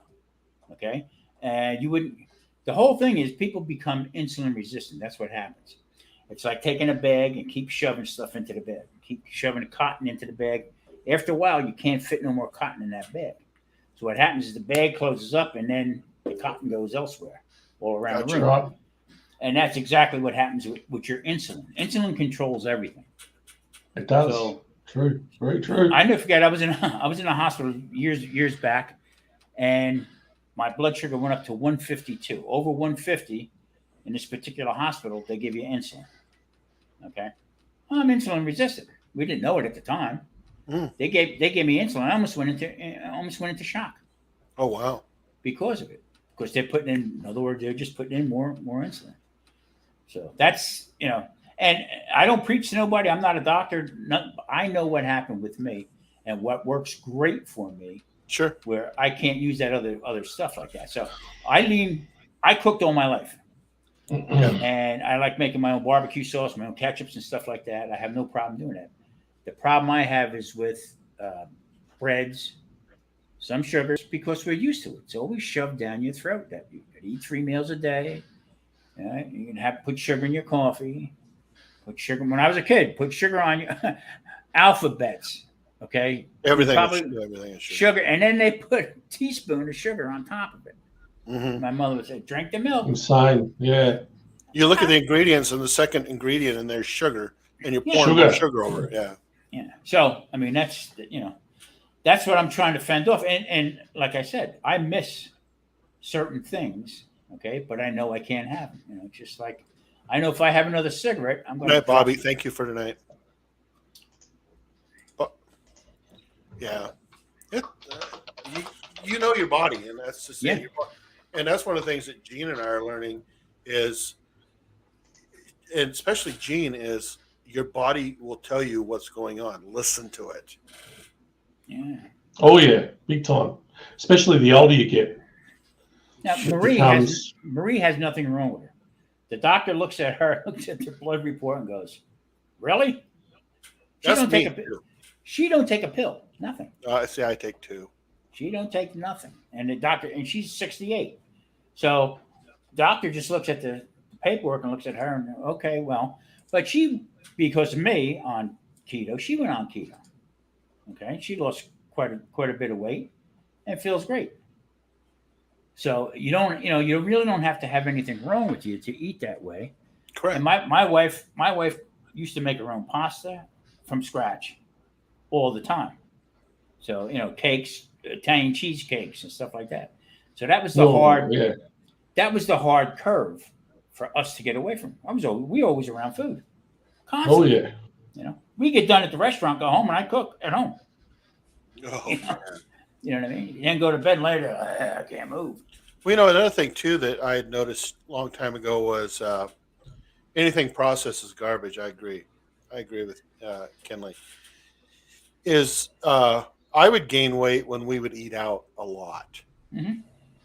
you wouldn't. The whole thing is people become insulin resistant. That's what happens. It's like taking a bag and keep shoving stuff into the bag. Keep shoving cotton into the bag. After a while, you can't fit no more cotton in that bag. So what happens is the bag closes up and then the cotton goes elsewhere, all around the room. Right. And that's exactly what happens with your insulin. Insulin controls everything. It does. So, true. Very true. I never forget. I was in a hospital years back, and my blood sugar went up to 152. Over 150 in this particular hospital, they give you insulin. Okay, I'm insulin resistant. We didn't know it at the time. They gave me insulin. I almost went into shock. Oh wow! Because of it, because they're putting in other words, they're just putting in more insulin. So that's and I don't preach to nobody. I'm not a doctor. I know what happened with me and what works great for me. Sure. Where I can't use that other stuff like that. So I cooked all my life. And I like making my own barbecue sauce, my own ketchups and stuff like that. I have no problem doing that. The problem I have is with breads, some sugars, because we're used to it. It's always shoved down your throat that you could eat 3 meals a day. Right? You can put sugar in your coffee. Put sugar. When I was a kid, put sugar on your alphabets. Okay. Everything is sugar. And then they put a teaspoon of sugar on top of it. My mother would say, drink the milk. Insane. Yeah. You look at the ingredients, and the second ingredient in there is sugar, and you're pouring more sugar over it. Yeah. Yeah. So I mean, that's that's what I'm trying to fend off. And like I said, I miss certain things. Okay, but I know I can't have them. Just like I know if I have another cigarette, I'm Good going to night, Bobby. Thank you for tonight. Yeah. You know your body, and that's just Yeah. it. And that's one of the things that Gene and I are learning is, and especially Gene, is your body will tell you what's going on. Listen to it. Yeah. Oh yeah, big time. Especially the older you get. Now It Marie becomes- has nothing wrong with her. The doctor looks at her, looks at the blood report, and goes, "Really? She That's don't me take a pill. too. She don't take a pill. Nothing. See, I take 2. She don't take nothing." And the doctor, and she's 68. So doctor just looks at the paperwork and looks at her and okay, well, but she, because of me on keto, she went on keto. Okay, she lost quite a bit of weight and feels great. So you really don't have to have anything wrong with you to eat that way. Correct. And my wife used to make her own pasta from scratch all the time. So cakes, Italian cheesecakes and stuff like that. So that was the that was the hard curve for us to get away from. We always around food. Constantly. Oh yeah. We get done at the restaurant, go home, and I cook at home. Oh, You know what I mean? Then go to bed later. I can't move. Well, another thing too that I had noticed a long time ago was anything processed is garbage. I agree with Kenley. Is I would gain weight when we would eat out a lot,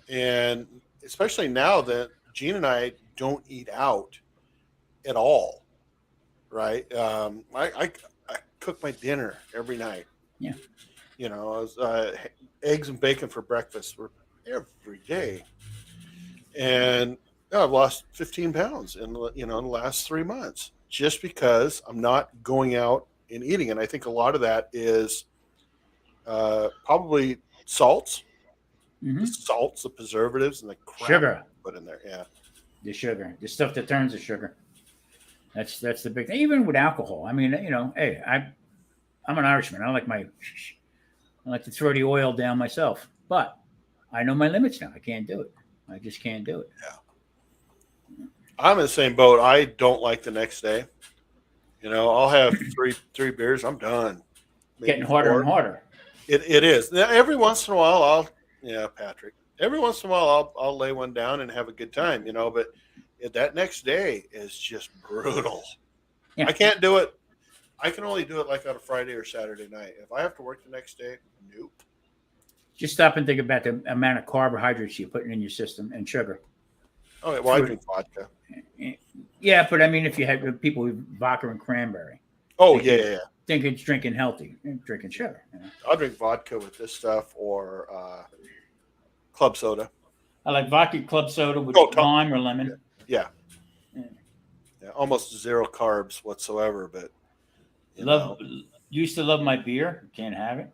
and especially now that Gene and I don't eat out at all. Right? I cook my dinner every night. Yeah. I was, eggs and bacon for breakfast were every day, and I've lost 15 pounds in the last 3 months just because I'm not going out and eating. And I think a lot of that is probably salts, the preservatives, and the crap Sugar put in there. Yeah, the sugar, the stuff that turns to sugar. That's the big thing. Even with alcohol, I mean, hey, I'm an Irishman. I like to throw the oil down myself, but I know my limits now. I can't do it. I just can't do it. Yeah. I'm in the same boat. I don't like the next day. I'll have three beers. I'm done. Maybe Getting harder 4. and harder. It is. Now, every once in a while, Patrick. Every once in a while, I'll lay one down and have a good time. But that next day is just brutal. Yeah. I can't do it. I can only do it like on a Friday or Saturday night. If I have to work the next day, nope. Just stop and think about the amount of carbohydrates you're putting in your system and sugar. Oh, well, I drink vodka. Yeah, but I mean, if you have people with vodka and cranberry. Oh, yeah. Think it's drinking healthy, drinking sugar. I'll drink vodka with this stuff or club soda. I like vodka club soda with lime or lemon. Yeah. Almost 0 carbs whatsoever, but used to love my beer. Can't have it.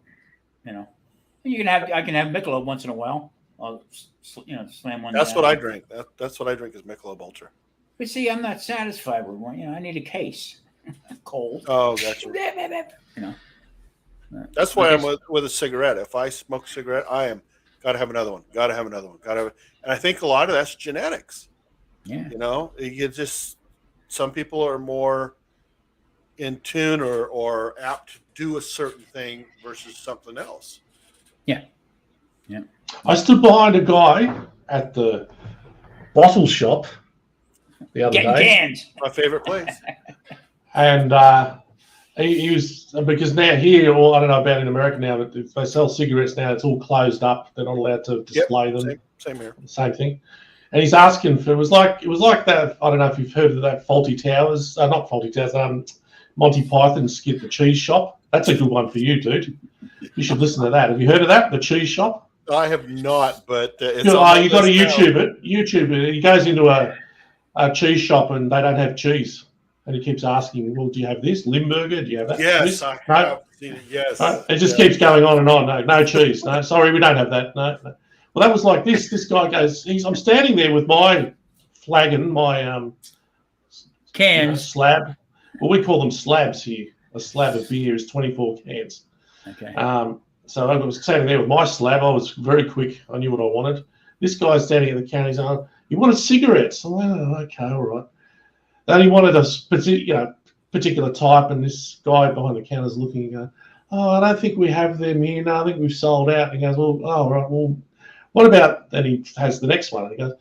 I can have Michelob once in a while. I'll slam one. That's down. what I drink. That's what I drink is Michelob Ultra. But see, I'm not satisfied with one. I need a case. Cold. Oh, gotcha. That's why I'm with a cigarette. If I smoke a cigarette, I am gotta have another one. And I think a lot of that's genetics. Yeah. You just some people are more in tune or apt to do a certain thing versus something else. Yeah. I stood behind a guy at the bottle shop the other Getting day. cans. My favorite place. And he was, because now here, or I don't know about in America now, but if they sell cigarettes now, it's all closed up. They're not allowed to display them. Same here. Same thing. And he's asking for, it was like that. I don't know if you've heard of that Faulty Towers, not Faulty Towers, Monty Python skit, The Cheese Shop. That's a good one for you, dude. You should listen to that. Have you heard of that, The Cheese Shop? I have not, but it's you got to YouTube it. YouTube it. He goes into a cheese shop and they don't have cheese. And he keeps asking, well, do you have this? Limburger? Do you have that? Yes, I have seen it. Yes. It just keeps going on and on. No cheese. No, sorry, we don't have that. No. Well, that was like this. This guy goes, I'm standing there with my flagon, my cans. slab. Well, we call them slabs here. a slab of beer is 24 cans. Okay. So I was standing there with my slab. I was very quick. I knew what I wanted. This guy's standing at the counter. He's on. He wanted cigarettes. I went, oh, okay, all right. Then he wanted a particular type, and this guy behind the counter is looking and going, oh, I don't think we have them here. No, I think we've sold out. And he goes, well, oh, right. Well, what about? Then he has the next one. And he goes,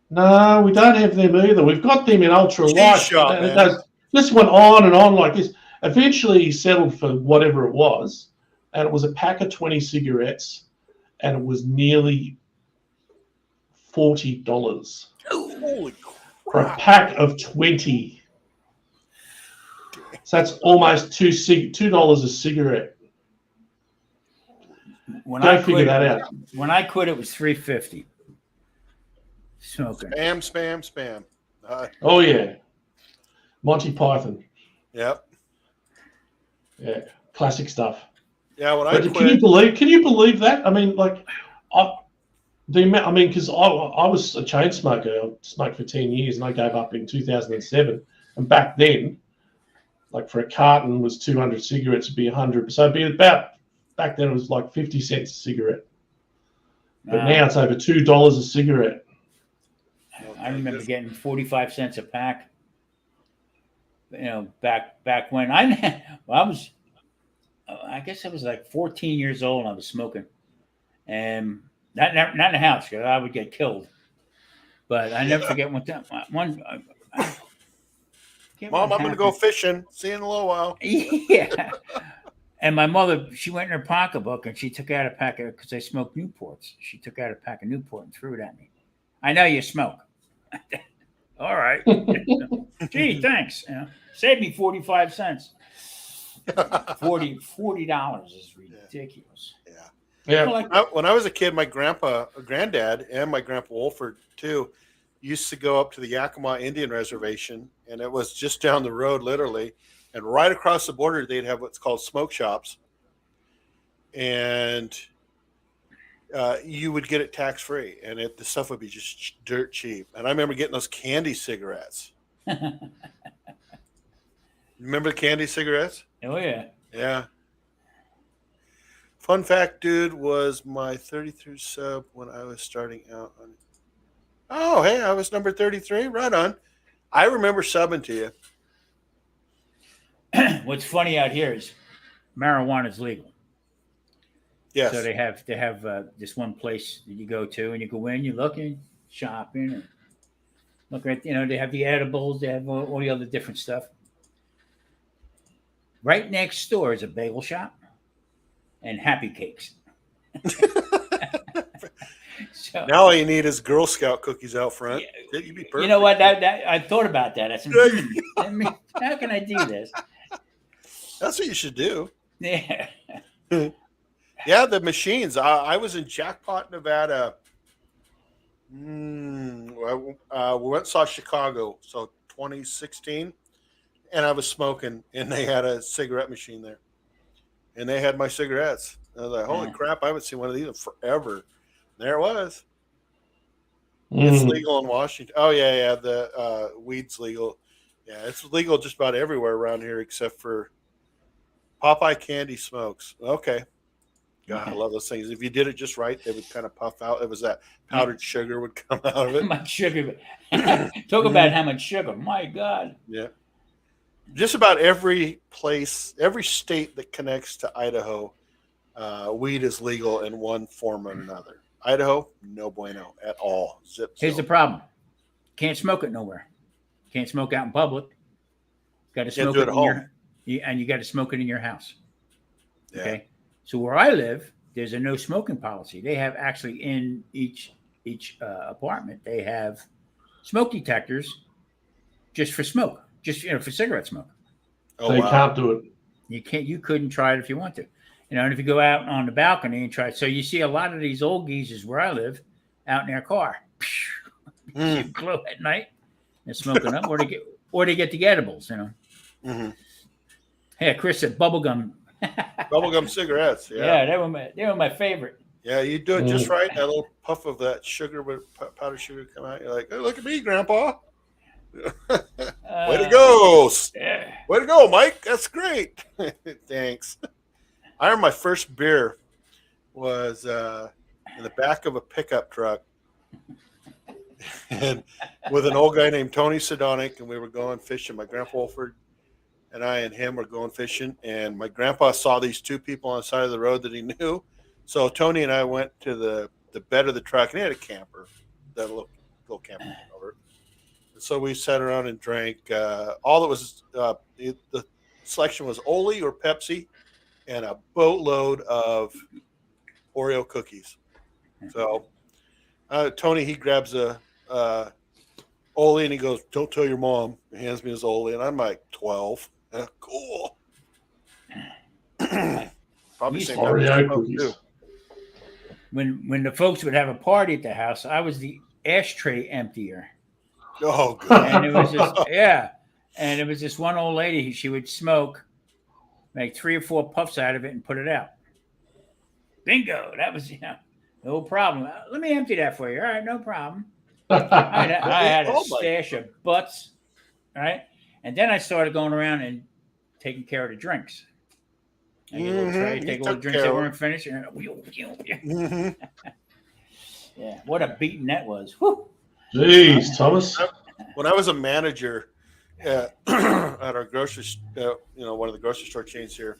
no, we don't have them either. We've got them in ultra light. And it goes, this went on and on like this. Eventually, he settled for whatever it was, and it was a pack of 20 cigarettes, and it was nearly $40 Holy crap. for a pack of 20. So that's almost $2 a cigarette. Go figure that out. When I quit, it was $3.50. Smoking. Spam. Oh yeah, Monty Python. Yep. Yeah, classic stuff. Yeah, when I But quit, can you believe that? I mean, like, because I was a chain smoker. I smoked for 10 years, and I gave up in 2007. And back then, like for a carton was 200 cigarettes, would be 100. So it'd be about, back then it was like 50 cents a cigarette. But now it's over $2 a cigarette. I remember getting 45 cents a pack. You know, back when I guess I was like 14 years old and I was smoking, and not in the house because I would get killed. But I never forget one time. Mom, I'm going to go fishing. See you in a little while. Yeah. And my mother, she went in her pocketbook and she took out a pack of, because I smoked Newports. She took out a pack of Newport and threw it at me. I know you smoke. All right. Gee, thanks. You know, save me 45 cents. $40 is ridiculous. Yeah. When I was a kid, my granddad, and my grandpa Wolford too, used to go up to the Yakima Indian Reservation, and it was just down the road, literally. And right across the border, they'd have what's called smoke shops, and you would get it tax free, and the stuff would be just dirt cheap. And I remember getting those candy cigarettes. Remember the candy cigarettes? Oh yeah. Yeah. Fun fact, dude, was my 33 sub when I was starting out on. Oh, hey, I was number 33. Right on. I remember subbing to you. What's funny out here is marijuana is legal. Yes. So they have this one place that you go to, and you go in, you're looking, shopping, and look at, they have the edibles, they have all the other different stuff. Right next door is a bagel shop and Happy Cakes. So, now all you need is Girl Scout cookies out front. Yeah, You'd be perfect. You know what? That I thought about that. I said, how can I do this? That's what you should do. Yeah. Yeah, the machines. I was in Jackpot, Nevada. We went and saw Chicago, so 2016, and I was smoking, and they had a cigarette machine there, and they had my cigarettes. I was like, holy crap, I haven't seen one of these in forever. There it was. It's legal in Washington. Oh, yeah, the weed's legal. Yeah, it's legal just about everywhere around here except for Popeye Candy Smokes. Okay. God, I love those things. If you did it just right, they would kind of puff out. It was that powdered sugar would come out of it. How much sugar. Talk about how much sugar. My God. Yeah. Just about every place, every state that connects to Idaho, weed is legal in one form or another. Idaho, no bueno at all. Here's the problem. Can't smoke it nowhere. Can't smoke out in public. Got to smoke it at home. And you got to smoke it in your house. Yeah. Okay. So where I live, there's a no smoking policy. They have actually in each apartment, they have smoke detectors just for smoke, just for cigarette smoke. Oh, so you can't do it. You couldn't try it if you want to. And if you go out on the balcony and try it. So you see a lot of these old geezers where I live out in their car. You glow at night and smoking up, or they get the edibles, Mm-hmm. Hey, Chris said bubblegum. Bubblegum cigarettes. Yeah. Yeah, they were my favorite. Yeah, you do it just right. That little puff of that sugar, powdered sugar, come out. You're like, oh, look at me, Grandpa. Way to go! Yeah. Way to to go, Mike. That's great. Thanks. I remember my first beer was in the back of a pickup truck, and with an old guy named Tony Sedonic, and we were going fishing. My grandpa Wolford and I and him were going fishing, and my grandpa saw these two people on the side of the road that he knew. So Tony and I went to the bed of the truck, and he had a camper, that little camper over. And so we sat around and drank. All that was the selection was Oli or Pepsi, and a boatload of Oreo cookies. So Tony, he grabs a Oli and he goes, "Don't tell your mom." He hands me his Oli, and I'm like 12. Cool. Probably same time Oreo cookies. When the folks would have a party at the house, I was the ashtray emptier. Oh, good. And it was just and it was this one old lady. She would smoke, make 3 or 4 puffs out of it, and put it out. Bingo! That was no problem. Let me empty that for you. All right, no problem. I had a stash of butts, right? And then I started going around and taking care of the drinks. I get a little tray, take all the drinks that weren't finished. And yeah, what a beating that was. Whew. Jeez, Thomas. When I was a manager at our grocery, one of the grocery store chains here,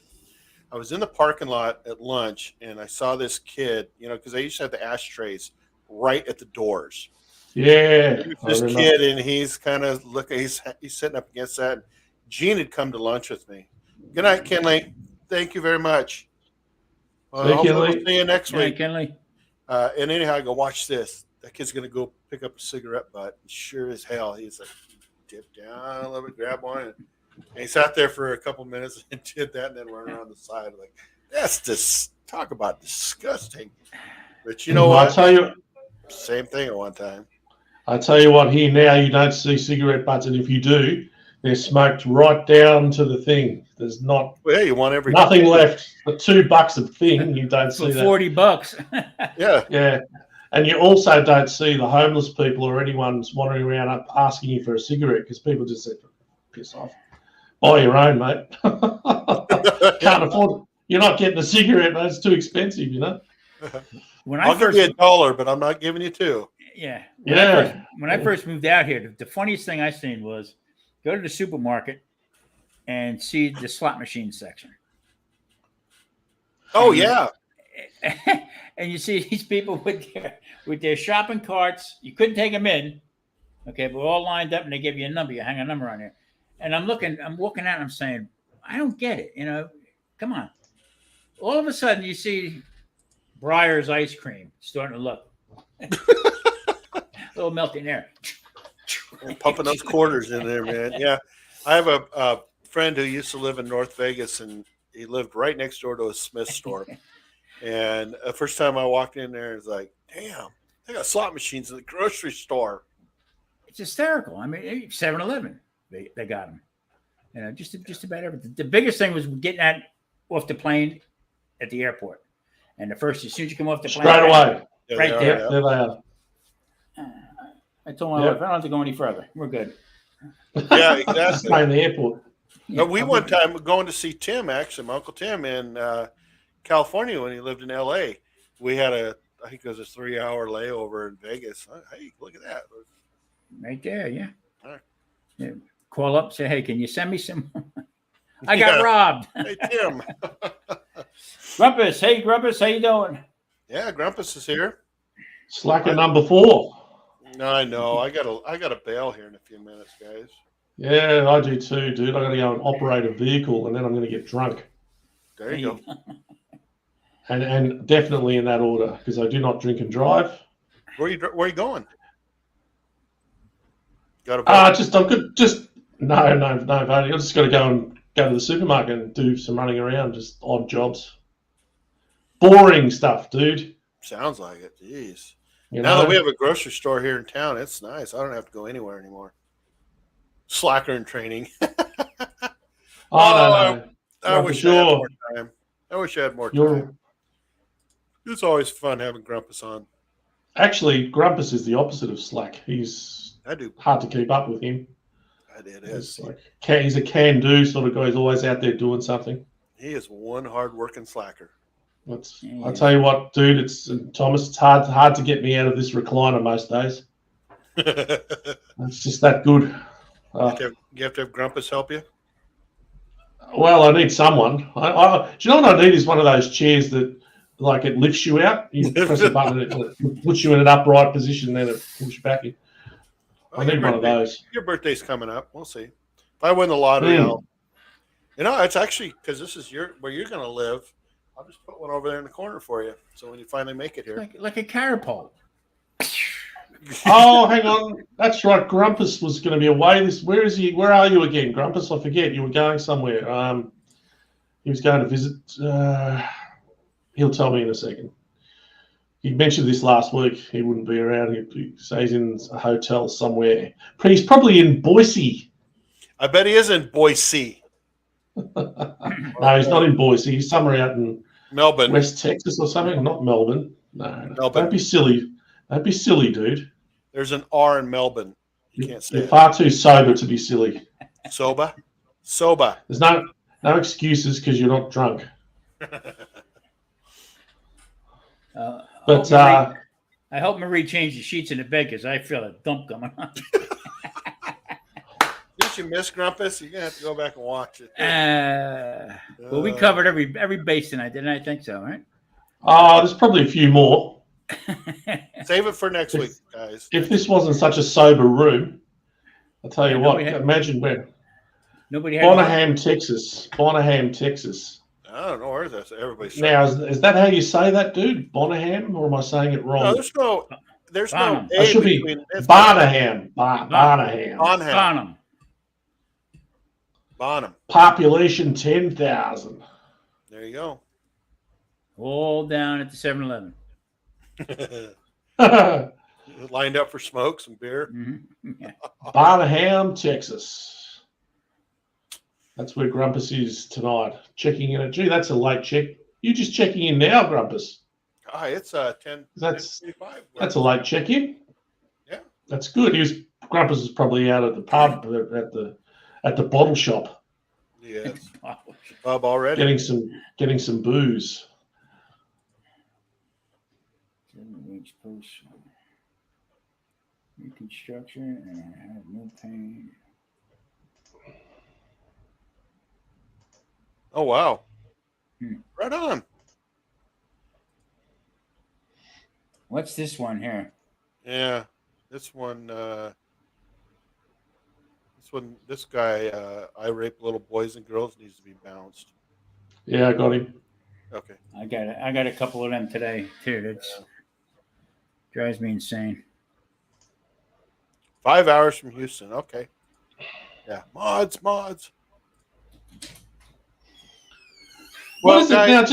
I was in the parking lot at lunch, and I saw this kid, because they used to have the ashtrays right at the doors. Yeah. This kid, and he's kind of looking, he's sitting up against that. Gene had come to lunch with me. Good night, Kenley. Thank you very much. We'll see you next week. Kenley. And anyhow, I go, watch this. That kid's going to go pick up a cigarette butt. And sure as hell, he's like, dip down a little bit, grab one. And he sat there for a couple minutes and did that, and then run around the side. Like, that's talk about disgusting. But you know what? I'll tell you, same thing at one time. I tell you what, here now you don't see cigarette butts, and if you do, they're smoked right down to the thing. There's not. Well, yeah, you want nothing left. For $2 a thing, you don't see that. $40. Yeah. And you also don't see the homeless people or anyone wandering around up asking you for a cigarette, because people just say, piss off. Buy your own, mate. Can't afford it. You're not getting a cigarette, mate. It's too expensive, I'll give you $1, but I'm not giving you 2. Yeah. Yeah. When I first moved out here, the funniest thing I seen was go to the supermarket and see the slot machine section. Oh, yeah. And you see these people with their shopping carts. You couldn't take them in. Okay, but we're all lined up, and they give you a number. You hang a number on there. And I'm walking out, and I'm saying, I don't get it. Come on. All of a sudden, you see Breyer's ice cream starting to look. A little melting there. Pumping those quarters in there, man. Yeah. I have a friend who used to live in North Vegas, and he lived right next door to a Smith store. And the first time I walked in there, it's like, damn, they got slot machines in the grocery store. It's hysterical. I mean, 7-Eleven, they got them. Just about everything. The biggest thing was getting that off the plane at the airport. And as soon as you come off the plane, straight away. Right there. There they are. I told my wife, I don't have to go any further. We're good. Yeah, exactly. In the airport. We one time were going to see Tim, actually, my Uncle Tim in California when he lived in L.A. We had I think it was a 3-hour layover in Vegas. Hey, look at that. Right there, yeah. All right. Yeah. Call up, say, hey, can you send me some? I got robbed. Hey, Tim. Grumpus, hey, Grumpus, how you doing? Yeah, Grumpus is here. Slacker number 4. No, I know. I got a bail here in a few minutes, guys. Yeah, I do too, dude. I got to go and operate a vehicle, and then I'm going to get drunk. There you go. And definitely in that order, because I do not drink and drive. Where are you going? Got a I'm good. No, I just got to go to the supermarket and do some running around, just odd jobs. Boring stuff, dude. Sounds like it. Jeez. Now that we have a grocery store here in town, it's nice. I don't have to go anywhere anymore. Slacker in training. No. I wish I had more time. I wish I had more time. It's always fun having Grumpus on. Actually, Grumpus is the opposite of slack. He's hard to keep up with him. It is. He's a can-do sort of guy. He's always out there doing something. He is one hard-working slacker. I'll tell you what, dude. Thomas. It's hard to get me out of this recliner most days. It's just that good. You have to have Grumpus help you? Well, I need someone. Do you know what I need is one of those chairs that, like, it lifts you out. You press a button, it puts you in an upright position, then it pulls you back in. I need one of those. Your birthday's coming up. We'll see. If I win the lottery, it's actually because this is where you're going to live. I'll just put one over there in the corner for you. So when you finally make it here, like a catapult. Oh, hang on. That's right. Grumpus was going to be away. Where is he? Where are you again, Grumpus? I forget. You were going somewhere. He was going to visit. He'll tell me in a second. He mentioned this last week. He wouldn't be around. He says he's in a hotel somewhere. He's probably in Boise. I bet he is in Boise. No, he's not in Boise. He's somewhere out in Melbourne, West Texas or something. Not Melbourne. No. Melbourne. Don't be silly. Don't be silly, dude. There's an R in Melbourne. You can't say You're far too sober to be silly. Soba. There's no excuses because you're not drunk. But I hope Marie changed the sheets in the bed because I feel a dump coming on. Didn't you miss Grumpus? You're gonna have to go back and watch it. Well, we covered every base tonight, didn't I? Think so, right? There's probably a few more. Save it for next week, guys. If this wasn't such a sober room, I'll tell you what. Imagine where. Bonaham, Texas. I don't know where that's. Everybody's now. Is that how you say that, dude? Bonaham, or am I saying it wrong? No, there's no. It should be Bonaham. Bonham. Population 10,000. There you go. All down at the 7-Eleven. Lined up for smokes and beer. Mm-hmm. Yeah. Bonaham, Texas. That's where Grumpus is tonight. Checking in. Gee, that's a late check. You just checking in now, Grumpus? It's 10. That's 10:25. That's a late check-in. Yeah, that's good. Grumpus is probably out at the pub at the bottle shop. Yes, pub already. Getting some booze. Reconstruction and I have no pain. Oh wow! Right on. What's this one here? Yeah, this one. This guy. I rape little boys and girls needs to be bounced. Yeah, I got him. Okay. I got a couple of them today too. That's drives me insane. 5 hours from Houston. Okay. Yeah. Mods. What is it now?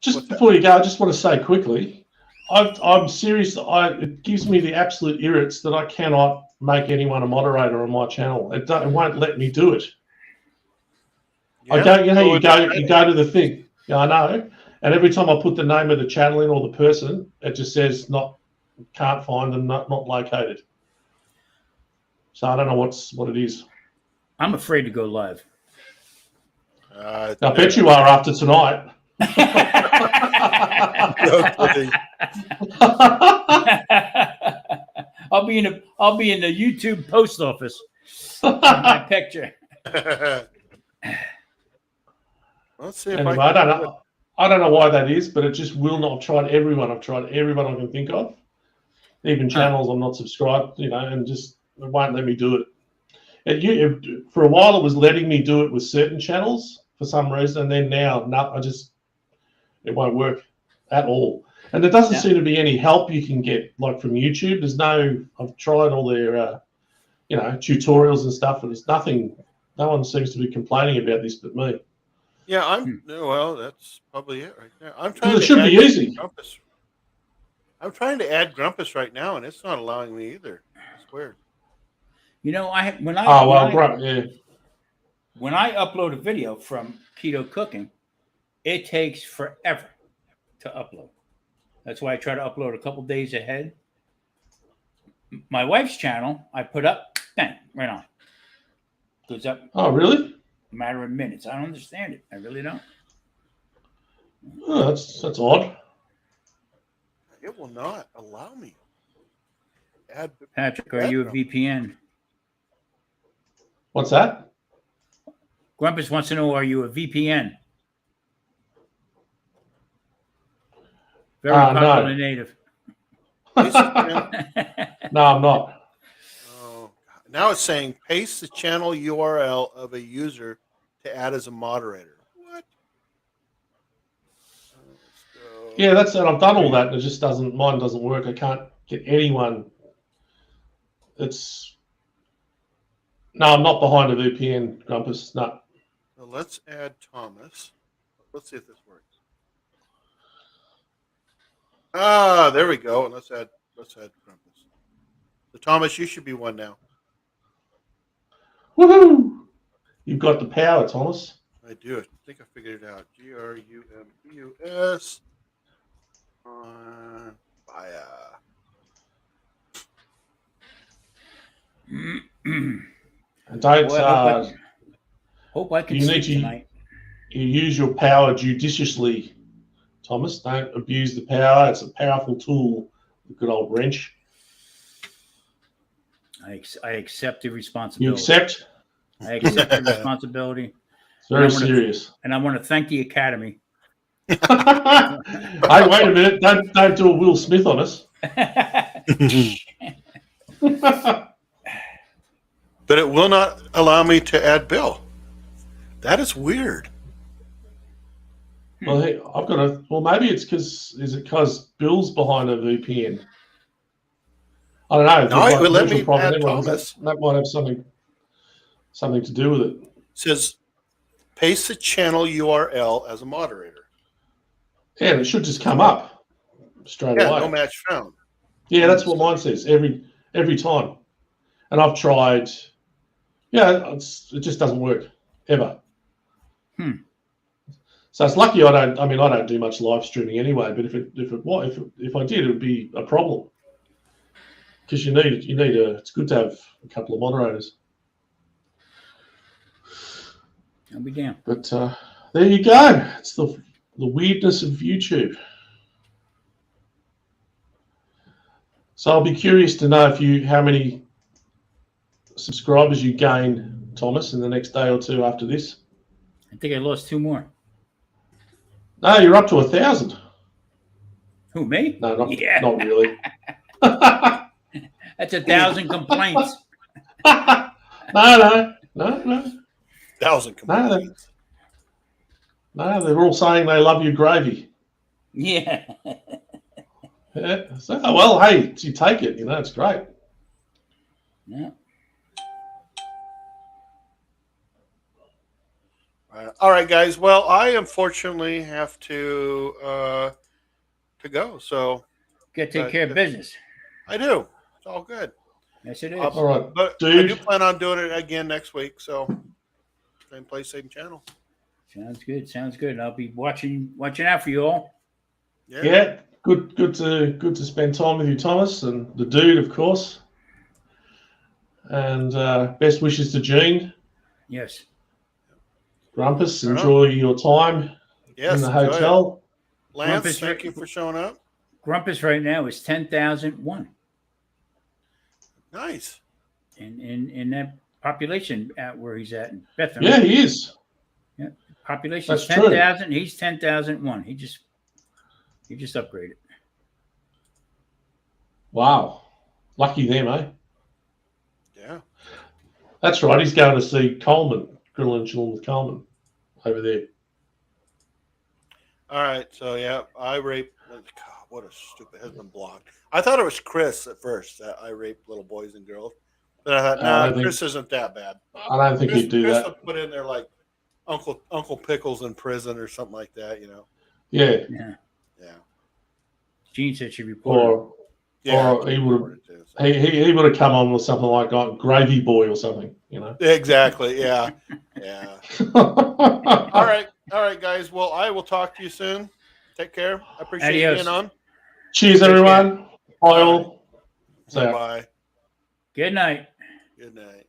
Just before you go, I just want to say quickly, I'm serious. It gives me the absolute irrits that I cannot make anyone a moderator on my channel. It won't let me do it. Yeah, I go. You go to the thing. Yeah, I know. And every time I put the name of the channel in or the person, it just says can't find and not located. So I don't know what it is. I'm afraid to go live. I bet you are after tonight. I'll be in the YouTube post office. My picture. Let's see. Anyway, I don't know why that is, but it just will not. I've tried everyone I can think of, even channels I'm not subscribed, and just it won't let me do it. For a while, it was letting me do it with certain channels for some reason, and then now, it won't work at all. And there doesn't seem to be any help you can get, like from YouTube. I've tried all their, tutorials and stuff, and it's nothing. No one seems to be complaining about this but me. Yeah, well, that's probably it right there. I'm trying. It should be easy. Grumpus. I'm trying to add Grumpus right now, and it's not allowing me either. It's weird. When I upload a video from Keto Cooking, it takes forever to upload. That's why I try to upload a couple days ahead. My wife's channel, I put up, bang, right on. Goes up Oh, really? a matter of minutes. I don't understand it. I really don't. Oh, that's odd. It will not allow me. Add Patrick, are you a VPN? What's that? Grumpus wants to know, are you a VPN? Very popular No. native. No, I'm not. Oh, now it's saying paste the channel URL of a user to add as a moderator. What? Yeah, that's it. I've done all that, and it just doesn't. Mine doesn't work. I can't get anyone. No, I'm not behind a VPN, Grumpus. No. Well, let's add Thomas. Let's see if this works. Ah, there we go. Let's add Grumpus. So Thomas, you should be one now. Woohoo! You've got the power, Thomas. I do. I think I figured it out. GRUMPUS. Fire. And don't. Well, hope I can sleep tonight. You use your power judiciously, Thomas. Don't abuse the power. It's a powerful tool. The good old wrench. I accept the responsibility. You accept? I accept the responsibility. It's very serious. And I want to thank the Academy. Hey, wait a minute. Don't do a Will Smith on us. But it will not allow me to add Bill. That is weird. Well, hey, I've got a. Well, maybe it's because Bill's behind a VPN. I don't know. No, it will let me add Thomas. That might have something to do with it. It says paste the channel URL as a moderator. Yeah, and it should just come up straight away. No match found. Yeah, that's what mine says every time. And I've tried. Yeah, it just doesn't work ever. So it's lucky I don't. I mean, I don't do much live streaming anyway. But if I did, it would be a problem. Because you need it's good to have a couple of moderators. I'll be damned. But there you go. It's the weirdness of YouTube. So I'll be curious to know how many subscribers you gain, Thomas, in the next day or two after this. I think I lost 2 more. No, you're up to 1,000. Who, me? No, not really. That's 1,000 complaints. No. 1,000 complaints. No, they're all saying they love your gravy. Yeah. Yeah. So, well, hey, you take it. It's great. Yeah. All right, guys. Well, I unfortunately have to go. So Got to take care of business. I do. It's all good. Yes, it is. All right, but dude. I do plan on doing it again next week. So same place, same channel. Sounds good. Sounds good. I'll be watching out for you all. Yeah. Good to spend time with you, Thomas, and the dude, of course. And best wishes to Gene. Yes. Grumpus, enjoy your time in the hotel. Lance, Grumpus, thank you for showing up. Grumpus right now is 10,001. Nice. In that population at where he's at in Bethlehem. Yeah, he is. Yeah. Population is That's 10,000. He's 10,001. He just upgraded. Wow. Lucky them, eh? Yeah. That's right. He's going to see Coleman, Grill and Chillin' with Coleman over there. All right. So, yeah, I rape. God, what a stupid has been blocked. I thought it was Chris at first that I rape little boys and girls. But I thought, no, Chris isn't that bad. I don't think he'd do Chris that. would put in there like Uncle Pickles in prison or something like that, Yeah. Yeah. Yeah. Gene said she reported. Or he would have he would have come on with something like Gravy Boy or something, Exactly. Yeah. Yeah. All right, guys. Well, I will talk to you soon. Take care. I appreciate you being on. Cheers, everyone. Bye all. Bye. Good night. Good night.